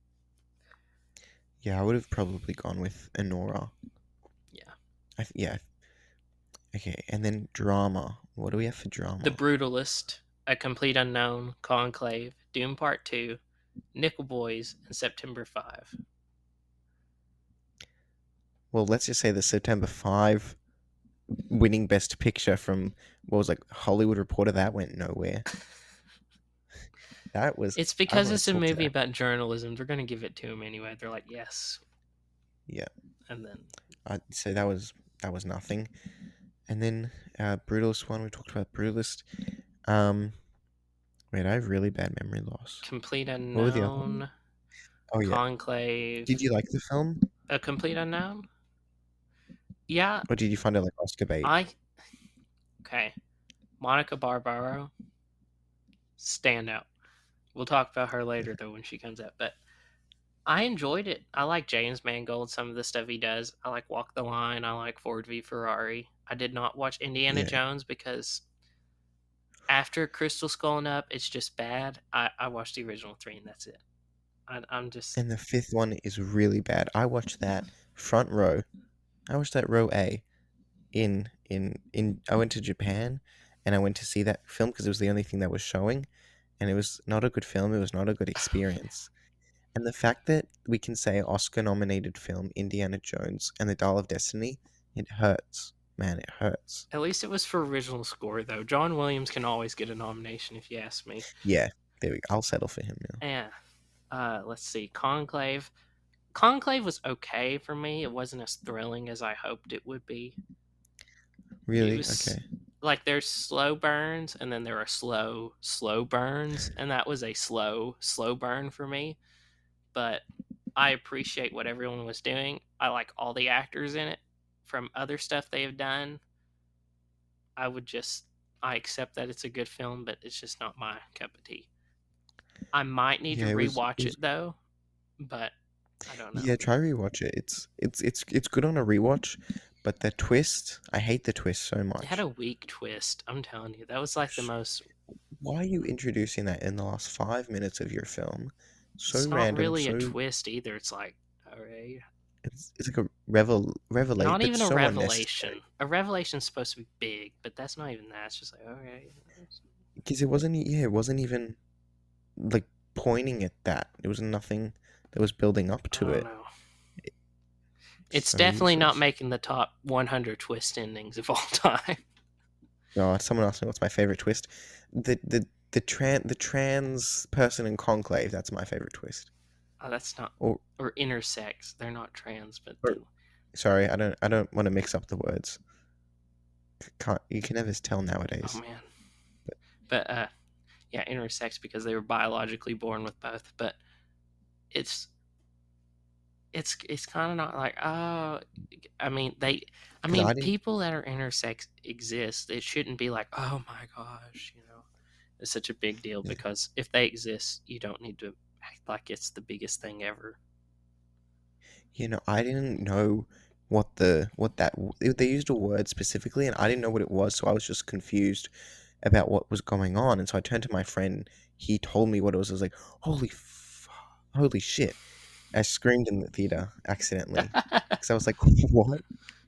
yeah. I would have probably gone with Honora. Yeah. Yeah. Okay, and then drama. What do we have for The drama? Brutalist, A Complete Unknown, Conclave, Doom Part 2, Nickel Boys, and September 5. Well, let's just say the September 5 winning Best Picture from what was like Hollywood Reporter, that went nowhere. That was It's I because want it's to a talk to movie that. about journalism. They're going to give it to him anyway. They're like, yes. Yeah, And then I'd say that was nothing. And then Brutalist one, we talked about Brutalist. Um, wait, I have really bad memory loss. Complete What were the other ones? Unknown, Oh yeah, Conclave, did you like the film, A Complete Unknown? Yeah, or did you find it like Oscar bait? I. Okay. Monica Barbaro, standout. We'll talk about her later, though, when she comes out. But I enjoyed it. I like James Mangold, some of the stuff he does. I like Walk the Line. I like Ford v Ferrari. I did not watch Indiana Yeah, Jones because after Crystal Skull and Up, it's just bad. I watched the original three, and that's it. I'm just. and the fifth one is really bad. I watched that front row. I watched that row A in I went to Japan, and I went to see that film because it was the only thing that was showing, and it was not a good film. It was not a good Oh, man. experience. And the fact that we can say Oscar nominated film Indiana Jones and the Dial of Destiny, it hurts. Man, it hurts. At least it was for original score, though. John Williams can always get a nomination, if you ask me. Yeah, there we go. I'll settle for him now. Yeah. Let's see. Conclave. Conclave was okay for me. It wasn't as thrilling as I hoped it would be. It Really? was Okay. like there's slow burns and then there are slow burns, and that was a slow burn for me. But I appreciate what everyone was doing. I like all the actors in it from other stuff they have done. I would just I accept that it's a good film, but it's just not my cup of tea. I might need to Yeah, it was. It rewatch was. it though, but I don't know. Yeah, try rewatch it. It's good on a rewatch, but the twist, I hate the twist so It had much. a weak twist. I'm telling you, that was like the most. Why are you introducing that in the last 5 minutes of your film? So It's not random, really a so twist either. It's like, all right, it's like a revelate, not but even a so unnecessary. revelation. A revelation is supposed to be big, but that's not even that. It's just like, okay, Because it wasn't, yeah, it wasn't even like pointing at that. It was nothing that was building up I to don't it. know. It's So definitely not useless. making the top 100 twist endings of all time. Oh, someone asked me what's my favorite twist. The trans person in Conclave. That's my favorite twist. Oh, that's not. Or Or intersex. They're not trans, but or sorry, I don't want to mix up the words. Can't you can never tell oh nowadays. man. But But yeah, intersex because they were biologically born with both. But it's it's kind of not like I mean they I because mean I didn't. people that are intersex exist. It shouldn't be like oh my gosh, you know. is such a big deal, Yeah. because if they exist, you don't need to act like it's the biggest thing ever. I didn't know they used a word specifically, and I didn't know what it was, so I was just confused about what was going on. And so I turned to my friend. He told me what it was. I was like, holy shit! I screamed in the theater accidentally because I was like, what?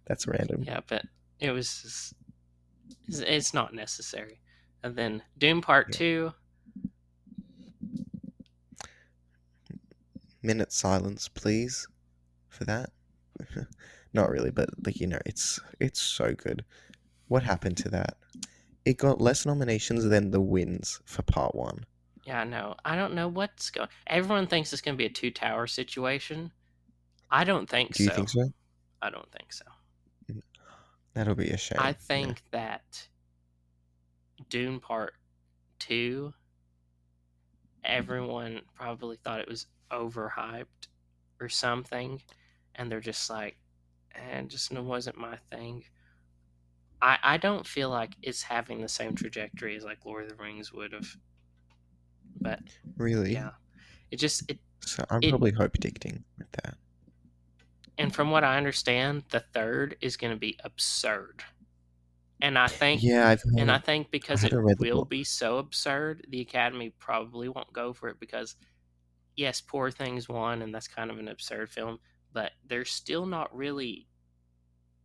That's random. Yeah, but it was just, it's not necessary. And then Doom Part Yeah. 2, Minute silence, please, for that. Not really, but like it's so good. What happened to that? It got less nominations than the wins for part one. yeah, no, I don't know what's going. Everyone thinks it's going to be a Two Tower situation. I don't think Do you so. think so? I don't think so. That'll be a I shame. Yeah. think that Dune Part 2, everyone probably thought it was overhyped or something, and they're just like, and just wasn't my thing. I don't feel like it's having the same trajectory as like Lord of the Rings would have, but Really? yeah, it So I'm it probably hope addicting with that. and from what I understand, the third is going to be absurd. And I think Yeah, I because it haven't read the will be book. so absurd, the Academy probably won't go for it, because yes, Poor Things won, and that's kind of an absurd film, but they're still not really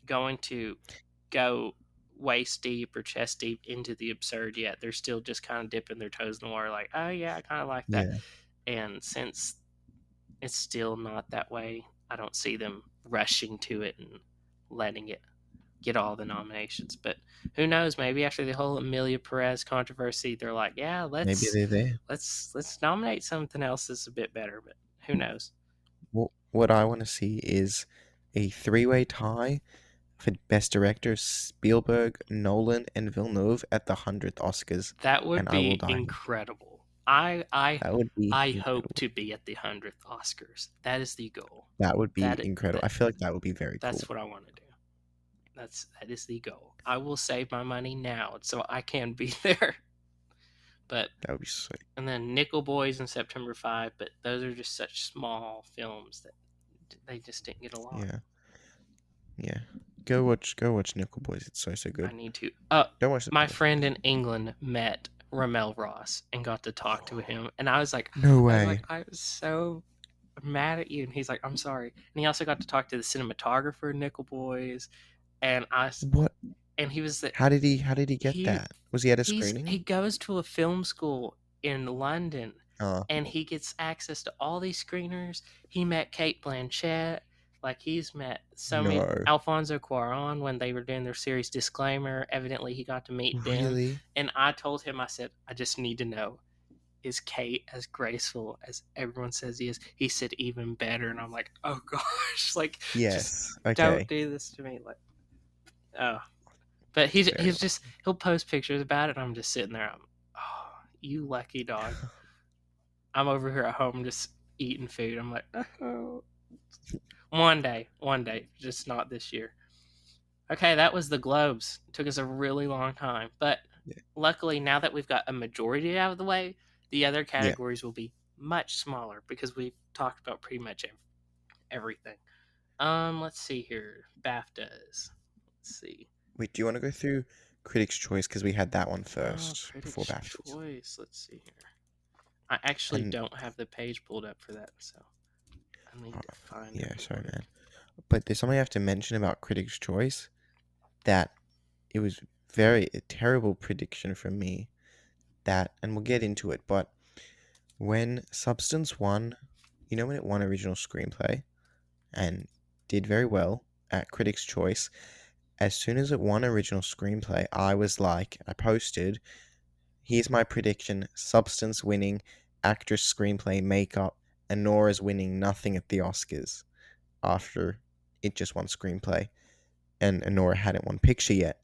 going to go waist deep or chest deep into the absurd yet. They're still just kind of dipping their toes in the water, like, oh yeah, I kind of like that. Yeah, And since it's still not that way, I don't see them rushing to it and letting it get all the nominations. But who knows? Maybe after the whole Emilia Perez controversy, they're like, yeah, maybe they're there. let's nominate something else that's a bit better. But who knows? What I want to see is a three-way tie for Best Director: Spielberg, Nolan, and Villeneuve at the 100th Oscars, That would and I will be die. incredible. I I That would be I hope incredible. to be at the 100th Oscars. That is the goal. That would be That incredible. that I feel like that would be very that's cool. what I want to do. That is the goal. I will save my money now so I can be there. But That would be so. and then Nickel Boys and September 5, but those are just such small films that they just didn't get a lot. Yeah, yeah. Go watch Nickel Boys. It's so I good. need to. Don't watch My September friend 5th. in England met Ramel Ross and got to talk to him, and I was like, No way. I was so mad at you, and he's like, I'm sorry. And he also got to talk to the cinematographer, Nickel Boys, and What? and he was the How did he get he that? Was he at a he screening? goes to a film school in London, Oh, and he gets access to all these screeners. He met Kate Blanchett, like he's met so many, no. Alfonso Cuarón when they were doing their series Disclaimer. Evidently, he got to meet them, Really? and I told him, I said, I just need to know, is Kate as graceful as everyone says he is? He said even better, and I'm like, oh gosh, like just Yes. don't Okay. do this to me, like oh. But Very he's just he'll post pictures about it. And I'm just sitting there. I'm, oh, you lucky dog. nice. I'm over here at home just eating food. I'm like, oh. One day, just not this year. Okay, that was the Globes. It took us a really long time, but Yeah. luckily now that we've got a majority out of the way, the other Yeah. categories will be much smaller because we've talked about pretty much everything. Let's see here. BAFTAs. Let's see. Wait, do you want to go through Critics' Choice because we had that one Oh, first before Critics' BAFTAs? Choice. Let's see here. I actually And don't have the page pulled up for that, so I need to find it yeah, real sorry, quick. man. But there's something I have to mention about Critics' Choice that it was a terrible prediction from me. That, and we'll get into it, but when Substance won, when it won original screenplay and did very well at Critics' Choice, as soon as it won original screenplay, I posted, here's my prediction: Substance winning, actress, screenplay, makeup, and Nora's winning nothing at the Oscars after it just won screenplay, and Nora hadn't won picture yet.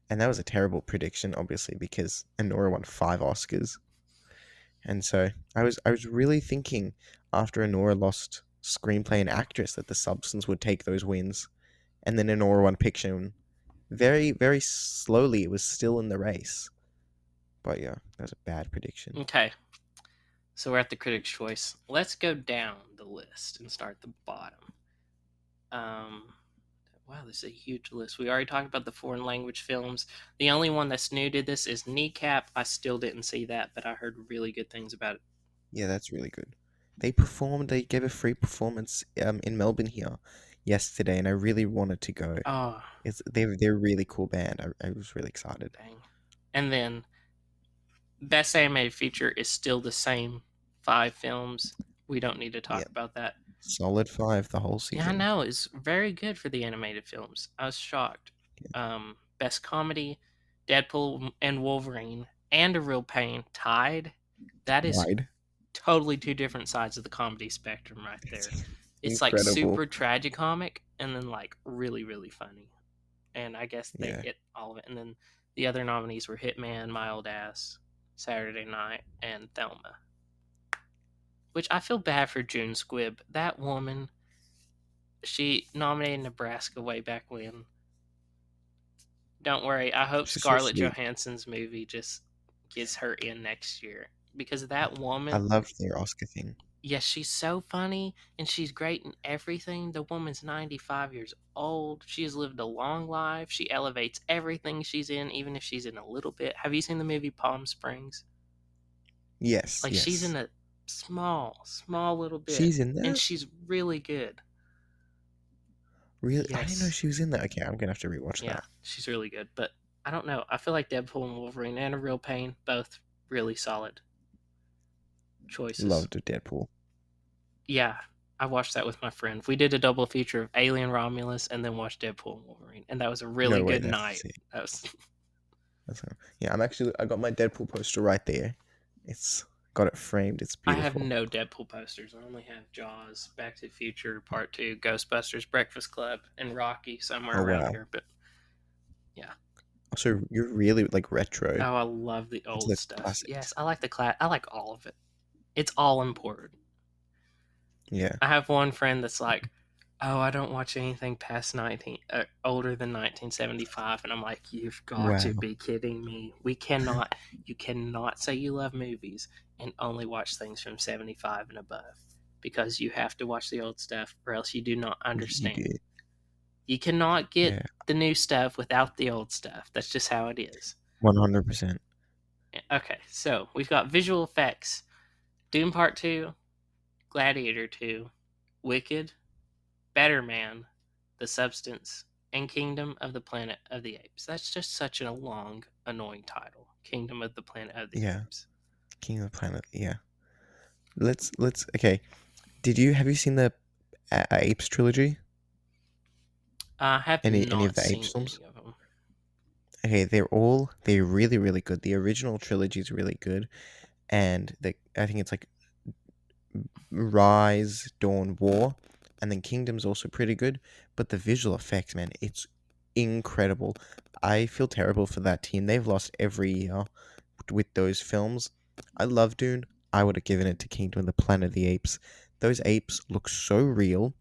And that was a terrible prediction, obviously, because Nora won 5 Oscars. And so I was really thinking after Anora lost screenplay and actress that the Substance would take those wins, and then Anora won picture. And very very slowly, it was still in the race, But yeah, that's a bad prediction. Okay, so we're at the Critics' Choice. Let's go down the list and start at the bottom. Wow, this is a huge list. We already talked about the foreign language films. The only one that's new to this is Kneecap. I still didn't see that, but I heard really good things about it. Yeah, that's really good. They performed. They gave a free performance in Melbourne here yesterday, and I really wanted to go. Oh, They're a really cool band. I was really excited. dang. And then Best Animated Feature is still the same 5 films. We don't need to talk Yeah, about that. solid 5 the whole Yeah, I season. know. It's very good for the animated films. I was shocked. Best Comedy, Deadpool and Wolverine, and A Real Pain tied. That is Wide. totally two different sides of the comedy spectrum right It's there. It's like incredible. super tragicomic and then like really, really funny. And I guess they Yeah. hit all of it. And then the other nominees were Hitman, My Old Ass, Saturday Night, and Thelma. Which I feel bad for June Squibb. That woman, she nominated Nebraska way back when. Don't worry. I hope She's so Scarlett sweet. Johansson's movie just gets her in next year. Because that I woman, loved their Oscar thing. yes, she's so funny and she's great in everything. The woman's 95 years old. She has lived a long life. She elevates everything she's in, even if she's in a little bit. Have you seen the movie Palm Springs? Yes, Like, she's yes. in a small little bit. She's in And that? she's really good. Really? I didn't know Yes. she was in that. Okay, I'm gonna have to rewatch Yeah, that. she's really good. But I don't know. I feel like Deadpool and Wolverine and A Real Pain, both really solid choices. Loved Deadpool. Yeah, I watched that with my friend. We did a double feature of Alien Romulus and then watched Deadpool and Wolverine, and that was a really No way, good that's night. sick. That was Yeah, I got my Deadpool poster right there. It's got it framed. It's I have beautiful. no Deadpool posters. I only have Jaws, Back to the Future Part 2, Ghostbusters, Breakfast Club, and Rocky somewhere Oh around wow. here. But yeah. Also, you're really like retro Oh, I love the into old the stuff. Yes, classics. I like the I like all of it. It's all important. Yeah. I have one friend that's like, "Oh, I don't watch anything past 19 older than 1975," and I'm like, "You've got to Wow. be kidding me. We cannot. You cannot say you love movies and only watch things from 75 and above because you have to watch the old stuff or else you do not You understand. did. You cannot get Yeah. the new stuff without the old stuff. That's just how it is." 100%. Okay, so we've got visual effects: Doom Part 2, Gladiator 2, Wicked, Better Man, The Substance, and Kingdom of the Planet of the Apes. That's just such a long, annoying title. Kingdom of the Planet of the Yeah. Apes. King of the Planet. Yeah. Let's. Okay. Have you seen the Apes trilogy? I have Any of not the Apes seen films? any of them. Okay, they're really good. The original trilogy is really good, and I think it's like Rise, Dawn, War, and then Kingdom's also pretty good. But the visual effects, man, it's incredible. I feel terrible for that team. They've lost every year with those films. I love Dune. I would have given it to Kingdom of the Planet of the Apes. Those apes look so real.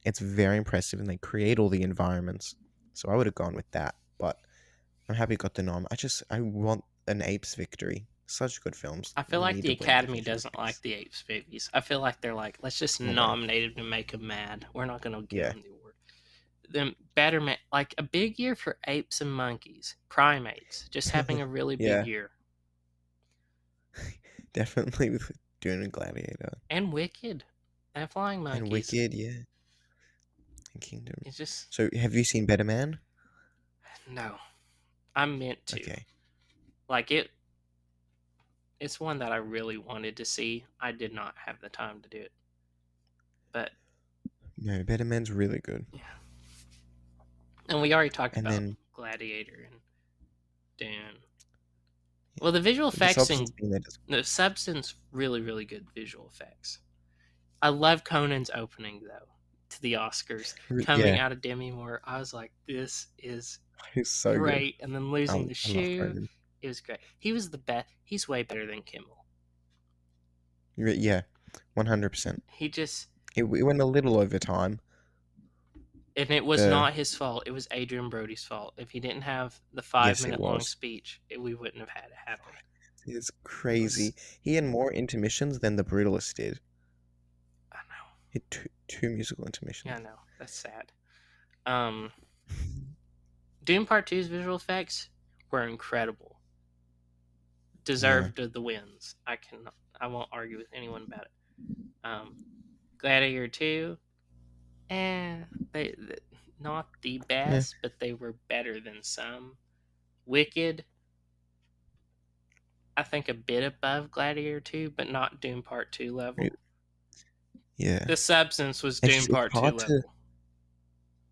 It's very impressive, and they create all the environments. So I would have gone with that. But I'm happy it got the nom. I want an apes victory. Such good films. I feel We like need the to win the Academy visual doesn't like effects. the Apes movies. I feel like they're like, let's just I know. nominate them to make them mad. We're not going to give Yeah. them the award. Then Better Man, like a big year for apes and monkeys, primates, just having a really big Yeah. year. Definitely with Dune and Gladiator. And Wicked, and Flying And Monkeys. Wicked, yeah. And Kingdom. It's just So have you seen Better Man? no. I meant to. Okay. Like it's one that I really wanted to see. I did not have the time to do it. But No, Better Man's really good. yeah. And we already talked And about then Gladiator and Dune. Well, the visual the effects substance in being that is the Substance, really, really good visual effects. I love Conan's opening though to the Oscars, coming yeah, out of Demi Moore. I was like, this is he's so good. great. And then I, losing the I love shoe, Conan. it was great. He was the best. He's way better than Kimmel. Yeah, 100%. He just, It went a little over time. and it was The not his fault. It was Adrian Brody's fault. If he didn't have the Yes, it 5 minute long was. speech, we wouldn't have had it happen. is It was, crazy. He had more intermissions than The Brutalist did. I know. He had two musical Yeah, intermissions. I know. That's sad. Um, Doom Part Two's visual effects were incredible. Yeah. Deserved the wins. I won't argue with anyone about it. Um, Gladiator 2, eh, they not the Yeah. best, but they were better than some. Wicked, I think a bit above Gladiator 2, but not Doom Part 2 level. Yeah. The Substance was It's Doom just, it's Part 2 hard to level.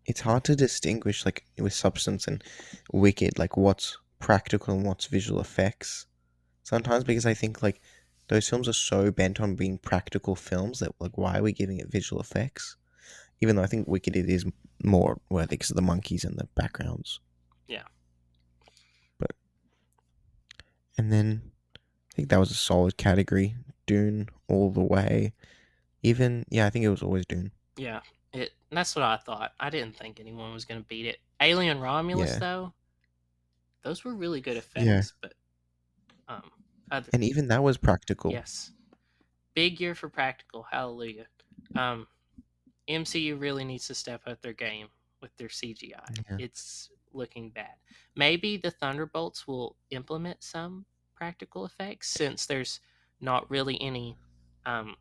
it's hard to distinguish like with Substance and Wicked, like what's practical and what's visual effects. Sometimes because I think like those films are so bent on being practical films that like why are we giving it visual effects? Even though I think Wicked it is more worthy because of the monkeys and the backgrounds. Yeah. But and then I think that was a solid category. Dune all the way. Even yeah, I think it was always Dune. Yeah. That's what I thought. I didn't think anyone was going to beat it. Alien Romulus, Yeah. though, those were really good Yeah. effects, but um, other And even that was practical. yes, big year for practical. Hallelujah. Um, MCU really needs to step up their game with their CGI. Yeah. It's looking bad. Maybe the Thunderbolts will implement some practical effects since there's not really any um,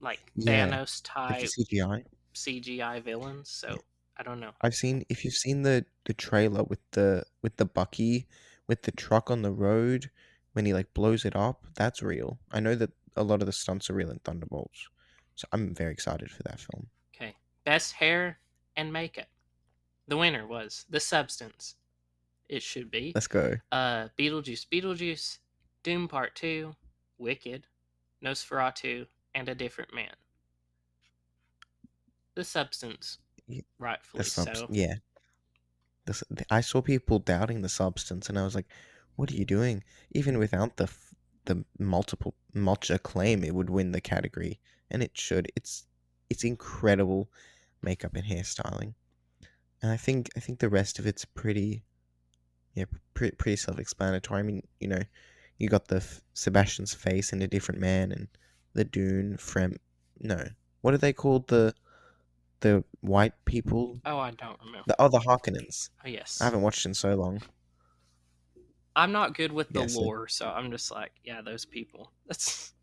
like Yeah. Thanos Like the type CGI. CGI villains. So I don't know. I've seen if you've seen the trailer with the Bucky with the truck on the road when he like blows it up, that's real. I know that a lot of the stunts are real in Thunderbolts. So I'm very excited for that film. Okay, best hair and makeup. The winner was The Substance. It should be. Let's go. Beetlejuice, Doom Part 2, Wicked, Nosferatu, and A Different Man. The Substance, Y- The rightfully subs so. yeah. I saw people doubting the substance and I was like, what are you doing? Even without the multiple much acclaim, it would win the category. And it should. It's incredible makeup and hairstyling. And I think the rest of it's pretty yeah pretty self-explanatory. I mean, you got Sebastian's face in A Different Man and the Dune from no, what are they called, the white people, Oh, I don't remember. the other Harkonnens. Oh, I yes. haven't watched in so long. I'm not good with the Yeah, so lore, so I'm just like, yeah, those people. That's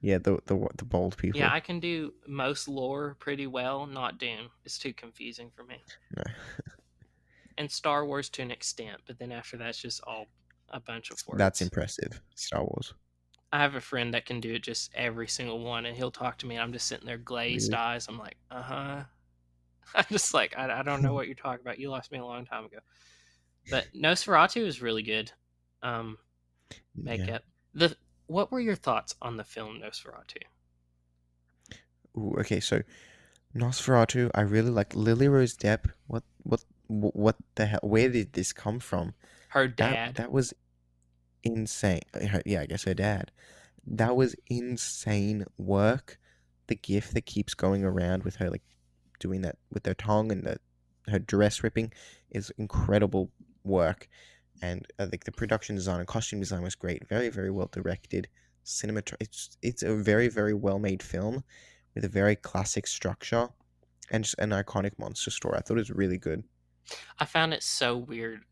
yeah, the bold yeah, people. I can do most lore pretty well, not Doom. It's too confusing for me. No, And Star Wars to an extent, but then after that's just all a bunch of that's words. impressive. Star Wars, I have a friend that can do it just every single one, and he'll talk to me, and I'm just sitting there glazed really. eyes. I'm like, uh huh. I'm just like, I don't know what you're talking about. You lost me a long time ago. But Nosferatu is really good. Um, Yeah. Makeup. The What were your thoughts on the film Nosferatu? Ooh, okay, so Nosferatu, I really like Lily Rose Depp. What the hell? Where did this come from? Her That dad. that was insane. Yeah, I guess her dad. That was insane work. The gif that keeps going around with her like doing that with her tongue and her dress ripping is incredible work. And I think the production design and costume design was great. Very very well directed. It's a very very well made film with a very classic structure and just an iconic monster story. I thought it was really good. I found it so weird.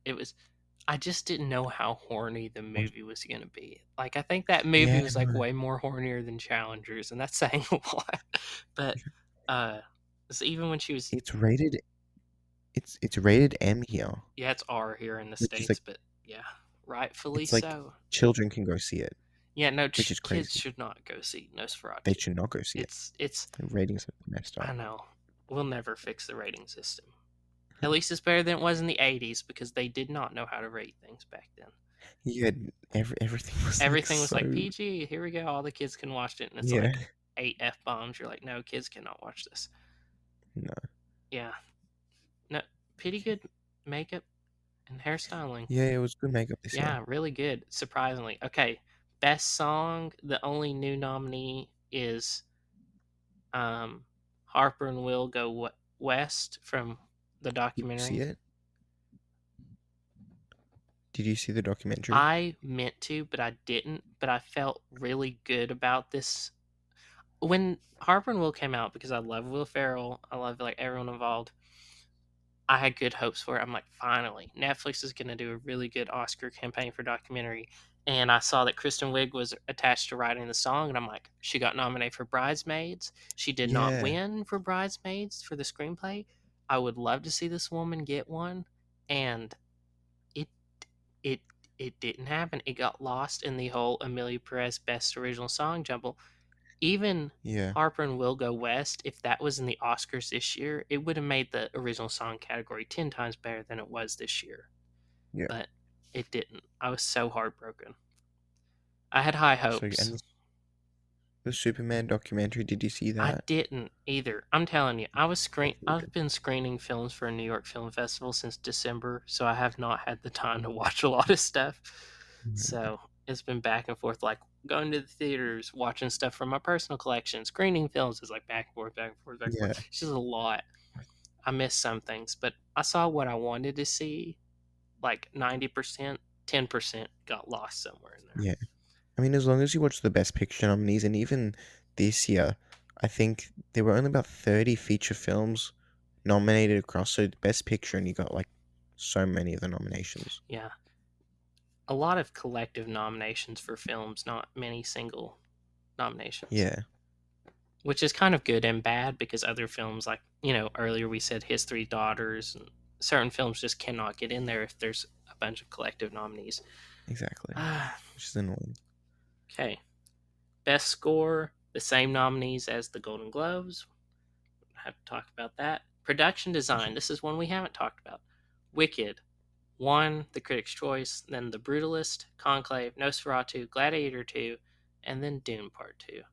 I just didn't know how horny the Was movie was going to be. Like, I think that movie yeah, was like no, way more hornier than Challengers, and that's saying a lot. But, uh, so even when she was, it's rated. It's rated M here, yeah, it's R here in the which is States, like but yeah, rightfully it's like so. children can go see it, Yeah, no, which is kids crazy. should not go see They Nosferatu. should not go see it. It's, The ratings are messed I up. know, we'll never fix the rating system. At least it's better than it was in the 80s because they did not know how to rate things back then. Yeah, everything was like Everything was like so. PG. Here we go. All the kids can watch it, and it's Yeah, like 8 F bombs. You're like, no, kids cannot watch this. no. Yeah, no, pretty good makeup and hairstyling. Yeah, it was good makeup this year. Yeah, really good. Surprisingly, okay. Best song. The only new nominee is um, Harper and Will Go West from the Did you see documentary. it? Did you see the documentary? I meant to, but I didn't. But I felt really good about this when Harper and Will came out because I love Will Ferrell. I love like everyone involved. I had good hopes for it. I'm like, finally, Netflix is going to do a really good Oscar campaign for documentary. And I saw that Kristen Wiig was attached to writing the song, and I'm like, she got nominated for Bridesmaids. She did not Yeah, win for Bridesmaids for the screenplay. I would love to see this woman get one, and it it it didn't happen. It got lost in the whole Emilia Perez Best Original Song jumble. Even yeah, Harper and Will Go West, if that was in the Oscars this year, it would have made the original song category 10 times better than it was this year. yeah. But it didn't. I was so heartbroken. I had high So, hopes. and the Superman documentary, did you see I that? didn't either. I'm telling you, That's really I've good. been screening films for a New York Film Festival since December, so I have not had the time to watch a lot of stuff. Mm. So it's been back and forth, like going to the theaters, watching stuff from my personal collection, screening films is like back and forth, back and forth, back and forth. Yeah, It's just a lot. I missed some things, but I saw what I wanted to see, like 90%, 10% got lost somewhere in there. yeah. I mean, as long as you watch the Best Picture nominees, and even this year, I think there were only about 30 feature films nominated across. So, the Best Picture, and you got like so many of the nominations. Yeah. A lot of collective nominations for films, not many single nominations, Yeah, which is kind of good and bad because other films, like, earlier we said History Daughters, and certain films just cannot get in there if there's a bunch of collective nominees. exactly. Which is annoying. Okay. Best score, the same nominees as the Golden Globes. I have to talk about that. Production design, this is one we haven't talked about. Wicked, won the Critics' Choice, then The Brutalist, Conclave, Nosferatu, Gladiator 2, and then Dune Part 2.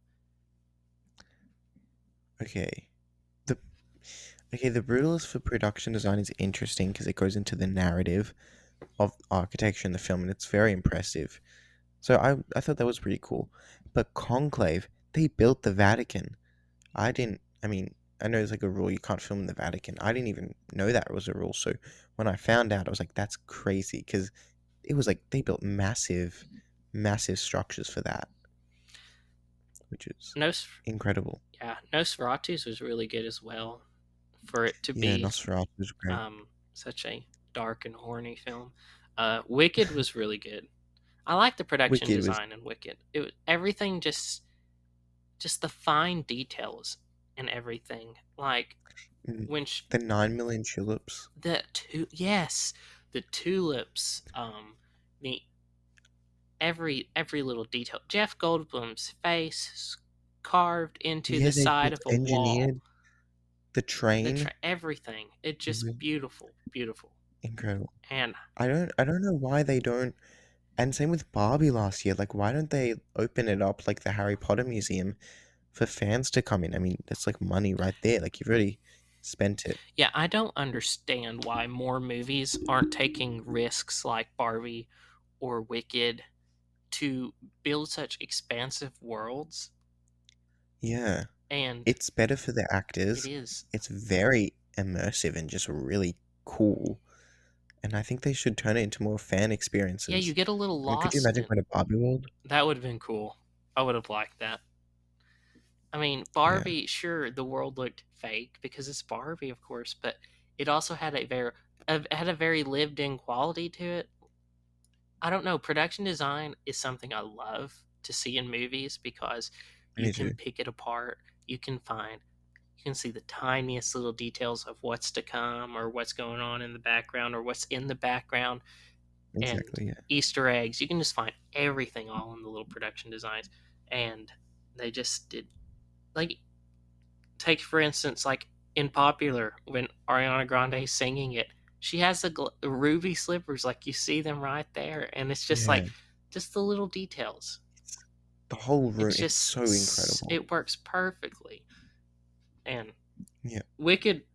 Okay. The the Brutalist for production design is interesting because it goes into the narrative of architecture in the film, and it's very impressive. So I thought that was pretty cool. But Conclave, they built the Vatican. I didn't. I mean, I know there's like a rule you can't film in the Vatican. I didn't even know that was a rule. So when I found out, I was like, that's crazy because it was like they built massive, massive structures for that, which is Nos- incredible. yeah, Nosferatu's was really good as well for it to Yeah, be Nosferatu was great. such a dark and horny film. Wicked was really good. I like the production Wicked was design in Wicked. It was everything, just the fine details and everything. Like mm, when the 9 million tulips. yes, the tulips, the every little detail. Jeff Goldblum's face carved into the Yeah, they side just of a wall. engineered the train. Everything. It just Mhm. beautiful, beautiful. Incredible. And I don't know why they don't. And same with Barbie last year. Like, why don't they open it up like the Harry Potter Museum for fans to come in? I mean, that's like money right there. Like, you've already spent it. yeah, I don't understand why more movies aren't taking risks like Barbie or Wicked to build such expansive worlds. Yeah. And It's better for the it actors. is. It's very immersive and just really cool. And I think they should turn it into more fan Yeah, you experiences. get a little I mean, could you lost imagine in. going to Barbie World? That would have been cool. I would have liked that. I mean, Yeah. Barbie, sure, the world looked fake because it's Barbie, of course, but it also had had a very lived in quality to it. I don't know. Production design is something I love to see in movies because you Me can too. pick it apart. You can see the tiniest little details of what's to come or what's going on in the background or what's in the background and Exactly. Yeah. Easter eggs. You can just find everything all in the little production designs. And they just did, like, take for instance, like in Popular, when Ariana Grande is singing it, she has the ruby slippers, like you see them right there, and it's just Yeah. like just the little details. It's the whole room. It's It's just so incredible. it works perfectly. And Yeah. Wicked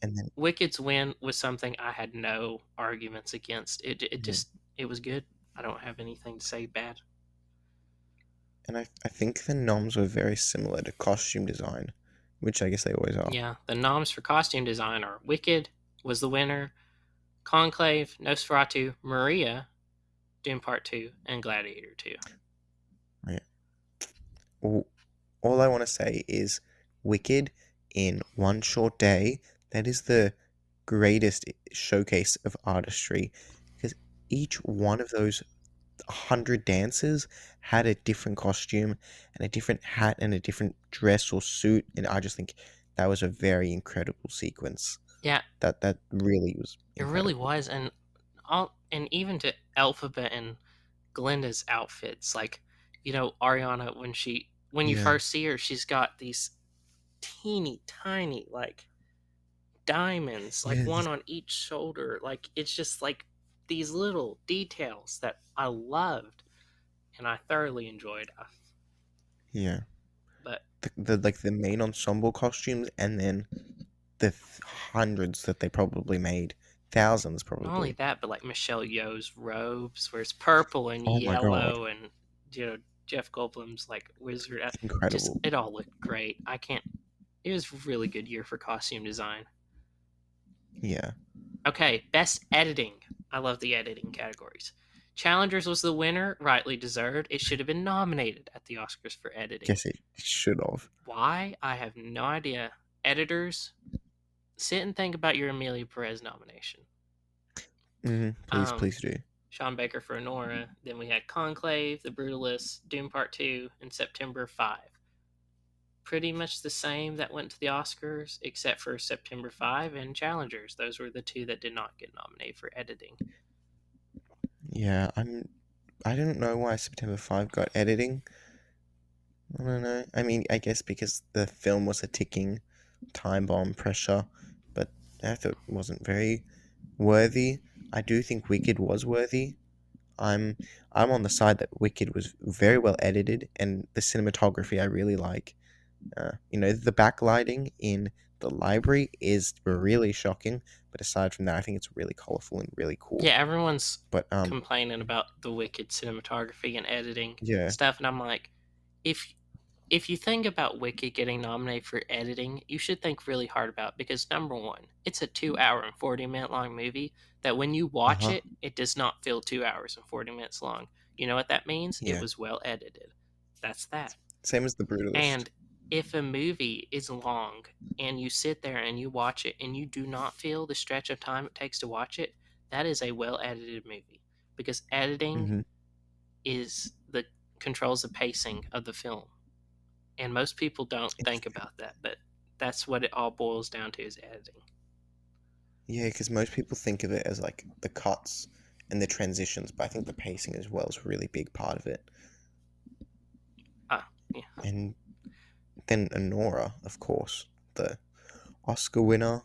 And then, Wicked's win was something I had no arguments against. It yeah. just it was good. I don't have anything to say bad. And I think the noms were very similar to costume design, which I guess they always are. Yeah, the noms for costume design are Wicked was the winner, Conclave, Nosferatu, Maria, Dune Part 2, and Gladiator 2. Right. All I want to say is Wicked in one short day. That is the greatest showcase of artistry because each one of those 100 dancers had a different costume and a different hat and a different dress or suit, and I just think that was a very incredible sequence. Yeah, That really was it really incredible. was, and even to Elphaba and Glinda's outfits, like Ariana when you Yeah, first see her, she's got these teeny tiny like diamonds, like yeah, one on each shoulder. Like it's just like these little details that I loved and I thoroughly enjoyed. yeah. But The like the main ensemble costumes, and then the hundreds that they probably made, thousands not only probably. that, but like Michelle Yeoh's robes, where it's purple and Oh my god, yellow, and you know Jeff Goldblum's like wizard. Just incredible. it all looked great. I can't. It was a really good year for costume design. Yeah, Okay, best editing. I love the editing categories. Challengers was the winner, rightly deserved. It should have been nominated at the Oscars for editing. guess it should have. Why? I have no idea. Editors, sit and think about your Emilia Perez nomination. Please, Um, please do. Sean Baker for Honora. Then we had Conclave, The Brutalist, Doom Part 2, and September 5. Pretty much the same that went to the Oscars, except for September 5 and Challengers. Those were the two that did not get nominated for editing. Yeah, I don't know why September 5 got editing. I don't know. I mean, I guess because the film was a ticking time bomb pressure, but I thought it wasn't very worthy. I do think Wicked was worthy. I'm I'm on the side that Wicked was very well edited, and the cinematography I really like. The backlighting in the library is really shocking, but aside from that, I think it's really colorful and really cool. Yeah, everyone's But complaining about the wicked cinematography and editing yeah, stuff, and I'm like, if if you think about Wicked getting nominated for editing, you should think really hard about it because number one, it's a 2 hour and 40 minute long movie that when you uh watch huh, it, it does not feel 2 hours and 40 minutes long. You know what that means? It yeah, was well edited. That's that. same as the Brutalist. And if a movie is long and you sit there and you watch it and you do not feel the stretch of time it takes to watch it, that is a well edited movie because editing Hmm. is the controls the pacing of the film. And most people don't think about that, but that's what it all boils down to is editing. Yeah, because most people think of it as like the cuts and the transitions, but I think the pacing as well is a really big part of it. Ah, yeah. And then Honora, of course, the Oscar winner.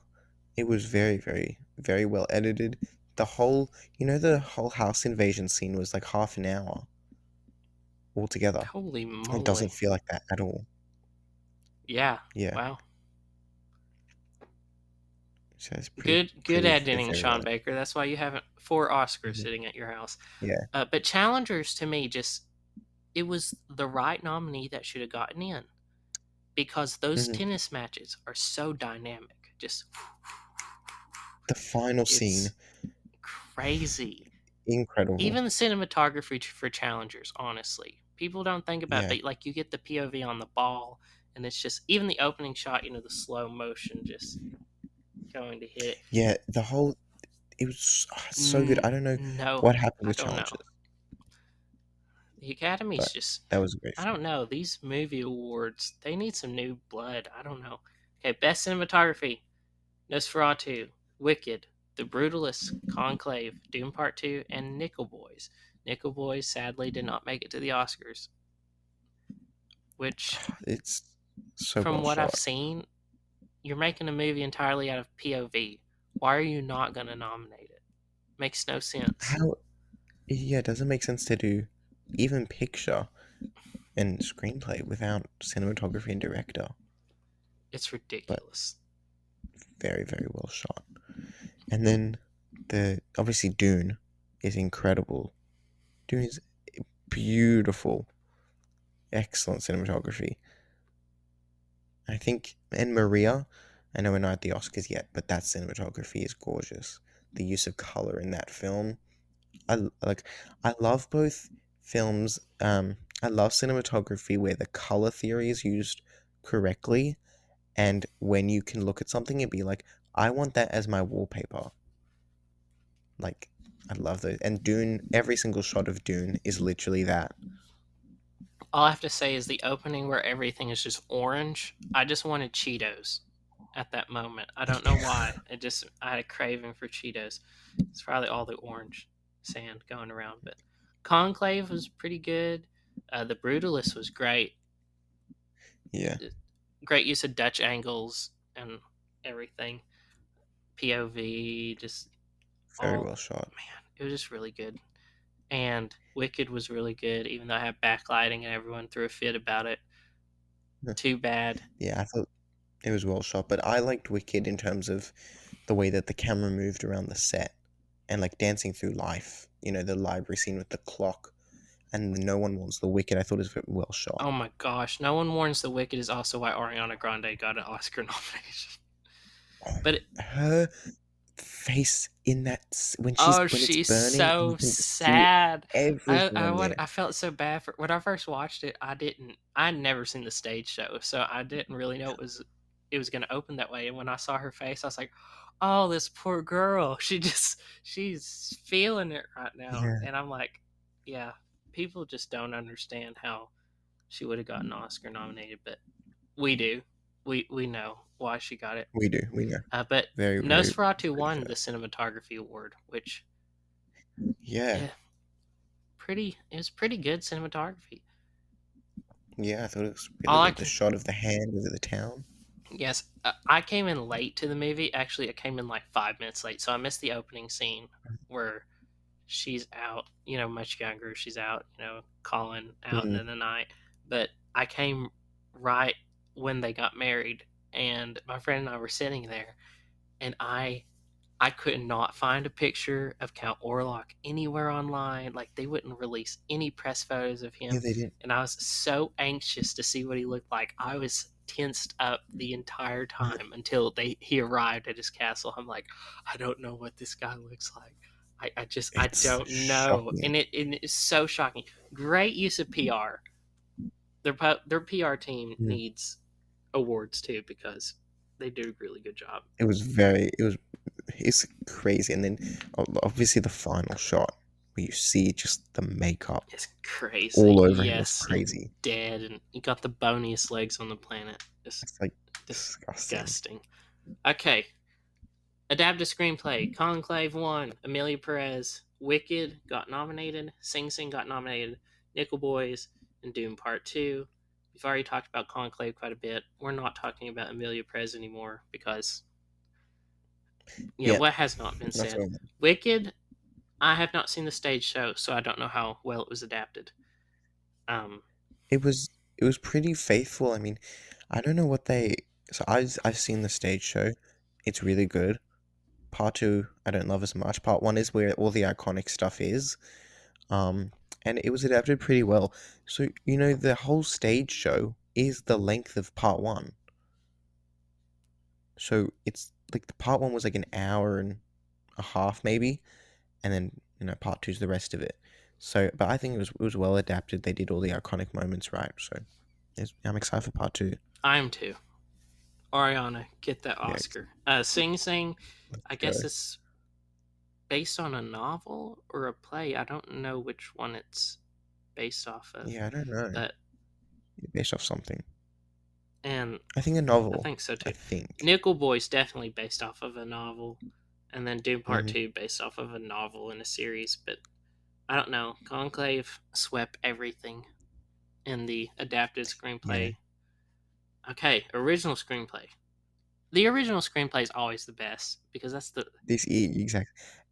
It was very, very, very well edited. The whole house invasion scene was like half an hour altogether. Holy It doesn't moly. feel like that at all. Yeah. Yeah, Wow. so it's pretty, Good pretty editing, very well Sean Baker. That's why you have 4 Oscars edited. sitting at your house. Yeah. But Challengers to me just it was the right nominee that should have gotten in because those Hmm. tennis matches are so dynamic. Just The final scene, it's crazy. incredible. Even the cinematography for Challengers, honestly, people don't think about. Yeah, But like you get the POV on the ball, and it's just even the opening shot. The slow motion just going to hit it. yeah. It was so good. I don't know No, what happened I with don't know. challenges, The Academy's but just. that was a great I film. don't know. These movie awards, they need some new blood. I don't know. Okay, best cinematography: Nosferatu, Wicked, The Brutalist, Conclave, Doom Part 2, and Nickel Boys. Nickel Boys sadly did not make it to the Oscars, which, It's so from well what I've shot. seen, you're making a movie entirely out of POV. Why are you not going to nominate it? Makes no sense. How? Yeah, it doesn't make sense to do even picture and screenplay without cinematography and director, It's but ridiculous. very, very well shot. And then the obviously Dune is incredible. Dune is beautiful, excellent cinematography. I think, and Maria, I know we're not at the Oscars yet, but that cinematography is gorgeous. The use of color in that film, like I love both films. I love cinematography where the color theory is used correctly, and when you can look at something and be like, I want that as my wallpaper. Like, I love those. And Dune, every single shot of Dune is literally that. All I have to say is the opening where everything is just orange. I just wanted Cheetos at that moment. I don't know why. I had a craving for Cheetos. It's probably all the orange sand going around. But Conclave was pretty good. The Brutalist was great. Yeah, Great use of Dutch angles and everything. POV, just very all, well shot. man, it was just really good. And Wicked was really good, even though I had backlighting and everyone threw a fit about it. Too bad. Yeah, I thought it was well shot, but I liked Wicked in terms of the way that the camera moved around the set and like dancing through life. You know, the library scene with the clock and No One Wants the Wicked. I thought it was very well shot. Oh my gosh. No One Warns the Wicked is also why Ariana Grande got an Oscar nomination. Oh, But her face in when oh, when it's she's burning and you so can just see sad. everything on there. I felt so bad for when I first watched it. I'd never seen the stage show, so I didn't really know it was going to open that way. And when I saw her face, I was like, "Oh, this poor girl. She's feeling it right now." Yeah, And I'm like, "Yeah, people just don't understand how she would have gotten Oscar nominated, but we do. We know why she got it." we do. We know. But Very, very, Nosferatu very won fair. the cinematography award, which Yeah, yeah, it was pretty good cinematography. yeah. I thought it was really All I good. The can shot of the hand over the town. Yes, I came in late to the movie. Actually, I came in like 5 minutes late, so I missed the opening scene where she's out, much younger. She's out, calling out Mm, into the night. But I came right when they got married, and my friend and I were sitting there, and I could not find a picture of Count Orlok anywhere online. Like they wouldn't release any press photos of yeah, him, they didn't. and I was so anxious to see what he looked like. I was tensed up the entire time until he arrived at his castle. I'm like, I don't know what this guy looks like. I It's don't know, shocking. and it's so shocking. Great use of PR. Their PR team Mm. needs awards too because they do a really good job. It was very. It was. It's crazy, and then obviously the final shot where you see just the makeup It's crazy. all over him was Yes, and crazy. dead, and he got the boniest legs on the planet. It's It's like disgusting. disgusting. Okay, adapted screenplay. Conclave won. Emilia Pérez. Wicked got nominated. Sing Sing got nominated. Nickel Boys and Doom Part Two. We've already talked about Conclave quite a bit. We're not talking about Emilia Pérez anymore because Yeah, what has not been that's said. what I meant. Wicked. I have not seen the stage show, so I don't know how well it was adapted. Um, It was. It was pretty faithful. I mean, I don't know what they. So I've seen the stage show. It's really good. Part two, I don't love as much. Part one is where all the iconic stuff is. Um, and it was adapted pretty well. So the whole stage show is the length of part one. So it's like the part one was like an hour and a half maybe, and then part two is the rest of it. So, but I think it was well adapted. They did all the iconic moments right. So I'm excited for part two. I am too. Ariana, get that Yeah, Oscar. Sing Sing, let's I go. guess it's based on a novel or a play. I don't know which one it's based off of, Yeah, I don't know. but Based off something. and I think a I novel. think so I too. think. Nickel Boy's definitely based off of a novel, and then Doom Part Hmm. Two based off of a novel in a series. But I don't know. Conclave swept everything in the adapted Yeah. screenplay. Okay, original screenplay. The original screenplay is always the best because that's the Exactly.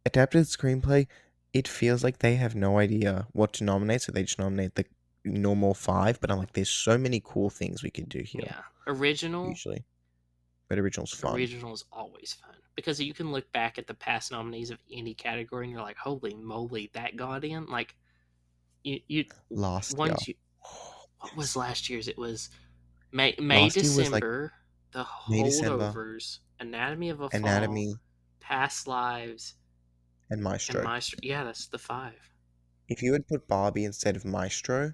Adapted screenplay. It feels like they have no idea what to nominate, so they just nominate the normal five. But I'm like, there's so many cool things we could do here. yeah original Usually, but original's fun. original is always fun because you can look back at the past nominees of any category and you're like, holy moly, that got in. Like you Last year. once you what was Yes. last year's? It was May Last year was like December, the May December, holdovers, Anatomy of a Fall, Anatomy. Past Lives, and And Maestro. Maestro. Yeah, that's the 5. If you had put Barbie instead of Maestro,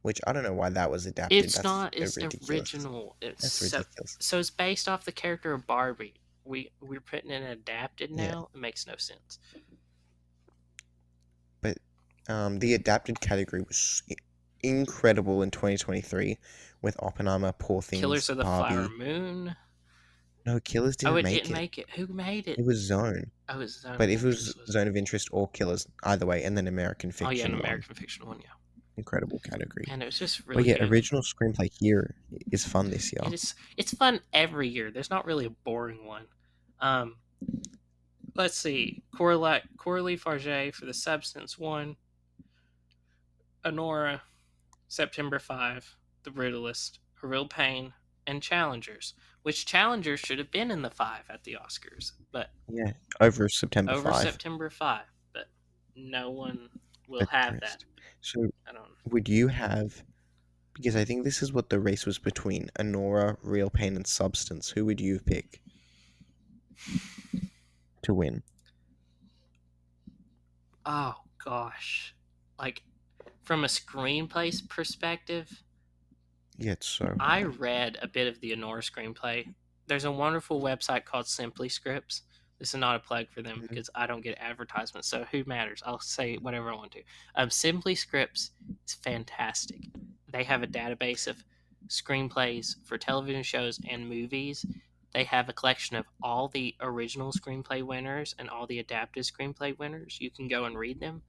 which I don't know why that was adapted, It's that's not. It's ridiculous. original. It's That's so. ridiculous. So it's based off the character of Barbie. We're putting it adapted Yeah, now. It makes no sense. but the adapted category was incredible in 2023 with Oppenheimer, Poor Killers Things, of the Flower Barbie. Moon. No, Killers Oh, didn't it make didn't it. make it. Who made it? It was Zone. Oh, it was Zone But of if it was Interest, was it? Zone of Interest or Killers, either way, and then American Oh yeah, an Fiction won. American Fiction one. Yeah, Incredible category. and it was just But really yeah, good. original screenplay here is fun this year. It is. It's fun every year. There's not really a boring one. Um, let's see. Coralie Farge for The Substance one. Honora, September 5, The Brutalist, A Real Pain, and Challengers. Which Challengers should have been in the 5 at the Oscars, but Yeah, over September over 5. September 5. But no one will But the have that. rest. So I don't know. would you have, because I think this is what the race was between Anora, Real Pain, and Substance. Who would you pick to win? Oh gosh. Like from a screenplay perspective, Yeah, it's so I hard. read a bit of the Honora screenplay. There's a wonderful website called Simply Scripts. This is not a plug for them Mhm. because I don't get advertisements, so who matters? I'll say whatever I want to. Simply Scripts is fantastic. They have a database of screenplays for television shows and movies. They have a collection of all the original screenplay winners and all the adapted screenplay winners. You can go and read them.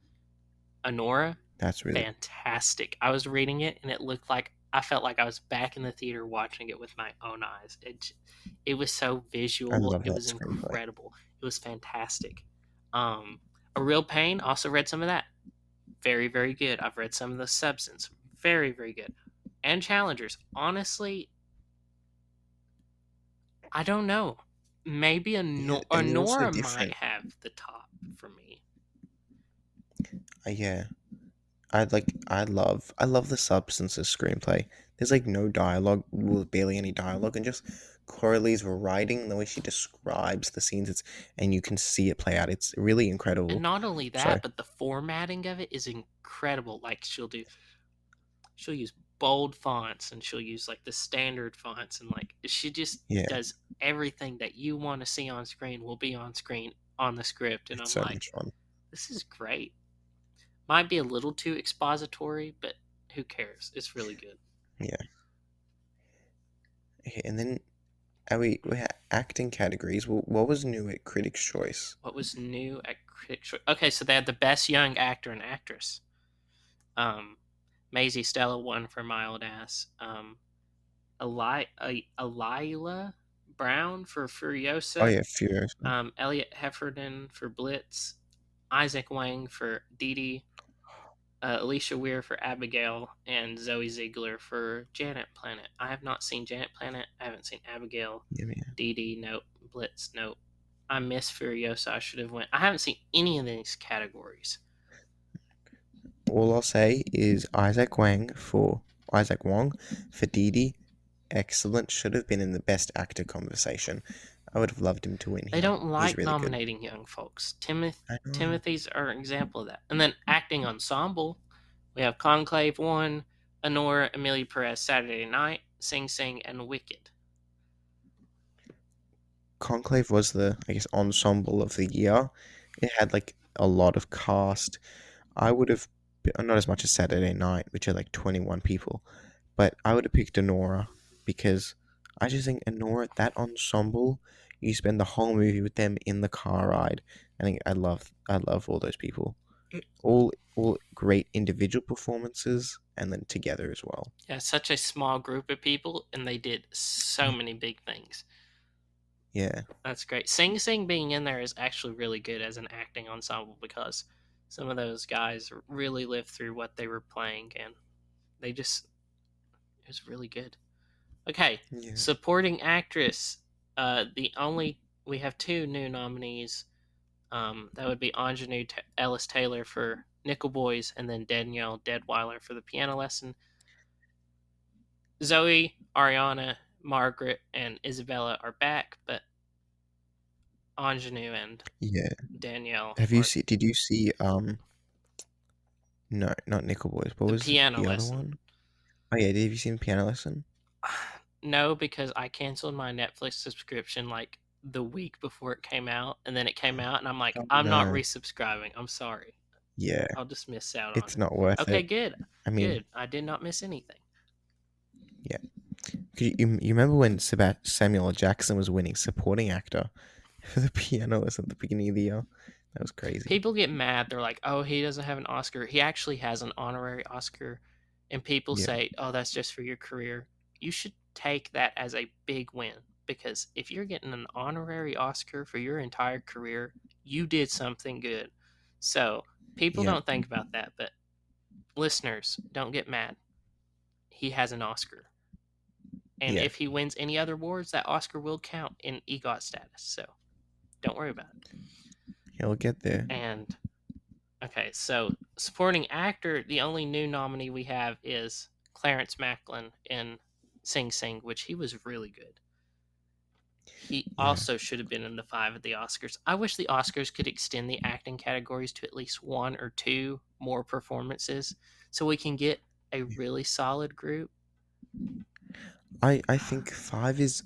Honora, That's really. fantastic. I was reading it and it looked like I felt like I was back in the theater watching it with my own eyes. It was so I visual. love It that was screenplay. incredible. It was fantastic. A Real Pain, also read some of that. Very, very good. I've read some of the Substance. Very, very good. And Challengers. Honestly, I don't know. Maybe Yeah, a and they're also Nora might different. have the top for me. Yeah, I love the Substances screenplay. There's like no dialogue, well, barely any dialogue, and just Coralie's writing, the way she describes the scenes, and you can see it play out. It's really And incredible. not only So that, but the formatting of it is incredible. Like she'll use bold fonts and she'll use like the standard fonts and like she just yeah, does everything that you want to see on screen will be on screen on the script and it's I'm so like, much fun. this is great. Might be a little too expository, but who cares? It's really good. Yeah. Okay, and then we had acting categories. Well, what was new at Critics' Choice? What was new at Critics' Choice? Okay, so they had the best young actor and actress. Um, Maisie Stella won for My Old Ass. Elila Brown for Oh Furiosa. yeah, Furiosa. Elliot Heffernan for Blitz. Isaac Wang for Dee Dee. Alicia Weir for Abigail. And Zoe Ziegler for Janet Planet. I have not seen Janet Planet. I haven't seen Abigail. Yeah, yeah. Dee Dee, nope. Blitz, nope. I miss Furiosa. I should have went. I haven't seen any of these categories. All I'll say is Isaac Wong for Dee Dee. Excellent. Should have been in the best actor conversation. I would have loved him to win They here. don't He's like really good. nominating young folks. I know. Timothy's are an example of that. And then acting ensemble, we have Conclave 1, Honora, Emilia Perez, Saturday Night, Sing Sing, and Wicked. Conclave was the, I guess, ensemble of the year. It had like a lot of cast. I would have, not as much as Saturday Night, which are like 21 people, but I would have picked Honora because I just think Honora, that ensemble, you spend the whole movie with them in the car ride. I think I love all those people. All great individual performances and then together as well. Yeah, such a small group of people, and they did so many big things. Yeah. That's great. Sing Sing being in there is actually really good as an acting ensemble because some of those guys really lived through what they were playing, and they just, it was really good. Okay, Yeah. supporting actress. We have two new nominees. That would be Ingenue Ellis Taylor for Nickel Boys, and then Danielle Deadweiler for The Piano Lesson. Zoe, Ariana, Margaret, and Isabella are back, but Ingenue and Yeah. Danielle, Have you or seen? Did you see? No, not Nickel Boys. What the was piano the other lesson. one? Oh yeah, have you seen Piano Lesson? No, because I canceled my Netflix subscription like the week before it came out, and then it came out, and I'm like, Oh I'm not no. resubscribing. I'm sorry. Yeah, I'll just miss out on it's it. not worth Okay, it. good. I mean, Good. I did not miss anything. yeah. 'Cause you remember when Samuel L. Jackson was winning supporting actor for The Pianist at the beginning of the year? That was crazy. People get mad. They're like, oh, he doesn't have an Oscar. He actually has an honorary Oscar. And people Yeah, say, oh, that's just for your career. You should take that as a big win, because if you're getting an honorary Oscar for your entire career, you did something good. So people yeah, don't think about that, but listeners, don't get mad. He has an Oscar. And yeah. if he wins any other awards, that Oscar will count in EGOT status. So don't worry about it. He'll get there. And okay, so supporting actor, the only new nominee we have is Clarence Macklin in Sing Sing, which he was really good. He Yeah, also should have been in the 5 at the Oscars. I wish the Oscars could extend the acting categories to at least 1 or 2 more performances so we can get a really solid group. I think five is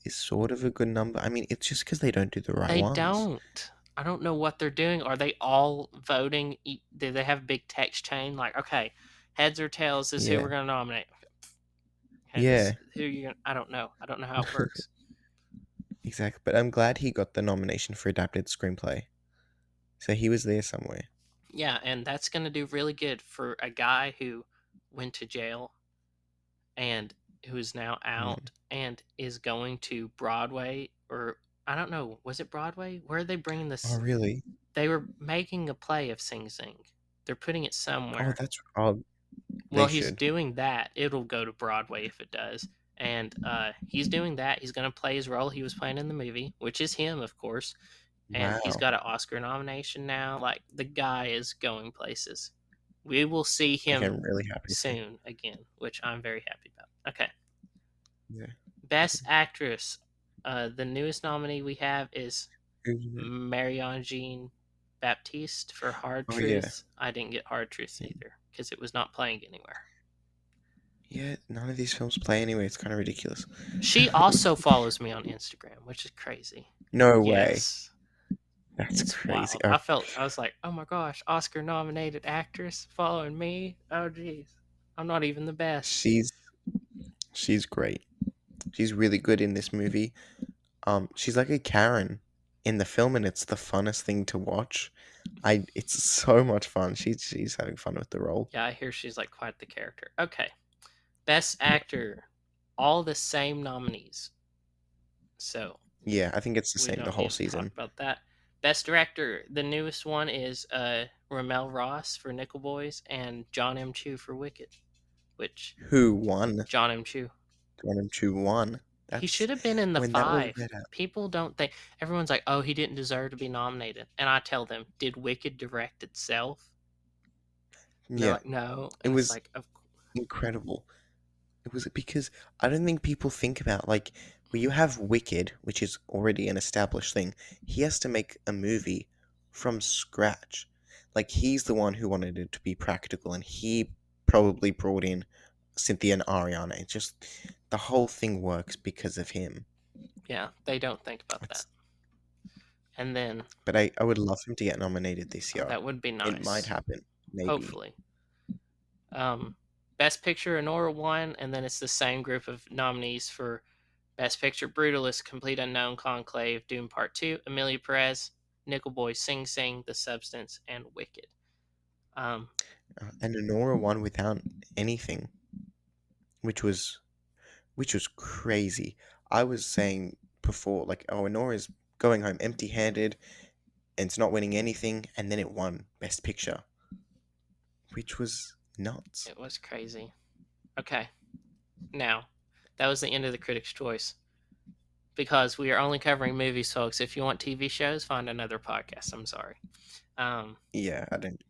sort of a good number. I mean, it's just because they don't do the right They ones. don't. I don't know what they're doing. Are they all voting? Do they have a big text chain? Like, okay, heads or tails is who Yeah, we're going to nominate. Okay, this yeah, who you gonna, I don't know. I don't know how it works. exactly. But I'm glad he got the nomination for adapted screenplay. So he was there somewhere. Yeah, and that's going to do really good for a guy who went to jail and who is now Mm. out and is going to Broadway, or I don't know, was it Broadway? Where are they bringing Oh, this? really? They were making a play of Sing Sing. They're putting it Oh, somewhere. that's oh, Well, they he's should. doing that. It'll go to Broadway if it does. And he's doing that. He's going to play his role he was playing in the movie, which is him, of course. And he's Wow. got an Oscar nomination now. Like, the guy is going places. We will see Okay, him I'm really happy for you. soon again, which I'm very happy about. Okay. Yeah. Best Actress. The newest nominee we have is Who's in it? Marianne Jean Baptiste for Hard Oh yeah. Truth. I didn't get Hard Truth Yeah. either because it was not playing anywhere. Yeah, none of these films play anyway. It's kind of ridiculous. She also follows me on Instagram, which is crazy. No way. Yes, That's it's crazy. wild. I was like, oh my gosh, Oscar nominated actress following me. Oh geez, I'm not even the best. She's she's great. She's really good in this movie. She's like a Karen in the film, and it's the funnest thing to watch. It's so much fun. She's having fun with the role. Yeah, I hear she's like quite the character. Okay, best Yeah, actor, all the same nominees. So yeah. I think it's the we same the don't whole need to talk season. about that. Best director, the newest one is Ramel Ross for Nickel Boys and John M. Chu for Wicked, which Who won? John M. Chu. One two one. He That's should have been in the when that was 5. read out. People don't think, everyone's like, oh, he didn't deserve to be nominated. And I tell them, did Wicked direct itself? And they're Yeah, like, no. it And it's was like, of course. incredible. It was because I don't think people think about like where you have Wicked, which is already an established thing. He has to make a movie from scratch. Like he's the one who wanted it to be practical, and he probably brought in Cynthia and Ariana. It just the whole thing works because of him. Yeah, they don't think about that. It's, And then, but I would love him to get nominated this oh, year. that would be It might nice. happen, maybe. Hopefully. Um, Best Picture, Anora won, and then it's the same group of nominees for Best Picture: Brutalist, Complete Unknown, Conclave, Doom Part 2, Emilia Perez, Nickel Boy, Sing Sing, The Substance, and Wicked. Um, And Honora won without anything, which was crazy. I was saying before, like, oh, Honora's going home empty-handed and it's not winning anything, and then it won Best Picture, which was nuts. it was crazy. Okay, now that was the end of the Critics' Choice because we are only covering movies, folks. If you want TV shows, find another podcast. I'm sorry. Yeah, I don't.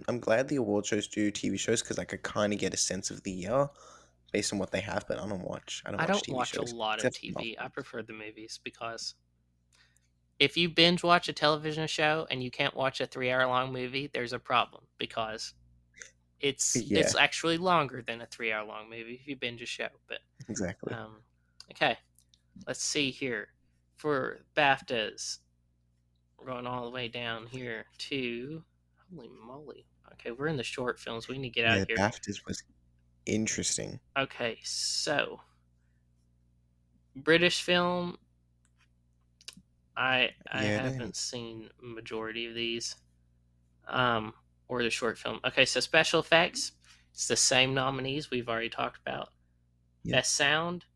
I'm glad the award shows do TV shows because I could kind of get a sense of the year, based on what they have, but I don't I watch don't TV watch a shows lot of except for TV. I Marvel. prefer the movies because if you binge watch a television show and you can't watch a 3 hour long movie, there's a problem because it's Yeah, actually longer than a 3 hour long movie if you binge a show. But exactly. um, okay, let's see here for BAFTAs. We're going all the way down here to holy moly. Okay, we're in the short films. We need to get out Yeah, of here. BAFTAs was interesting. Okay, so British film. I Yeah, no, haven't seen majority of these. Um, or the short film. Okay, so special effects. It's the same nominees we've already talked about. yeah. Best sound.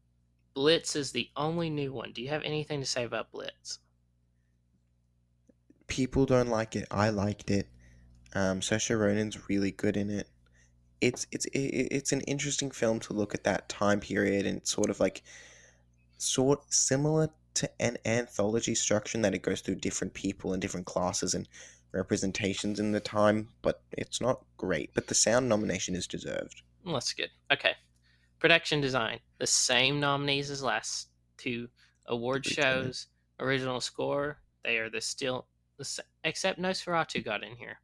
Blitz is the only new one. Do you have anything to say about Blitz? People don't like it. I liked it. Saoirse Ronan's really good in it. It's an interesting film to look at that time period, and it's sort of like similar to an anthology structure in that it goes through different people and different classes and representations in the time, but it's not great. But the sound nomination is deserved. Well, that's good. Okay. Production design. The same nominees as last two award Agreed to it. shows. Original score. They are the still the except Nosferatu got in here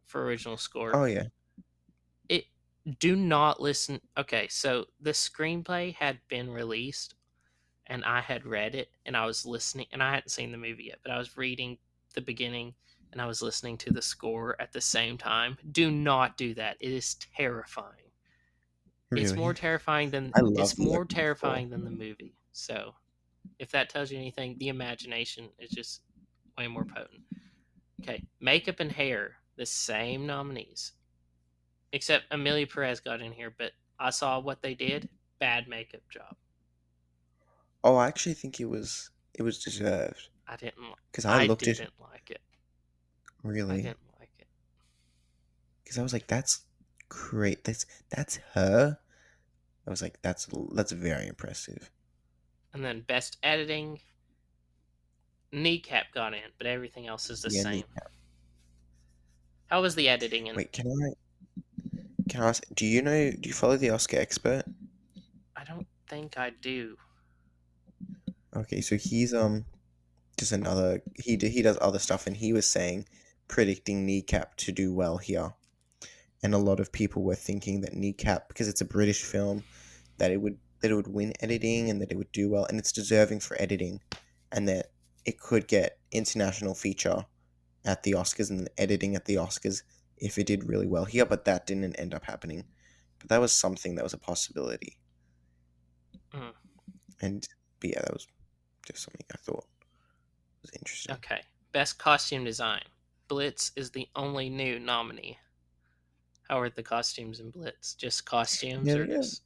for original score. Oh yeah, It do not listen. Okay, so the screenplay had been released and I had read it and I was listening and I hadn't seen the movie yet, but I was reading the beginning and I was listening to the score at the same time. Do not do that. It is terrifying. really. I love It's the more opening score. terrifying than the movie. So, if that tells you anything, the imagination is just way more potent. Okay, makeup and hair, the same nominees. Except Emilia Perez got in here, but I saw what they did. Bad makeup job. Oh, I actually think it was deserved I didn't. because I I looked at didn't like it. I really didn't like it. because I was like, that's great. That's her. I was like, that's very impressive. And then best editing, Kneecap got in, but everything else is the Yeah, same. How was the editing in? wait, can I ask? Do you know? Do you follow the Oscar expert? I don't think I do. Okay, so he's just another he does other stuff, and he was saying predicting Kneecap to do well here, and a lot of people were thinking that Kneecap, because it's a British film, that it would win editing and that it would do well, and it's deserving for editing, and that it could get international feature at the Oscars and editing at the Oscars if it did really well here, but that didn't end up happening. But that was something that was a possibility, Mm, and but yeah, that was just something I thought was interesting. okay. Best costume design. Blitz is the only new nominee. How are the costumes in Blitz? Just costumes Yeah, or yeah, just.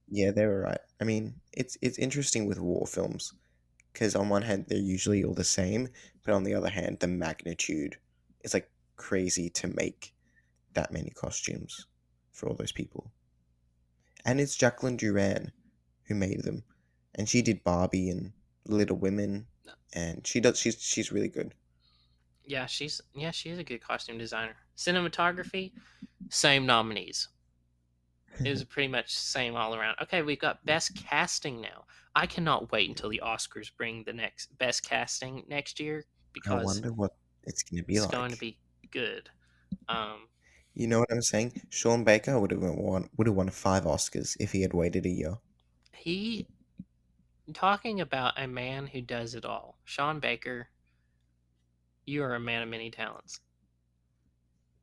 yeah, they were right. I mean, it's interesting with war films because on one hand they're usually all the same, but on the other hand, the magnitude is like crazy to make that many costumes for all those people. And it's Jacqueline Duran who made them, and she did Barbie and Little Women, and she's really good. She is a good costume designer. Cinematography, same nominees. It was pretty much same all around. Okay, we've got best casting now. I cannot wait until the Oscars bring the next best casting next year I because wonder what it's gonna be it's going to like. be good. Um, You know what I'm saying? Sean Baker would have won 5 Oscars if he had waited a year. he talking about a man who does it all. Sean Baker, you are a man of many talents.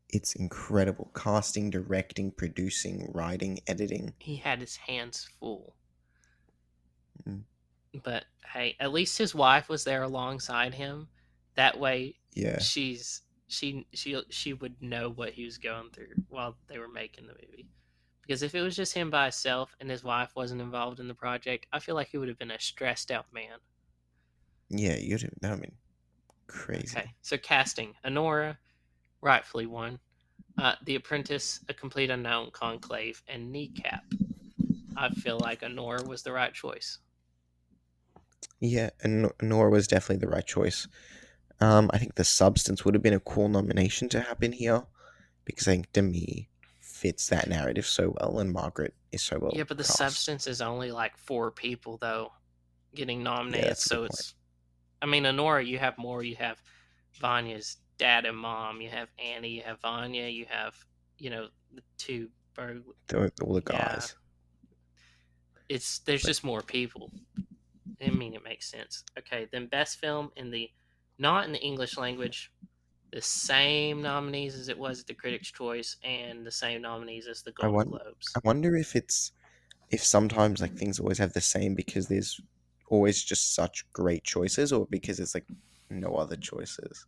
It's incredible. Casting, directing, producing, writing, editing. He had his hands full. Mm, But hey, at least his wife was there alongside him. That way, yeah. she would know what he was going through while they were making the movie. Because if it was just him by himself and his wife wasn't involved in the project, I feel like he would have been a stressed out man. Yeah, that would have been Okay, crazy. so casting Honora, rightfully won. The Apprentice, A Complete Unknown, Conclave, and Kneecap. I feel like Honora was the right choice. Yeah, and Nora was definitely the right choice. I think The Substance would have been a cool nomination to happen here because I think Demi fits that narrative so well, and Margaret is so well Yeah, but the cast. substance is only like 4 people though getting nominated, Yeah, that's a so good point. it's. I mean, Honora, you have more. You have Vanya's dad and mom. You have Annie. You have Vanya. You have the 2 All the Yeah, guys. there's But just more people. I mean, it makes sense. Okay, then best film not in the English language, the same nominees as it was at the Critics' Choice, and the same nominees as the I Golden wonder, Globes. I wonder if sometimes like things always have the same because there's always just such great choices, or because it's like no other choices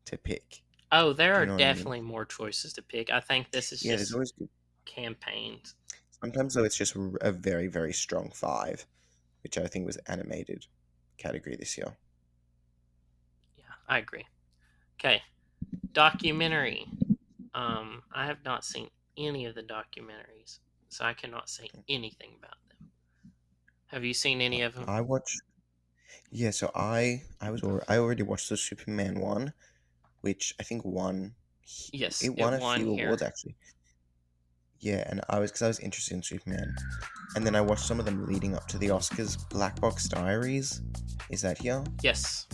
to pick. Oh, there Do are you know what I mean? definitely more choices to pick. I think this is Yeah, there's just always good. campaigns. Sometimes though it's just a very very strong 5, which I think was animated category this year. Yeah, I agree. Okay, documentary. I have not seen any of the documentaries, so I cannot say anything about them. Have you seen any of them? I watched. Yeah, so I already watched the Superman one, which I think won. Yes, It it won a won few here. awards actually. Yeah, and because I was interested in Superman, and then I watched some of them leading up to the Oscars. Black Box Diaries, is that here? Yes.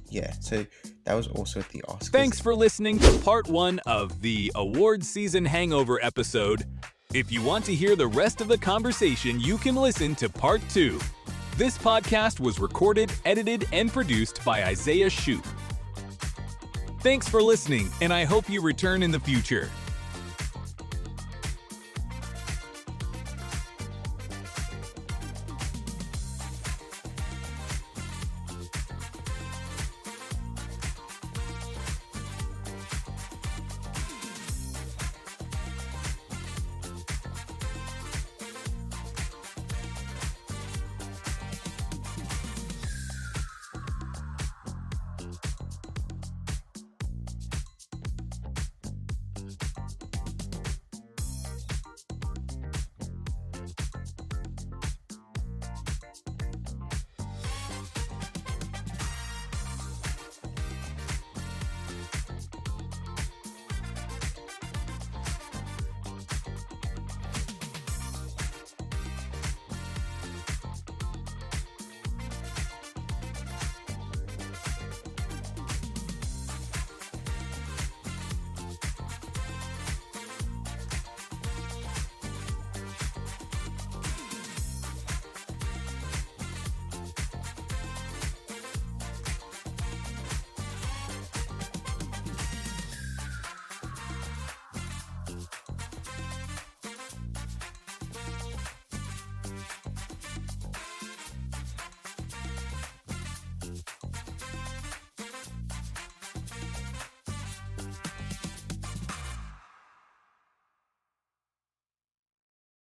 Yeah, so that was also at the Oscars. Thanks for listening to part 1 of the award season hangover episode. If you want to hear the rest of the conversation, you can listen to part 2. This podcast was recorded, edited, and produced by Isaiah Shoup. Thanks for listening, and I hope you return in the future.